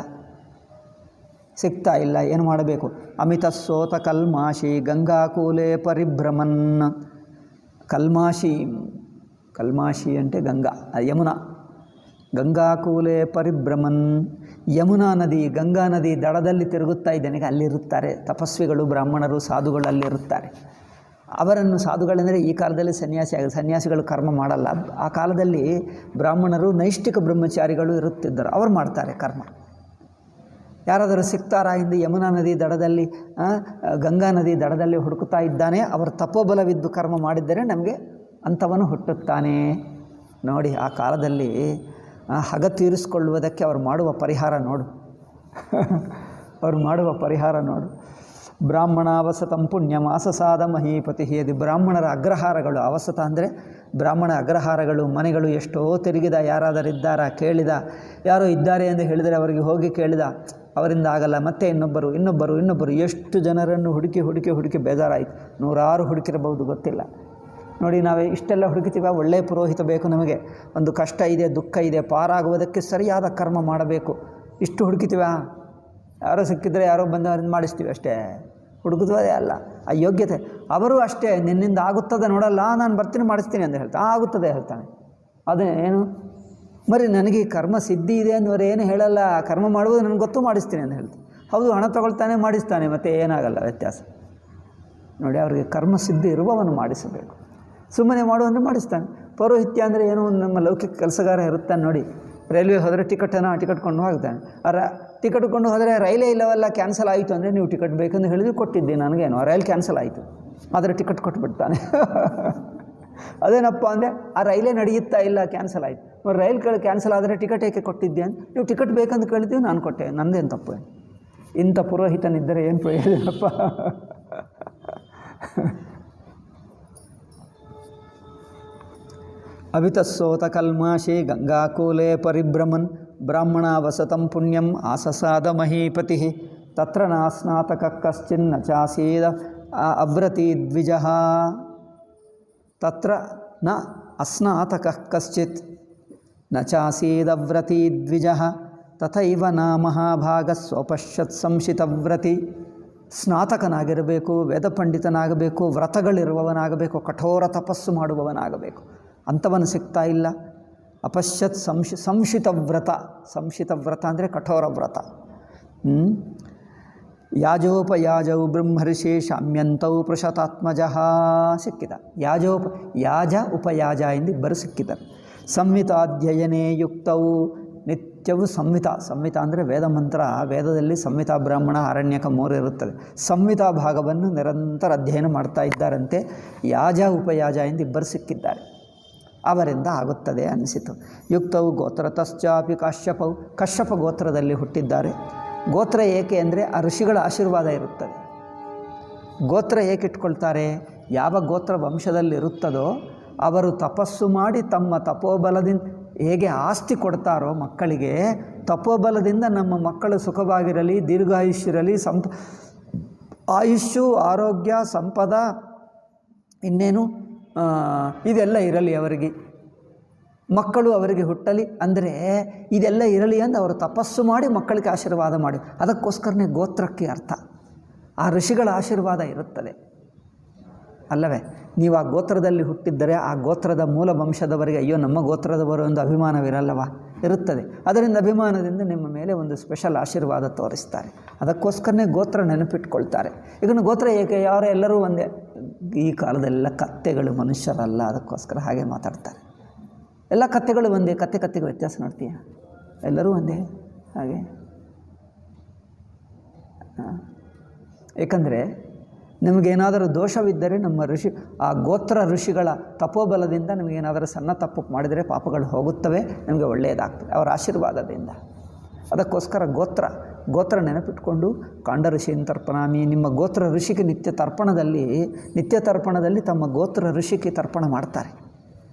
ಏನು ಮಾಡಬೇಕು? ಅಮಿತ ಸೋತ ಕಲ್ಮಾಶಿ ಗಂಗಾಕೂಲೆ ಪರಿಭ್ರಮನ್. ಕಲ್ಮಾಶಿ అంటే ಯಮುನಾ. ಗಂಗಾಕೂಲೆ ಪರಿಭ್ರಮನ್. ಯಮುನಾ ನದಿ, ಗಂಗಾ ನದಿ ದಡದಲ್ಲಿ ತಿರುಗುತ್ತಾ ಇದ್ದಾನೆ. ಅಲ್ಲಿರುತ್ತಾರೆ ತಪಸ್ವಿಗಳು, ಬ್ರಾಹ್ಮಣರು, ಸಾಧುಗಳು ಅಲ್ಲಿರುತ್ತಾರೆ. ಅವರನ್ನು ಸಾಧುಗಳೆಂದರೆ ಈ ಕಾಲದಲ್ಲಿ ಸನ್ಯಾಸಿಗಳು ಕರ್ಮ ಮಾಡಲ್ಲ. ಆ ಕಾಲದಲ್ಲಿ ಬ್ರಾಹ್ಮಣರು ನೈಷ್ಠಿಕ ಬ್ರಹ್ಮಚಾರಿಗಳು ಇರುತ್ತಿದ್ದರು, ಅವರು ಮಾಡ್ತಾರೆ ಕರ್ಮ. ಯಾರಾದರೂ ಸಿಗ್ತಾರಾ ಎಂದು ಯಮುನಾ ನದಿ ದಡದಲ್ಲಿ ಗಂಗಾ ನದಿ ದಡದಲ್ಲಿ ಹುಡುಕುತ್ತಾ ಇದ್ದಾನೆ, ಅವರು ತಪೋಬಲವಿದ್ದು ಕರ್ಮ ಮಾಡಿದ್ದರೆ ನಮಗೆ ಅಂಥವನು ಹುಟ್ಟುತ್ತಾನೆ. ನೋಡಿ ಆ ಕಾಲದಲ್ಲಿ ಹಗ ತೀರಿಸಿಕೊಳ್ಳುವುದಕ್ಕೆ ಅವರು ಮಾಡುವ ಪರಿಹಾರ ನೋಡು ಅವರು ಮಾಡುವ ಪರಿಹಾರ ನೋಡು. ಬ್ರಾಹ್ಮಣ ಅವಸತಂ ಪುಣ್ಯಂ ಆಸಸಾದ ಮಹೀಪತಿ. ಅದು ಬ್ರಾಹ್ಮಣರ ಅಗ್ರಹಾರಗಳು. ಅವಸತ ಅಂದರೆ ಬ್ರಾಹ್ಮಣ ಅಗ್ರಹಾರಗಳು, ಮನೆಗಳು. ಎಷ್ಟೋ ತಿರುಗಿದ, ಯಾರಾದರೂ ಇದ್ದಾರಾ ಕೇಳಿದ, ಯಾರೋ ಇದ್ದಾರೆ ಎಂದು ಹೇಳಿದರೆ ಅವರಿಗೆ ಹೋಗಿ ಕೇಳಿದ, ಅವರಿಂದ ಆಗಲ್ಲ. ಮತ್ತೆ ಇನ್ನೊಬ್ಬರು ಎಷ್ಟು ಜನರನ್ನು ಹುಡುಕಿ ಬೇಜಾರಾಯಿತು. 100 ಹುಡುಕಿರಬಹುದು, ಗೊತ್ತಿಲ್ಲ. ನೋಡಿ ನಾವು ಇಷ್ಟೆಲ್ಲ ಹುಡುಕಿತೀವ, ಒಳ್ಳೆಯ ಪುರೋಹಿತ ಬೇಕು ನಮಗೆ, ಒಂದು ಕಷ್ಟ ಇದೆ, ದುಃಖ ಇದೆ, ಪಾರಾಗುವುದಕ್ಕೆ ಸರಿಯಾದ ಕರ್ಮ ಮಾಡಬೇಕು, ಇಷ್ಟು ಹುಡುಕಿತೀವ. ಯಾರೋ ಸಿಕ್ಕಿದ್ರೆ ಯಾರೋ ಬಂದವರಿಂದ ಮಾಡಿಸ್ತೀವಿ ಅಷ್ಟೇ, ಹುಡುಕುವುದೇ ಅಲ್ಲ ಆ ಯೋಗ್ಯತೆ. ಅವರು ಅಷ್ಟೇ, ನಿನ್ನಿಂದ ಆಗುತ್ತದೆ ನೋಡಲ್ಲ, ನಾನು ಬರ್ತೀನಿ ಮಾಡಿಸ್ತೀನಿ ಅಂತ ಹೇಳ್ತಾನೆ, ಆಗುತ್ತದೆ ಹೇಳ್ತಾನೆ. ಅದೇ ಏನು ಮರಿ ನನಗೆ ಈ ಕರ್ಮ ಸಿದ್ಧಿ ಇದೆ ಅನ್ನೋರು ಏನು ಹೇಳಲ್ಲ, ಕರ್ಮ ಮಾಡುವುದು ನನಗೆ ಗೊತ್ತು, ಮಾಡಿಸ್ತೀನಿ ಅಂತ ಹೇಳ್ತಾನೆ. ಹೌದು, ಹಣ ತಗೊಳ್ತಾನೆ, ಮಾಡಿಸ್ತಾನೆ, ಮತ್ತು ಏನಾಗಲ್ಲ ವ್ಯತ್ಯಾಸ. ನೋಡಿ ಅವರಿಗೆ ಕರ್ಮಸಿದ್ಧಿ ಇರುವವನು ಮಾಡಿಸಬೇಕು, ಸುಮ್ಮನೆ ಮಾಡುವಂದರೆ ಮಾಡಿಸ್ತಾನೆ. ಪೌರೋಹಿತ್ಯ ಅಂದರೆ ಏನೋ ನಮ್ಮ ಲೌಕಿಕ ಕೆಲಸಗಾರ ಇರುತ್ತಾನೆ ನೋಡಿ. ರೈಲ್ವೆ ಹೋದರೆ ಟಿಕೆಟ್ ಕೊಂಡು ಹೋಗ್ತಾನೆ. ಟಿಕೆಟ್ ಕೊಂಡು ಹೋದರೆ ರೈಲೇ ಇಲ್ಲವಲ್ಲ, ಕ್ಯಾನ್ಸಲ್ ಆಯಿತು ಅಂದರೆ ನೀವು ಟಿಕೆಟ್ ಬೇಕಂದು ಹೇಳಿದ್ರು ಕೊಟ್ಟಿದ್ದೆ ನನಗೇನು, ರೈಲ್ ಕ್ಯಾನ್ಸಲ್ ಆಯಿತು, ಆದರೆ ಟಿಕೆಟ್ ಕೊಟ್ಟುಬಿಡ್ತಾನೆ. ಅದೇನಪ್ಪ ಅಂದರೆ ಆ ರೈಲೇ ನಡೆಯುತ್ತಾ ಇಲ್ಲ, ಕ್ಯಾನ್ಸಲ್ ಆಯಿತು. ರೈಲ್ ಕ್ಯಾನ್ಸಲ್ ಆದರೆ ಟಿಕೆಟ್ ಏಕೆ ಕೊಟ್ಟಿದ್ದೆ ಅಂತ, ನೀವು ಟಿಕೆಟ್ ಬೇಕಂತ ಕೇಳಿದ್ದೀವಿ, ನಾನು ಕೊಟ್ಟೆ, ನಂದೇನು ತಪ್ಪು. ಇಂಥ ಪುರೋಹಿತನಿದ್ದರೆ ಏನು ಪ್ರಯೋಜನಪ್ಪ. ಅವಿತಸ್ಸೋತ ಕಲ್ಮಾಶಿ ಗಂಗಾಕೂಲೆ ಪರಿಭ್ರಮನ್ ಬ್ರಾಹ್ಮಣ ವಸತಂ ಪುಣ್ಯಂ ಆಸಸಾದ ಮಹೀಪತಿ. ತತ್ರ ನಾಸ್ನಾತಕ ಕಶ್ಚಿನ್ನ ಚಾಸೀದ ಅವ್ರತಿ ದ್ವಿಜಃ. ತತ್ರ ನ ಅಸ್ನಾತಕ ಕಶ್ಚಿತ್ ನ ಚಾಸೀದವ್ರತಿ ದ್ವಿಜಃ ತಥೈವ ನ ಮಹಾಭಾಗ ಸ್ವಪಶ್ಯತ್ ಸಂಶಿತವ್ರತಿ. ಸ್ನಾತಕನಾಗಿರಬೇಕು, ವೇದ ಪಂಡಿತನಾಗಬೇಕು, ವ್ರತಗಳಿರುವವನಾಗಬೇಕು, ಕಠೋರ ತಪಸ್ಸು ಮಾಡುವವನಾಗಬೇಕು. ಅಂಥವನು ಸಿಗ್ತಾ ಇಲ್ಲ. ಅಪಶ್ಯತ್ ಸಂಶಿತ ವ್ರತ ಅಂದರೆ ಕಠೋರ ವ್ರತ. ಯಾಜೋಪಯಾಜೌ ಬ್ರಹ್ಮರ್ಷಿ ಶಾಮ್ಯಂತೌ ಪೃಷತಾತ್ಮಜಃ ಸಿಕ್ಕಿದ. ಯಾಜ ಉಪಯಾಜ ಎಂದು ಇಬ್ಬರು ಸಿಕ್ಕಿದರು. ಸಂಹಿತಾಧ್ಯಯನೇ ಯುಕ್ತವು ನಿತ್ಯವೂ ಸಂಹಿತ ಅಂದರೆ ವೇದ ಮಂತ್ರ. ವೇದದಲ್ಲಿ ಸಂಹಿತಾ ಬ್ರಾಹ್ಮಣ, ಅರಣ್ಯಕ 3 ಇರುತ್ತದೆ. ಸಂಹಿತಾ ಭಾಗವನ್ನು ನಿರಂತರ ಅಧ್ಯಯನ ಮಾಡ್ತಾ ಇದ್ದಾರಂತೆ. ಯಾಜ ಉಪಯಾಜ ಎಂದು ಇಬ್ಬರು ಸಿಕ್ಕಿದ್ದಾರೆ. ಅವರಿಂದ ಆಗುತ್ತದೆ ಅನಿಸಿತು. ಯುಕ್ತವು ಗೋತ್ರತಶ್ಚಾಪಿ ಕಶ್ಯಪ ಗೋತ್ರದಲ್ಲಿ ಹುಟ್ಟಿದ್ದಾರೆ. ಗೋತ್ರ ಏಕೆ ಅಂದರೆ ಆ ಋಷಿಗಳ ಆಶೀರ್ವಾದ ಇರುತ್ತದೆ. ಗೋತ್ರ ಏಕೆ ಇಟ್ಕೊಳ್ತಾರೆ? ಯಾವ ಗೋತ್ರ ವಂಶದಲ್ಲಿರುತ್ತದೋ ಅವರು ತಪಸ್ಸು ಮಾಡಿ ತಮ್ಮ ತಪೋಬಲದಿಂದ ಹೇಗೆ ಆಸ್ತಿ ಕೊಡ್ತಾರೋ ಮಕ್ಕಳಿಗೆ, ತಪೋಬಲದಿಂದ ನಮ್ಮ ಮಕ್ಕಳು ಸುಖವಾಗಿರಲಿ, ದೀರ್ಘಾಯುಷ್ಯರಲಿ, ಆಯುಷ್ಯು, ಆರೋಗ್ಯ, ಸಂಪದ, ಇನ್ನೇನು ಇದೆಲ್ಲ ಇರಲಿ, ಅವರಿಗೆ ಮಕ್ಕಳು ಅವರಿಗೆ ಹುಟ್ಟಲಿ ಅಂದರೆ ಇದೆಲ್ಲ ಇರಲಿ ಎಂದು ಅವರು ತಪಸ್ಸು ಮಾಡಿ ಮಕ್ಕಳಿಗೆ ಆಶೀರ್ವಾದ ಮಾಡಿ. ಅದಕ್ಕೋಸ್ಕರನೇ ಗೋತ್ರಕ್ಕೆ ಅರ್ಥ. ಆ ಋಷಿಗಳ ಆಶೀರ್ವಾದ ಇರುತ್ತದೆ ಅಲ್ಲವೇ? ನೀವು ಆ ಗೋತ್ರದಲ್ಲಿ ಹುಟ್ಟಿದ್ದರೆ ಆ ಗೋತ್ರದ ಮೂಲ ವಂಶದವರಿಗೆ ಅಯ್ಯೋ ನಮ್ಮ ಗೋತ್ರದವರು ಒಂದು ಅಭಿಮಾನವಿರಲ್ಲವ, ಇರುತ್ತದೆ. ಅದರಿಂದ ಅಭಿಮಾನದಿಂದ ನಿಮ್ಮ ಮೇಲೆ ಒಂದು ಸ್ಪೆಷಲ್ ಆಶೀರ್ವಾದ ತೋರಿಸ್ತಾರೆ. ಅದಕ್ಕೋಸ್ಕರನೇ ಗೋತ್ರ ನೆನಪಿಟ್ಕೊಳ್ತಾರೆ. ಈಗ ಗೋತ್ರ ಏಕೆ? ಎಲ್ಲರೂ ಒಂದೇ. ಈ ಕಾಲದೆಲ್ಲ ಕತ್ತೆಗಳು ಮನುಷ್ಯರಲ್ಲ, ಅದಕ್ಕೋಸ್ಕರ ಹಾಗೆ ಮಾತಾಡ್ತಾರೆ. ಎಲ್ಲ ಕತ್ತೆಗಳು ಒಂದೇ. ಕತ್ತೆಗೆ ವ್ಯತ್ಯಾಸ ನೋಡ್ತೀಯ? ಎಲ್ಲರೂ ಒಂದೇ ಹಾಗೆ. ಏಕೆಂದರೆ ನಮಗೇನಾದರೂ ದೋಷವಿದ್ದರೆ ನಮ್ಮ ಆ ಗೋತ್ರ ಋಷಿಗಳ ತಪೋಬಲದಿಂದ ನಮಗೇನಾದರೂ ಸಣ್ಣ ತಪ್ಪು ಮಾಡಿದರೆ ಪಾಪಗಳು ಹೋಗುತ್ತವೆ, ನಮಗೆ ಒಳ್ಳೆಯದಾಗ್ತದೆ ಅವರ ಆಶೀರ್ವಾದದಿಂದ. ಅದಕ್ಕೋಸ್ಕರ ಗೋತ್ರ ನೆನಪಿಟ್ಕೊಂಡು ಕಾಂಡ ಋಷಿಯನ್ನು ತರ್ಪಣಾಮಿ, ನಿಮ್ಮ ಗೋತ್ರ ಋಷಿಗೆ ನಿತ್ಯ ತರ್ಪಣದಲ್ಲಿ ತಮ್ಮ ಗೋತ್ರ ಋಷಿಗೆ ತರ್ಪಣ ಮಾಡ್ತಾರೆ.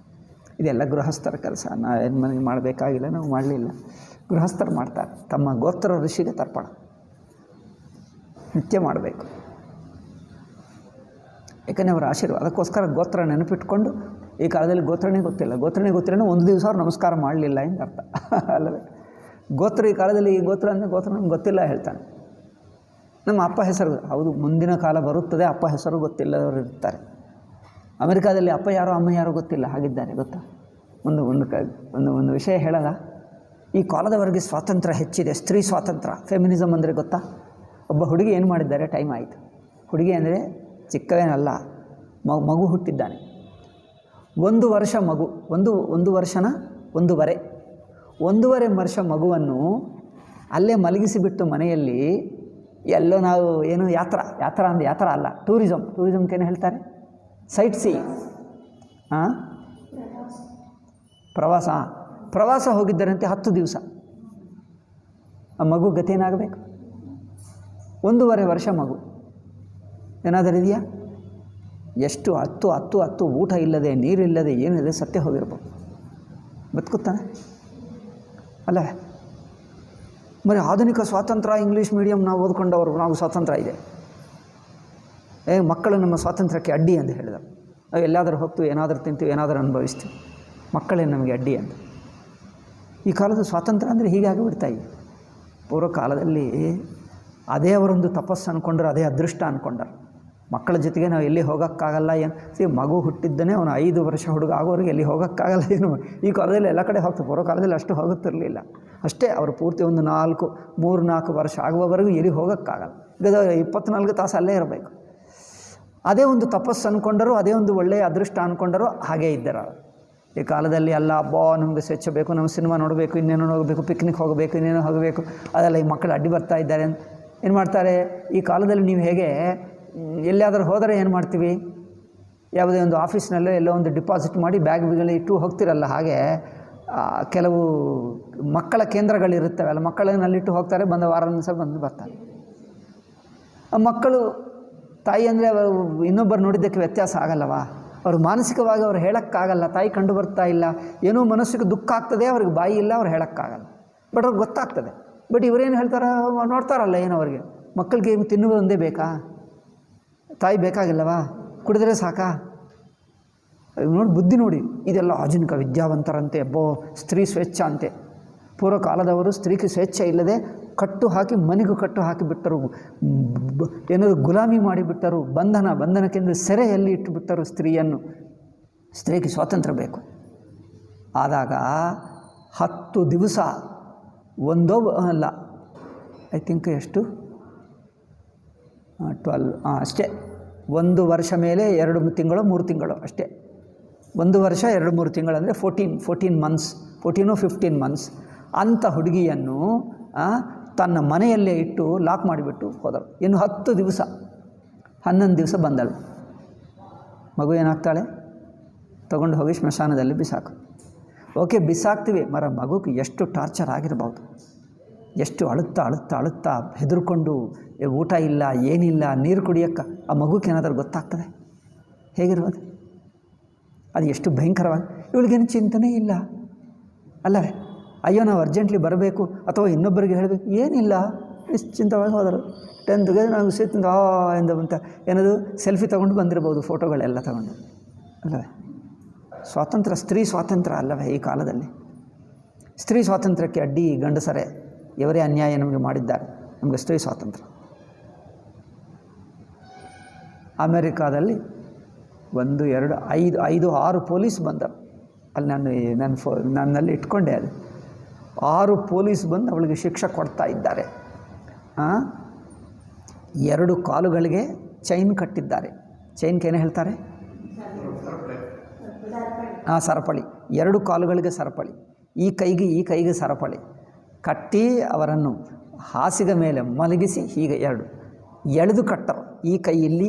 ಇದೆಲ್ಲ ಗೃಹಸ್ಥರ ಕೆಲಸ, ನಾವೇನು ಮನೆಗೆ ಮಾಡಬೇಕಾಗಿಲ್ಲ, ನಾವು ಮಾಡಲಿಲ್ಲ. ಗೃಹಸ್ಥರು ಮಾಡ್ತಾರೆ. ತಮ್ಮ ಗೋತ್ರ ಋಷಿಗೆ ತರ್ಪಣ ನಿತ್ಯ ಮಾಡಬೇಕು, ಏಕೆಂದರೆ ಅವರ ಆಶೀರ್ವಾದ. ಅದಕ್ಕೋಸ್ಕರ ಗೋತ್ರ ನೆನಪಿಟ್ಕೊಂಡು, ಈ ಕಾಲದಲ್ಲಿ ಗೋತ್ರನೇ ಗೊತ್ತಿಲ್ಲ ಒಂದು ದಿವಸ ಅವ್ರು ನಮಸ್ಕಾರ ಮಾಡಲಿಲ್ಲ ಎಂದು ಅರ್ಥ ಅಲ್ಲವೇ? ಗೋತ್ರ ಈ ಕಾಲದಲ್ಲಿ ಈ ಗೋತ್ರ ಅಂದರೆ ಗೋತ್ರ ನಮ್ಗೆ ಗೊತ್ತಿಲ್ಲ ಹೇಳ್ತಾನೆ. ನಮ್ಮ ಅಪ್ಪ ಹೆಸರು, ಹೌದು, ಮುಂದಿನ ಕಾಲ ಬರುತ್ತದೆ, ಅಪ್ಪ ಹೆಸರು ಗೊತ್ತಿಲ್ಲದವರು ಇರ್ತಾರೆ. ಅಮೆರಿಕಾದಲ್ಲಿ ಅಪ್ಪ ಯಾರೋ ಅಮ್ಮ ಯಾರೋ ಗೊತ್ತಿಲ್ಲ, ಹಾಗಿದ್ದಾರೆ. ಗೊತ್ತಾ? ಒಂದು ವಿಷಯ ಹೇಳಲ್ಲ. ಈ ಕಾಲದವರೆಗೆ ಸ್ವಾತಂತ್ರ್ಯ ಹೆಚ್ಚಿದೆ, ಸ್ತ್ರೀ ಸ್ವಾತಂತ್ರ್ಯ, ಫೆಮಿನಿಸಮ್ ಅಂದರೆ ಗೊತ್ತಾ? ಒಬ್ಬ ಹುಡುಗಿ ಏನು ಮಾಡಿದ್ದಾರೆ, ಟೈಮ್ ಆಯಿತು. ಹುಡುಗಿ ಅಂದರೆ ಚಿಕ್ಕವೇನಲ್ಲ, ಮಗು ಹುಟ್ಟಿದ್ದಾನೆ. 1 ವರ್ಷ ಮಗು, ಒಂದು ವರ್ಷನ 1.5 ವರ್ಷ ಮಗುವನ್ನು ಅಲ್ಲೇ ಮಲಗಿಸಿಬಿಟ್ಟು ಮನೆಯಲ್ಲಿ ಎಲ್ಲೋ ನಾವು ಏನು ಯಾತ್ರಾ ಅಲ್ಲ, ಟೂರಿಸಮ್ಗೇನು ಹೇಳ್ತಾರೆ, ಸೈಟ್ ಸೀ, ಪ್ರವಾಸ ಹೋಗಿದ್ದರಂತೆ 10 ದಿವಸ. ಆ ಮಗು ಗತೇನಾಗಬೇಕು? 1.5 ವರ್ಷ ಮಗು ಏನಾದರೂ ಇದೆಯಾ? ಎಷ್ಟು ಹತ್ತು ಊಟ ಇಲ್ಲದೆ, ನೀರಿಲ್ಲದೆ, ಏನಿದೆ, ಸತ್ಯ ಹೋಗಿರ್ಬೋದು. ಬದುಕುತ್ತಾನೆ ಅಲ್ಲವೇ? ಬರೀ ಆಧುನಿಕ ಸ್ವಾತಂತ್ರ್ಯ, ಇಂಗ್ಲೀಷ್ ಮೀಡಿಯಮ್ ನಾವು ಓದ್ಕೊಂಡವರು, ನಾವು ಸ್ವಾತಂತ್ರ್ಯ ಇದೆ, ಮಕ್ಕಳು ನಮ್ಮ ಸ್ವಾತಂತ್ರ್ಯಕ್ಕೆ ಅಡ್ಡಿ ಅಂತ ಹೇಳಿದರು. ನಾವು ಎಲ್ಲಾದರೂ ಹೋಗ್ತೀವಿ, ಏನಾದರೂ ತಿಂತೀವಿ, ಏನಾದರೂ ಅನುಭವಿಸ್ತೀವಿ, ಮಕ್ಕಳೇ ನಮಗೆ ಅಡ್ಡಿ ಅಂತ. ಈ ಕಾಲದ ಸ್ವಾತಂತ್ರ್ಯ ಅಂದರೆ ಹೀಗಾಗಿ ಬಿಡ್ತಾ ಇದೆ. ಪೂರ್ವ ಕಾಲದಲ್ಲಿ ಅದೇ ಅವರೊಂದು ತಪಸ್ಸು ಅಂದ್ಕೊಂಡ್ರು, ಅದೇ ಅದೃಷ್ಟ ಅಂದ್ಕೊಂಡರು. ಮಕ್ಕಳ ಜೊತೆಗೆ ನಾವು ಎಲ್ಲಿ ಹೋಗೋಕ್ಕಾಗಲ್ಲ, ಏನು ಮಗು ಹುಟ್ಟಿದ್ದನೇ ಅವನು 5 ವರ್ಷ ಹುಡುಗ ಆಗೋರಿಗೆ ಎಲ್ಲಿ ಹೋಗೋಕ್ಕಾಗಲ್ಲ. ಏನು ಈ ಕಾಲದಲ್ಲಿ ಎಲ್ಲ ಕಡೆ ಹೋಗ್ತಾರೆ, ಪೂರ್ವ ಕಾಲದಲ್ಲಿ ಅಷ್ಟು ಹೋಗುತ್ತಿರಲಿಲ್ಲ. ಅಷ್ಟೇ ಅವರು ಪೂರ್ತಿ ಒಂದು 3-4 ವರ್ಷ ಆಗುವವರೆಗೂ ಎಲ್ಲಿ ಹೋಗೋಕ್ಕಾಗಲ್ಲ. ಈಗ 24 ತಾಸು ಅಲ್ಲೇ ಇರಬೇಕು. ಅದೇ ಒಂದು ತಪಸ್ಸು ಅಂದ್ಕೊಂಡರು, ಅದೇ ಒಂದು ಒಳ್ಳೆಯ ಅದೃಷ್ಟ ಅಂದ್ಕೊಂಡರು, ಹಾಗೇ ಇದ್ದರು. ಈ ಕಾಲದಲ್ಲಿ ಅಲ್ಲ, ನಮಗೆ ಸ್ವಚ್ಛ ಬೇಕು, ನಮ್ಮ ಸಿನಿಮಾ ನೋಡಬೇಕು, ಇನ್ನೇನೋ ಹೋಗಬೇಕು, ಪಿಕ್ನಿಕ್ ಹೋಗಬೇಕು, ಇನ್ನೇನೋ ಹೋಗಬೇಕು, ಅದೆಲ್ಲ ಈ ಮಕ್ಕಳು ಅಡ್ಡಿ ಬರ್ತಾ ಇದ್ದಾರೆ ಅಂತ ಏನು ಮಾಡ್ತಾರೆ. ಈ ಕಾಲದಲ್ಲಿ ನೀವು ಹೇಗೆ ಎಲ್ಲಿಯಾದರೂ ಹೋದರೆ ಏನು ಮಾಡ್ತೀವಿ, ಯಾವುದೇ ಒಂದು ಆಫೀಸ್ನಲ್ಲೋ ಎಲ್ಲೋ ಒಂದು ಡಿಪಾಸಿಟ್ ಮಾಡಿ ಬ್ಯಾಗ್ಗಳು ಇಟ್ಟು ಹೋಗ್ತಿರಲ್ಲ, ಹಾಗೆ ಕೆಲವು ಮಕ್ಕಳ ಕೇಂದ್ರಗಳಿರುತ್ತವೆ ಅಲ್ಲ, ಮಕ್ಕಳನ್ನಲ್ಲಿಟ್ಟು ಹೋಗ್ತಾರೆ, ಬಂದ ವಾರದ ಸಹ ಬರ್ತಾರೆ. ಆ ಮಕ್ಕಳು ತಾಯಿ ಅಂದರೆ ಇನ್ನೊಬ್ಬರು ನೋಡಿದ್ದಕ್ಕೆ ವ್ಯತ್ಯಾಸ ಆಗಲ್ಲವಾ? ಅವರು ಮಾನಸಿಕವಾಗಿ ಅವ್ರು ಹೇಳೋಕ್ಕಾಗಲ್ಲ, ತಾಯಿ ಕಂಡು ಬರ್ತಾ ಇಲ್ಲ, ಏನೋ ಮನಸ್ಸಿಗೆ ದುಃಖ ಆಗ್ತದೆ, ಅವ್ರಿಗೆ ಬಾಯಿ ಇಲ್ಲ, ಅವ್ರು ಹೇಳೋಕ್ಕಾಗಲ್ಲ, ಬಟ್ ಅವ್ರಿಗೆ ಗೊತ್ತಾಗ್ತದೆ. ಬಟ್ ಇವರೇನು ಹೇಳ್ತಾರೆ, ನೋಡ್ತಾರಲ್ಲ, ಏನು ಅವ್ರಿಗೆ ಮಕ್ಕಳಿಗೆ ತಿನ್ನುವುದು ಒಂದೇ ಬೇಕಾ? ತಾಯಿ ಬೇಕಾಗಿಲ್ಲವಾ? ಕುಡಿದ್ರೆ ಸಾಕಾ? ನೋಡಿ ಬುದ್ಧಿ ನೋಡಿ. ಇದೆಲ್ಲ ಆಧುನಿಕ ವಿದ್ಯಾವಂತರಂತೆ, ಸ್ತ್ರೀ ಸ್ವೇಚ್ಛ ಅಂತೆ. ಪೂರ್ವ ಕಾಲದವರು ಸ್ತ್ರೀಗೆ ಸ್ವೇಚ್ಛೆ ಇಲ್ಲದೆ ಕಟ್ಟು ಹಾಕಿ, ಮನೆಗೂ ಕಟ್ಟು ಹಾಕಿಬಿಟ್ಟರು, ಏನಾದರೂ ಗುಲಾಮಿ ಮಾಡಿಬಿಟ್ಟರು, ಬಂಧನಕ್ಕೆಂದು ಸೆರೆಯಲ್ಲಿ ಇಟ್ಟುಬಿಟ್ಟರು ಸ್ತ್ರೀಯನ್ನು. ಸ್ತ್ರೀಗೆ ಸ್ವಾತಂತ್ರ್ಯ ಬೇಕು. ಆದಾಗ 10 ದಿವಸ ಅಲ್ಲ, ಐ ಥಿಂಕ್ ಎಷ್ಟು 12 ಅಷ್ಟೇ, 1 ವರ್ಷ ಮೇಲೆ 2 ತಿಂಗಳು 3 ತಿಂಗಳು ಅಷ್ಟೇ. 1 ವರ್ಷ 2-3 ತಿಂಗಳು ಅಂದರೆ 14 ಮಂತ್ಸ್, 14-15 ಮಂತ್ಸ್. ಅಂಥ ಹುಡುಗಿಯನ್ನು ತನ್ನ ಮನೆಯಲ್ಲೇ ಇಟ್ಟು ಲಾಕ್ ಮಾಡಿಬಿಟ್ಟು ಹೋದರು. ಇನ್ನು 10 ದಿವಸ 11 ದಿವಸ ಬಂದಳು. ಮಗು ಏನಾಗ್ತಾಳೆ? ತಗೊಂಡು ಹೋಗಿ ಸ್ಮಶಾನದಲ್ಲಿ ಬಿಸಾಕು. ಓಕೆ, ಬಿಸಾಕ್ತೀವಿ, ಮಗುಗೆ ಎಷ್ಟು ಟಾರ್ಚರ್ ಆಗಿರ್ಬೋದು, ಎಷ್ಟು ಅಳುತ್ತಾ ಹೆದರ್ಕೊಂಡು, ಊಟ ಇಲ್ಲ, ಏನಿಲ್ಲ, ನೀರು ಕುಡಿಯೋಕ್ಕೆ ಆ ಮಗುಗೆ ಏನಾದರೂ ಗೊತ್ತಾಗ್ತದೆ? ಹೇಗಿರ್ಬೋದು ಅದು? ಎಷ್ಟು ಭಯಂಕರವಾಗಿ. ಇವಳಿಗೇನು ಚಿಂತನೆ ಇಲ್ಲ ಅಲ್ಲವೇ? ಅಯ್ಯೋ ನಾವು ಅರ್ಜೆಂಟ್ಲಿ ಬರಬೇಕು ಅಥವಾ ಇನ್ನೊಬ್ಬರಿಗೆ ಹೇಳಬೇಕು, ಏನಿಲ್ಲ, ನಿಶ್ಚಿಂತವಾಗಿ ಹೋದರು. 10ಗೆ ನಾವು ಸಿಕ್ಕಿಂದ ಅಂತ ಏನದು ಸೆಲ್ಫಿ ತೊಗೊಂಡು ಬಂದಿರ್ಬೋದು, ಫೋಟೋಗಳೆಲ್ಲ ತಗೊಂಡು ಅಲ್ಲವೇ? ಸ್ವಾತಂತ್ರ್ಯ, ಸ್ತ್ರೀ ಸ್ವಾತಂತ್ರ್ಯ ಅಲ್ಲವೇ? ಈ ಕಾಲದಲ್ಲಿ ಸ್ತ್ರೀ ಸ್ವಾತಂತ್ರ್ಯಕ್ಕೆ ಅಡ್ಡಿ ಗಂಡಸರೇ, ಇವರೇ ಅನ್ಯಾಯ ನಮಗೆ ಮಾಡಿದ್ದಾರೆ. ನಮಗೆ ಸ್ತ್ರೀ ಸ್ವಾತಂತ್ರ್ಯ. ಅಮೇರಿಕಾದಲ್ಲಿ 1, 2, 5, 6 ಪೊಲೀಸ್ ಬಂದರು. ಅಲ್ಲಿ ನನ್ನಲ್ಲಿ ಇಟ್ಕೊಂಡೆ. ಅದು 6 ಪೊಲೀಸ್ ಬಂದು ಅವಳಿಗೆ ಶಿಕ್ಷೆ ಕೊಡ್ತಾ ಇದ್ದಾರೆ. 2 ಕಾಲುಗಳಿಗೆ ಚೈನ್ ಕಟ್ಟಿದ್ದಾರೆ. ಚೈನ್ಗೆ ಏನು ಹೇಳ್ತಾರೆ? ಸರಪಳಿ. 2 ಕಾಲುಗಳಿಗೆ ಸರಪಳಿ, ಈ ಕೈಗೆ ಸರಪಳಿ ಕಟ್ಟಿ ಅವರನ್ನು ಹಾಸಿಗೆ ಮೇಲೆ ಮಲಗಿಸಿ ಹೀಗೆ 2 ಎಳೆದು ಕಟ್ಟರು. ಈ ಕೈಯಲ್ಲಿ,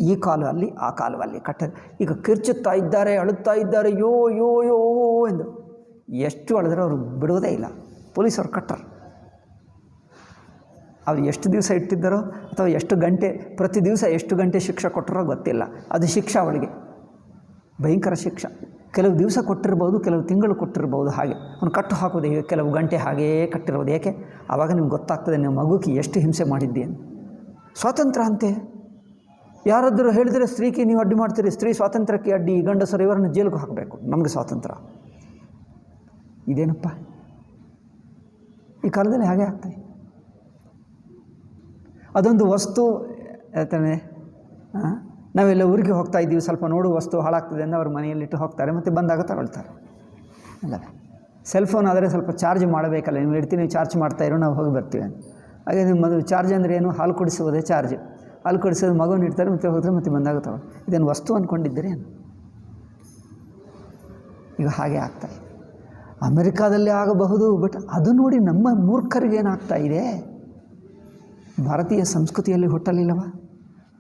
ಈ ಕಾಲು ಅಲ್ಲಿ, ಆ ಕಾಲು ಅಲ್ಲಿ ಕಟ್ಟರು. ಈಗ ಕಿರ್ಚುತ್ತಾ ಇದ್ದಾರೆ, ಅಳುತ್ತಾ ಇದ್ದಾರೆ, ಯೋ ಯೋ ಯೋ ಎಂದು. ಎಷ್ಟು ಅಳಿದ್ರೆ ಅವರು ಬಿಡುವುದೇ ಇಲ್ಲ. ಪೊಲೀಸರು ಕಟ್ಟರು. ಅವ್ರು ಎಷ್ಟು ದಿವಸ ಇಟ್ಟಿದ್ದಾರೋ ಅಥವಾ ಎಷ್ಟು ಗಂಟೆ, ಪ್ರತಿ ದಿವಸ ಎಷ್ಟು ಗಂಟೆ ಶಿಕ್ಷೆ ಕೊಟ್ಟರೋ ಗೊತ್ತಿಲ್ಲ. ಅದು ಶಿಕ್ಷೆ ಅವಳಿಗೆ, ಭಯಂಕರ ಶಿಕ್ಷೆ. ಕೆಲವು ದಿವಸ ಕೊಟ್ಟಿರ್ಬೋದು, ಕೆಲವು ತಿಂಗಳು ಕೊಟ್ಟಿರ್ಬೋದು. ಹಾಗೆ ಅವ್ನು ಕಟ್ಟು ಹಾಕೋದು ಈಗ ಕೆಲವು ಗಂಟೆ ಹಾಗೆಯೇ ಕಟ್ಟಿರೋದು. ಏಕೆ? ಆವಾಗ ನಿಮ್ಗೆ ಗೊತ್ತಾಗ್ತದೆ ನೀವು ಮಗುಕ್ಕೆ ಎಷ್ಟು ಹಿಂಸೆ ಮಾಡಿದ್ದಿ ಅಂತ. ಸ್ವಾತಂತ್ರ್ಯ ಅಂತೆ. ಯಾರಾದರೂ ಹೇಳಿದರೆ ಸ್ತ್ರೀಗೆ ನೀವು ಅಡ್ಡಿ ಮಾಡ್ತೀರಿ, ಸ್ತ್ರೀ ಸ್ವಾತಂತ್ರ್ಯಕ್ಕೆ ಅಡ್ಡಿ, ಗಂಡಸರು ಇವರನ್ನು ಜೈಲಿಗೆ ಹಾಕಬೇಕು, ನಮಗೆ ಸ್ವಾತಂತ್ರ್ಯ. ಇದೇನಪ್ಪ? ಈ ಕಾಲದಲ್ಲಿ ಹಾಗೆ ಆಗ್ತದೆ. ಅದೊಂದು ವಸ್ತು ಹೇಳ್ತಾನೆ, ನಾವೆಲ್ಲ ಊರಿಗೆ ಹೋಗ್ತಾ ಇದ್ದೀವಿ, ಸ್ವಲ್ಪ ನೋಡು ವಸ್ತು ಹಾಳಾಗ್ತದೆ ಅಂತ ಅವ್ರ ಮನೆಯಲ್ಲಿಟ್ಟು ಹೋಗ್ತಾರೆ, ಮತ್ತು ಬಂದಾಗ ತಗೊಳ್ತಾರೆ ಅಲ್ಲ. ಸೆಲ್ಫೋನ್ ಆದರೆ ಸ್ವಲ್ಪ ಚಾರ್ಜ್ ಮಾಡಬೇಕಲ್ಲ, ನೀವು ಇಡ್ತೀನಿ ಚಾರ್ಜ್ ಮಾಡ್ತಾಯಿರೋ, ನಾವು ಹೋಗಿ ಬರ್ತೀವಿ ಅಂತ. ಹಾಗೆ ನಿಮ್ಮದು ಚಾರ್ಜ್ ಅಂದರೆ ಏನು? ಹಾಲು ಕುಡಿಸುವುದೇ ಚಾರ್ಜ್. ಅಲ್ಲಿ ಕೊಡಿಸೋದು ಮಗುನ ಇಡ್ತಾರೆ, ಮತ್ತೆ ಹೋದರೆ ಮತ್ತೆ ಬಂದಾಗ ತಗೊಂಡು. ಇದೇನು ವಸ್ತು ಅಂದ್ಕೊಂಡಿದ್ದೀರಿ? ಈಗ ಹಾಗೆ ಆಗ್ತಾಯಿದೆ. ಅಮೆರಿಕಾದಲ್ಲಿ ಆಗಬಹುದು, ಬಟ್ ಅದು ನೋಡಿ ನಮ್ಮ ಮೂರ್ಖರಿಗೆ ಏನಾಗ್ತಾ ಇದೆ. ಭಾರತೀಯ ಸಂಸ್ಕೃತಿಯಲ್ಲಿ ಹುಟ್ಟಲಿಲ್ಲವ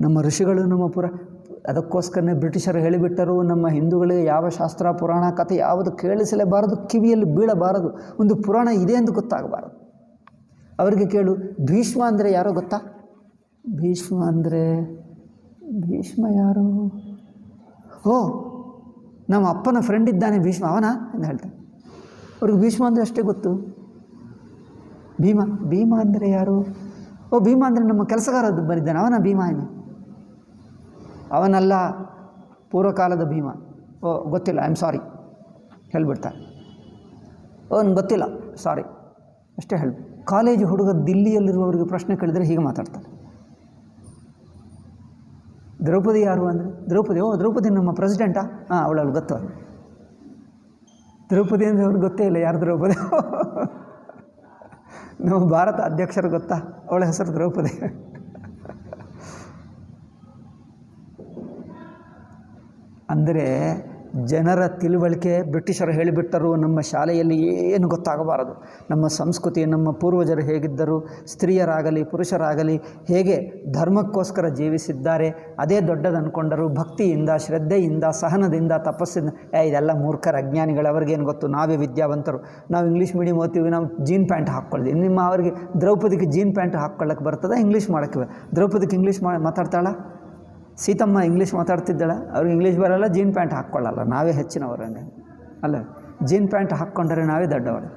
ನಮ್ಮ ಋಷಿಗಳು, ನಮ್ಮ ಅದಕ್ಕೋಸ್ಕರನೇ ಬ್ರಿಟಿಷರು ಹೇಳಿಬಿಟ್ಟರು, ನಮ್ಮ ಹಿಂದೂಗಳಿಗೆ ಯಾವ ಶಾಸ್ತ್ರ ಪುರಾಣ ಕಥೆ ಯಾವುದು ಕೇಳಿಸಲೇಬಾರದು, ಕಿವಿಯಲ್ಲಿ ಬೀಳಬಾರದು, ಒಂದು ಪುರಾಣ ಇದೆ ಎಂದು ಗೊತ್ತಾಗಬಾರದು. ಅವರಿಗೆ ಕೇಳು, ಭೀಷ್ಮ ಅಂದರೆ ಯಾರೋ ಗೊತ್ತಾ? ಭೀಷ್ಮ ಯಾರು? ಓ, ನಮ್ಮ ಅಪ್ಪನ ಫ್ರೆಂಡ್ ಇದ್ದಾನೆ ಭೀಷ್ಮ, ಅವನಾ ಅಂತ ಹೇಳ್ತಾರೆ. ಅವ್ರಿಗೆ ಭೀಷ್ಮ ಅಂದರೆ ಅಷ್ಟೇ ಗೊತ್ತು. ಭೀಮ ಅಂದರೆ ಯಾರು? ಓ, ಭೀಮ ಅಂದರೆ ನಮ್ಮ ಕೆಲಸಗಾರ ಬಂದಿದ್ದಾನೆ, ಅವನ ಭೀಮ ಏನು? ಅವನಲ್ಲ, ಪೂರ್ವಕಾಲದ ಭೀಮ. ಓ, ಗೊತ್ತಿಲ್ಲ, ಐ ಆಮ್ ಸಾರಿ ಹೇಳ್ಬಿಡ್ತಾರೆ. ಅವನು ಗೊತ್ತಿಲ್ಲ, ಸಾರಿ ಅಷ್ಟೇ ಹೇಳಿ. ಕಾಲೇಜು ಹುಡುಗ ದಿಲ್ಲಿಯಲ್ಲಿರುವವರಿಗೆ ಪ್ರಶ್ನೆ ಕೇಳಿದರೆ ಹೀಗೆ ಮಾತಾಡ್ತಾರೆ. ದ್ರೌಪದಿ ಯಾರು ಅಂದರೆ, ದ್ರೌಪದಿ ನಮ್ಮ ಪ್ರೆಸಿಡೆಂಟಾ? ಹಾಂ, ಅವಳು ಗೊತ್ತು. ದ್ರೌಪದಿ ಅಂದರೆ ಅವ್ರಿಗೆ ಗೊತ್ತೇ ಇಲ್ಲ ಯಾರು ದ್ರೌಪದಿ. ನಮ್ಮ ಭಾರತ ಅಧ್ಯಕ್ಷರು ಗೊತ್ತಾ? ಅವಳ ಹೆಸರು ದ್ರೌಪದಿ. ಅಂದರೆ ಜನರ ತಿಳುವಳಿಕೆ ಬ್ರಿಟಿಷರು ಹೇಳಿಬಿಟ್ಟರು, ನಮ್ಮ ಶಾಲೆಯಲ್ಲಿ ಏನು ಗೊತ್ತಾಗಬಾರದು. ನಮ್ಮ ಸಂಸ್ಕೃತಿ, ನಮ್ಮ ಪೂರ್ವಜರು ಹೇಗಿದ್ದರು, ಸ್ತ್ರೀಯರಾಗಲಿ ಪುರುಷರಾಗಲಿ ಹೇಗೆ ಧರ್ಮಕ್ಕೋಸ್ಕರ ಜೀವಿಸಿದ್ದಾರೆ, ಅದೇ ದೊಡ್ಡದು ಅಂದ್ಕೊಂಡರು. ಭಕ್ತಿಯಿಂದ, ಶ್ರದ್ಧೆಯಿಂದ, ಸಹನದಿಂದ, ತಪಸ್ಸಿಂದ. ಇದೆಲ್ಲ ಮೂರ್ಖರ ಅಜ್ಞಾನಿಗಳು, ಅವ್ರಿಗೇನು ಗೊತ್ತು, ನಾವೇ ವಿದ್ಯಾವಂತರು. ನಾವು ಇಂಗ್ಲೀಷ್ ಮೀಡಿಯಮ್ ಓದ್ತೀವಿ, ನಾವು ಜೀನ್ ಪ್ಯಾಂಟ್ ಹಾಕ್ಕೊಳ್ತೀವಿ. ಅವರಿಗೆ ದ್ರೌಪದಿಗೆ ಜೀನ್ ಪ್ಯಾಂಟ್ ಹಾಕ್ಕೊಳ್ಳೋಕ್ಕೆ ಬರ್ತದೆ, ಇಂಗ್ಲೀಷ್ ಮಾಡೋಕ್ಕೆ? ದ್ರೌಪದಿಗೆ ಇಂಗ್ಲೀಷ್ ಮಾತಾಡ್ತಾಳ? ಸೀತಮ್ಮ ಇಂಗ್ಲೀಷ್ ಮಾತಾಡ್ತಿದ್ದಾಳೆ, ಅವ್ರಿಗೆ ಇಂಗ್ಲೀಷ್ ಬರೋಲ್ಲ, ಜೀನ್ ಪ್ಯಾಂಟ್ ಹಾಕ್ಕೊಳ್ಳಲ್ಲ. ನಾವೇ ಹೆಚ್ಚಿನವರೇ ಅಲ್ಲ, ಜೀನ್ ಪ್ಯಾಂಟ್ ಹಾಕ್ಕೊಂಡ್ರೆ ನಾವೇ ದೊಡ್ಡವರು.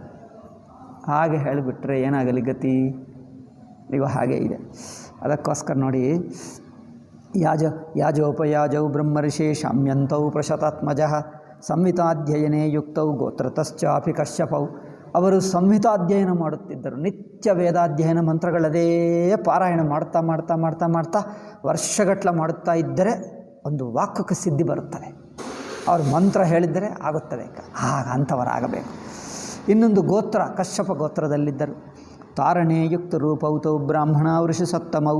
ಹಾಗೆ ಹೇಳಿಬಿಟ್ರೆ ಏನಾಗಲಿ ಗತಿ? ಈಗ ಹಾಗೇ ಇದೆ. ಅದಕ್ಕೋಸ್ಕರ ನೋಡಿ, ಯಾಜೋಪಯಾಜೌ ಬ್ರಹ್ಮರ್ಷಿ ಶಾಮ್ಯಂತೌ ಪ್ರಶತಾತ್ಮಜಃ ಸಂಹಿತಾಧ್ಯಯನೇ ಯುಕ್ತೌ ಗೋತ್ರತಶ್ಚಾಪಿ ಕಶ್ಯಪೌ. ಅವರು ಸಂಹಿತಾಧ್ಯಯನ ಮಾಡುತ್ತಿದ್ದರು. ನಿತ್ಯ ವೇದಾಧ್ಯಯನ, ಮಂತ್ರಗಳದೇ ಪಾರಾಯಣ ಮಾಡ್ತಾ ಮಾಡ್ತಾ ಮಾಡ್ತಾ ಮಾಡ್ತಾ ವರ್ಷಗಟ್ಟಲೆ ಮಾಡುತ್ತಾ ಇದ್ದರೆ ಒಂದು ವಾಕ್ಯಕ್ಕೆ ಸಿದ್ಧಿ ಬರುತ್ತದೆ. ಅವರು ಮಂತ್ರ ಹೇಳಿದ್ದರೆ ಆಗುತ್ತದೆ. ಆಗ ಅಂಥವರಾಗಬೇಕು. ಇನ್ನೊಂದು ಗೋತ್ರ, ಕಶ್ಯಪ ಗೋತ್ರದಲ್ಲಿದ್ದರು. ತಾರಣೇ ಯುಕ್ತ ರೂಪೌತೌ ಬ್ರಾಹ್ಮಣ ಋಷಿ ಸತ್ತಮೌ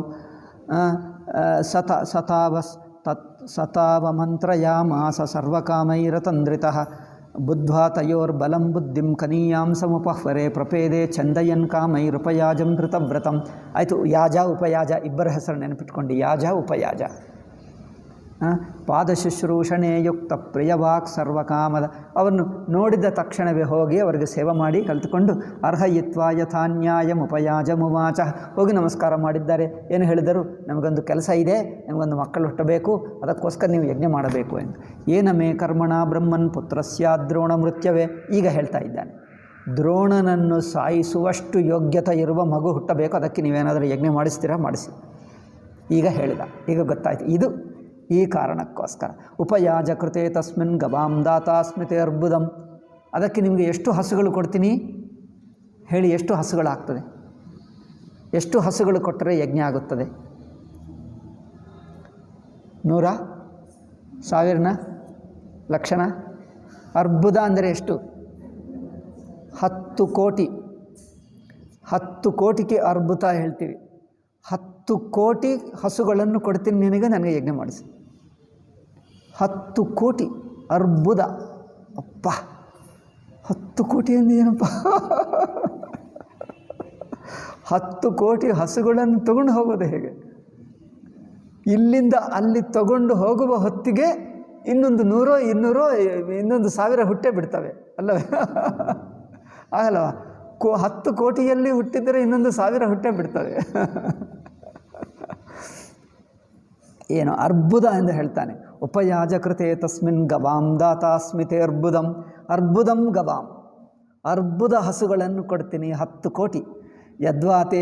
ಸತಾವ ಮಂತ್ರಯಾಮಾಸ ಸರ್ವಕಾಮೈರತಂದ್ರಿತಃ ಬುದ್ಧ್ವಾ ತಯೋರ್ಬಲಂ ಬುದ್ಧಿಂ ಕನೀಯಾಂ ಸಮುಪಹ್ವರೆ ಪ್ರಪೇದೆ ಚಂದಯನ್ ಕಾಮೈರುಪಯಾಜಂ ಧೃತವ್ರತಂ. ಆಯಿತು, ಯಾಜ ಉಪಯಾಜ ಇಬ್ಬರ ಹೆಸರು ನೆನಪಿಟ್ಕೊಂಡು, ಯಾಜ ಉಪಯಾಜ. ಪಾದಶುಶ್ರೂಷಣೆ ಯುಕ್ತ ಪ್ರಿಯವಾಕ್ ಸರ್ವಕಾಮದ. ಅವನ್ನು ನೋಡಿದ ತಕ್ಷಣವೇ ಹೋಗಿ ಅವರಿಗೆ ಸೇವೆ ಮಾಡಿ ಕಲಿತುಕೊಂಡು ಅರ್ಹಯಿತ್ವ ಯಥಾನ್ಯಾಯಂ ಉಪಯಾಜಮುವಾಚ. ಹೋಗಿ ನಮಸ್ಕಾರ ಮಾಡಿದ್ದಾರೆ. ಏನು ಹೇಳಿದರು? ನಮಗೊಂದು ಕೆಲಸ ಇದೆ, ನಮಗೊಂದು ಮಕ್ಕಳು ಹುಟ್ಟಬೇಕು, ಅದಕ್ಕೋಸ್ಕರ ನೀವು ಯಜ್ಞ ಮಾಡಬೇಕು ಎಂದು. ಏನಮೇ ಕರ್ಮಣ ಬ್ರಹ್ಮನ್ ಪುತ್ರಸ್ಯ ದ್ರೋಣ ಮೃತ್ಯವೇ. ಈಗ ಹೇಳ್ತಾ ಇದ್ದಾನೆ, ದ್ರೋಣನನ್ನು ಸಾಯಿಸುವಷ್ಟು ಯೋಗ್ಯತೆ ಇರುವ ಮಗು ಹುಟ್ಟಬೇಕು, ಅದಕ್ಕೆ ನೀವೇನಾದರೂ ಯಜ್ಞ ಮಾಡಿಸ್ತೀರಾ? ಮಾಡಿಸಿ. ಈಗ ಹೇಳಿದ, ಈಗ ಗೊತ್ತಾಯ್ತು. ಇದು ಈ ಕಾರಣಕ್ಕೋಸ್ಕರ ಉಪಯಾಜ ಕೃತೆ ತಸ್ಮಿನ್ ಗವಾಂ ದಾತಾ ಸ್ಮಿತೆ ಅರ್ಬುದಂ. ಅದಕ್ಕೆ ನಿಮಗೆ ಎಷ್ಟು ಹಸುಗಳು ಕೊಡ್ತೀನಿ ಹೇಳಿ? ಎಷ್ಟು ಹಸುಗಳಾಗ್ತದೆ? ಎಷ್ಟು ಹಸುಗಳು ಕೊಟ್ಟರೆ ಯಜ್ಞ ಆಗುತ್ತದೆ? 100, 1000, ಲಕ್ಷಣ? ಅರ್ಬುದ ಅಂದರೆ ಎಷ್ಟು? 10 ಕೋಟಿ. 10 ಕೋಟಿಗೆ ಅರ್ಬುದ ಹೇಳ್ತೀವಿ. 10 ಕೋಟಿ ಹಸುಗಳನ್ನು ಕೊಡ್ತೀನಿ ನಿನಗೆ, ನನಗೆ ಯಜ್ಞ ಮಾಡಿಸಿ. 10 ಕೋಟಿ ಅರ್ಬುದ. ಅಪ್ಪ, 10 ಕೋಟಿ ಅಂದರೆ ಏನಪ್ಪ? 10 ಕೋಟಿ ಹಸುಗಳನ್ನು ತಗೊಂಡು ಹೋಗೋದು ಹೇಗೆ? ಇಲ್ಲಿಂದ ಅಲ್ಲಿ ತಗೊಂಡು ಹೋಗುವ ಹೊತ್ತಿಗೆ ಇನ್ನೊಂದು 100, 200, ಇನ್ನೊಂದು 1000 ಹುಟ್ಟೇ ಬಿಡ್ತವೆ ಅಲ್ಲವೇ? ಆಗಲ್ಲವ? 10 ಕೋಟಿಯಲ್ಲಿ ಹುಟ್ಟಿದರೆ ಇನ್ನೊಂದು 1000 ಹುಟ್ಟೇ ಬಿಡ್ತವೆ. ಏನು ಅರ್ಬುದ ಎಂದು ಹೇಳ್ತಾನೆ. ಉಪಯಾಜ ಕೃತೆ ತಸ್ಮಿನ್ ಗವಾಂ ದಾತಾ ಸ್ಮಿತೆ ಅರ್ಬುದಂ. ಅರ್ಬುದಂ ಗವಾಂ, ಅರ್ಬುದ ಹಸುಗಳನ್ನು ಕೊಡ್ತೀನಿ 10 ಕೋಟಿ. ಯದ್ವಾತೆ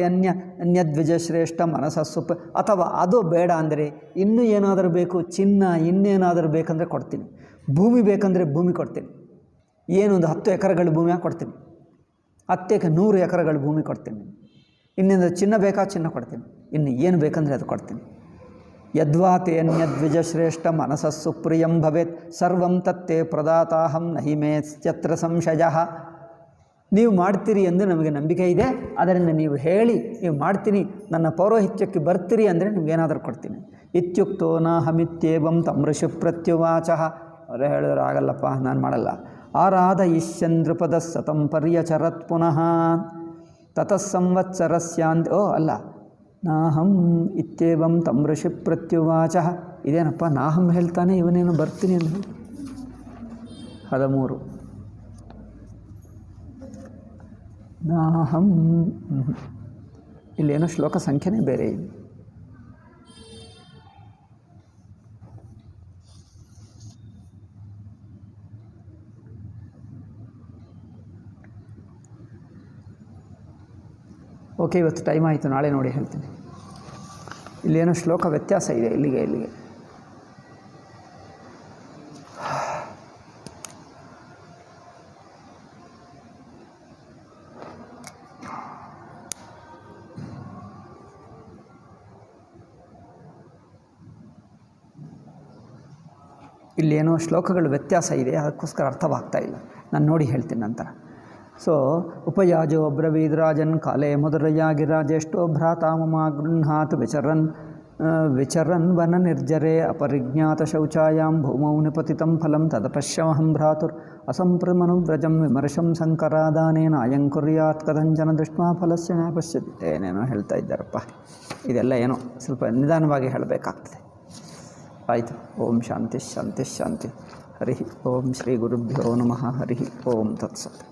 ಅನ್ಯದ್ವಿಜಶ್ರೇಷ್ಠ ಮನಸ್ಸುಪ. ಅಥವಾ ಅದು ಬೇಡ ಅಂದರೆ ಇನ್ನೂ ಏನಾದರೂ ಬೇಕು, ಚಿನ್ನ ಇನ್ನೇನಾದರೂ ಬೇಕಂದರೆ ಕೊಡ್ತೀನಿ. ಭೂಮಿ ಬೇಕಂದರೆ ಭೂಮಿ ಕೊಡ್ತೀನಿ. ಏನೊಂದು 10 ಎಕರೆಗಳ ಭೂಮಿ ಕೊಡ್ತೀನಿ. 100 ಎಕರೆಗಳ ಭೂಮಿ ಕೊಡ್ತೀನಿ. ಇನ್ನೇನು ಚಿನ್ನ ಬೇಕಾ? ಚಿನ್ನ ಕೊಡ್ತೀನಿ. ಇನ್ನು ಏನು ಬೇಕಂದರೆ ಅದು ಕೊಡ್ತೀನಿ. ಯದ್ವಾತೆ ಅನ್ಯದ್ವಿಜಶ್ರೇಷ್ಠ ಮನಸ್ಸು ಪ್ರಿಯಂ ಭವೇತ್ ಸರ್ವಂ ತತ್ತೇ ಪ್ರದಾತಾಹಂ ನಹಿ ಮೇತ್ಯತ್ರ ಸಂಶಯ. ನೀವು ಮಾಡ್ತೀರಿ ಎಂದು ನಮಗೆ ನಂಬಿಕೆ ಇದೆ, ಅದರಿಂದ ನೀವು ಹೇಳಿ ನೀವು ಮಾಡ್ತೀನಿ, ನನ್ನ ಪೌರೋಹಿತ್ಯಕ್ಕೆ ಬರ್ತೀರಿ ಅಂದರೆ ನಿಮ್ಗೇನಾದರೂ ಕೊಡ್ತೀನಿ. ಇತ್ಯುಕ್ತೋ ನಾಹಮಿತ್ಯೇವಂ ತಮೃಷು ಪ್ರತ್ಯುವಾಚ. ಅವರೇ ಹೇಳಿದ್ರು ಆಗಲ್ಲಪ್ಪ ನಾನು ಮಾಡಲ್ಲ. ಆರಾಧ ಇಷ್ಯಂದ್ರಪದ ಸತಂ ಪರ್ಯಚರತ್ ಪುನಃ ತತಃ ಸಂವತ್ಸರಸ್ಯಾಂತ್. ಅಲ್ಲ, ನಾಹಂ ಇತ್ಯೇವಂ ತಮೃಷಿ ಪ್ರತ್ಯುವಾಚ. ಇದೇನಪ್ಪ ನಾಹಂ ಹೇಳ್ತಾನೆ, ಇವನೇನು ಬರ್ತೀನಿ ಅಂತ. 13 ನಾಹಂ, ಇಲ್ಲೇನೋ ಶ್ಲೋಕ ಸಂಖ್ಯೆನೇ ಬೇರೆ ಇದೆ. ಓಕೆ, ಇವತ್ತು ಟೈಮ್ ಆಯಿತು, ನಾಳೆ ನೋಡಿ ಹೇಳ್ತೀನಿ. ಇಲ್ಲೇನೋ ಶ್ಲೋಕ ವ್ಯತ್ಯಾಸ ಇದೆ ಇಲ್ಲಿಗೆ. ಇಲ್ಲೇನೋ ಶ್ಲೋಕಗಳು ವ್ಯತ್ಯಾಸ ಇದೆ, ಅದಕ್ಕೋಸ್ಕರ ಅರ್ಥವಾಗ್ತಾ ಇಲ್ಲ. ನಾನು ನೋಡಿ ಹೇಳ್ತೀನಿ ನಂತರ. ಸೊ ಉಪಯಾಜೋ ಅಬ್ರವೀದ್ರಾಜನ್ ಕಾಲೇ ಮಧುರಯಾಗಿರಾಜೇಷ್ಟೋ ಭ್ರಾತಾ ಮಮ ಗೃಹಾತ್ ವಿಚರನ್ ವನ ನಿರ್ಜರೆ ಅಪರಿಜ್ಞಾತ ಶೌಚಾಯಾಂ ಭೂಮೌ ನಿಪತಿತಂ ಫಲಂ ತದಪಶ್ಯಮಹಂ ಭ್ರಾತುರ್ ಅಸಂಪ್ರಮನುವ್ರಜಂ ವಿಮರ್ಶಂ ಸಂಕರಾದಾನೇನ ಅಯಂ ಕುರ್ಯಾತ್ ಕಥಂಚನ ದೃಷ್ಟ್ವಾ ಫಲಸ್ಯ ನ ಪಶ್ಯತಿ. ಏನೇನೋ ಹೇಳ್ತಾ ಇದ್ದಾರಪ್ಪ, ಇದೆಲ್ಲ ಏನೋ ಸ್ವಲ್ಪ ನಿಧಾನವಾಗಿ ಹೇಳಬೇಕಾಗ್ತದೆ. ಆಯಿತು. ಓಂ ಶಾಂತಿ ಶಾಂತಿ ಶಾಂತಿ. ಹರಿ ಓಂ ಶ್ರೀ ಗುರುಭ್ಯೋ ನಮಃ. ಹರಿ ಓಂ ತತ್ಸತ್.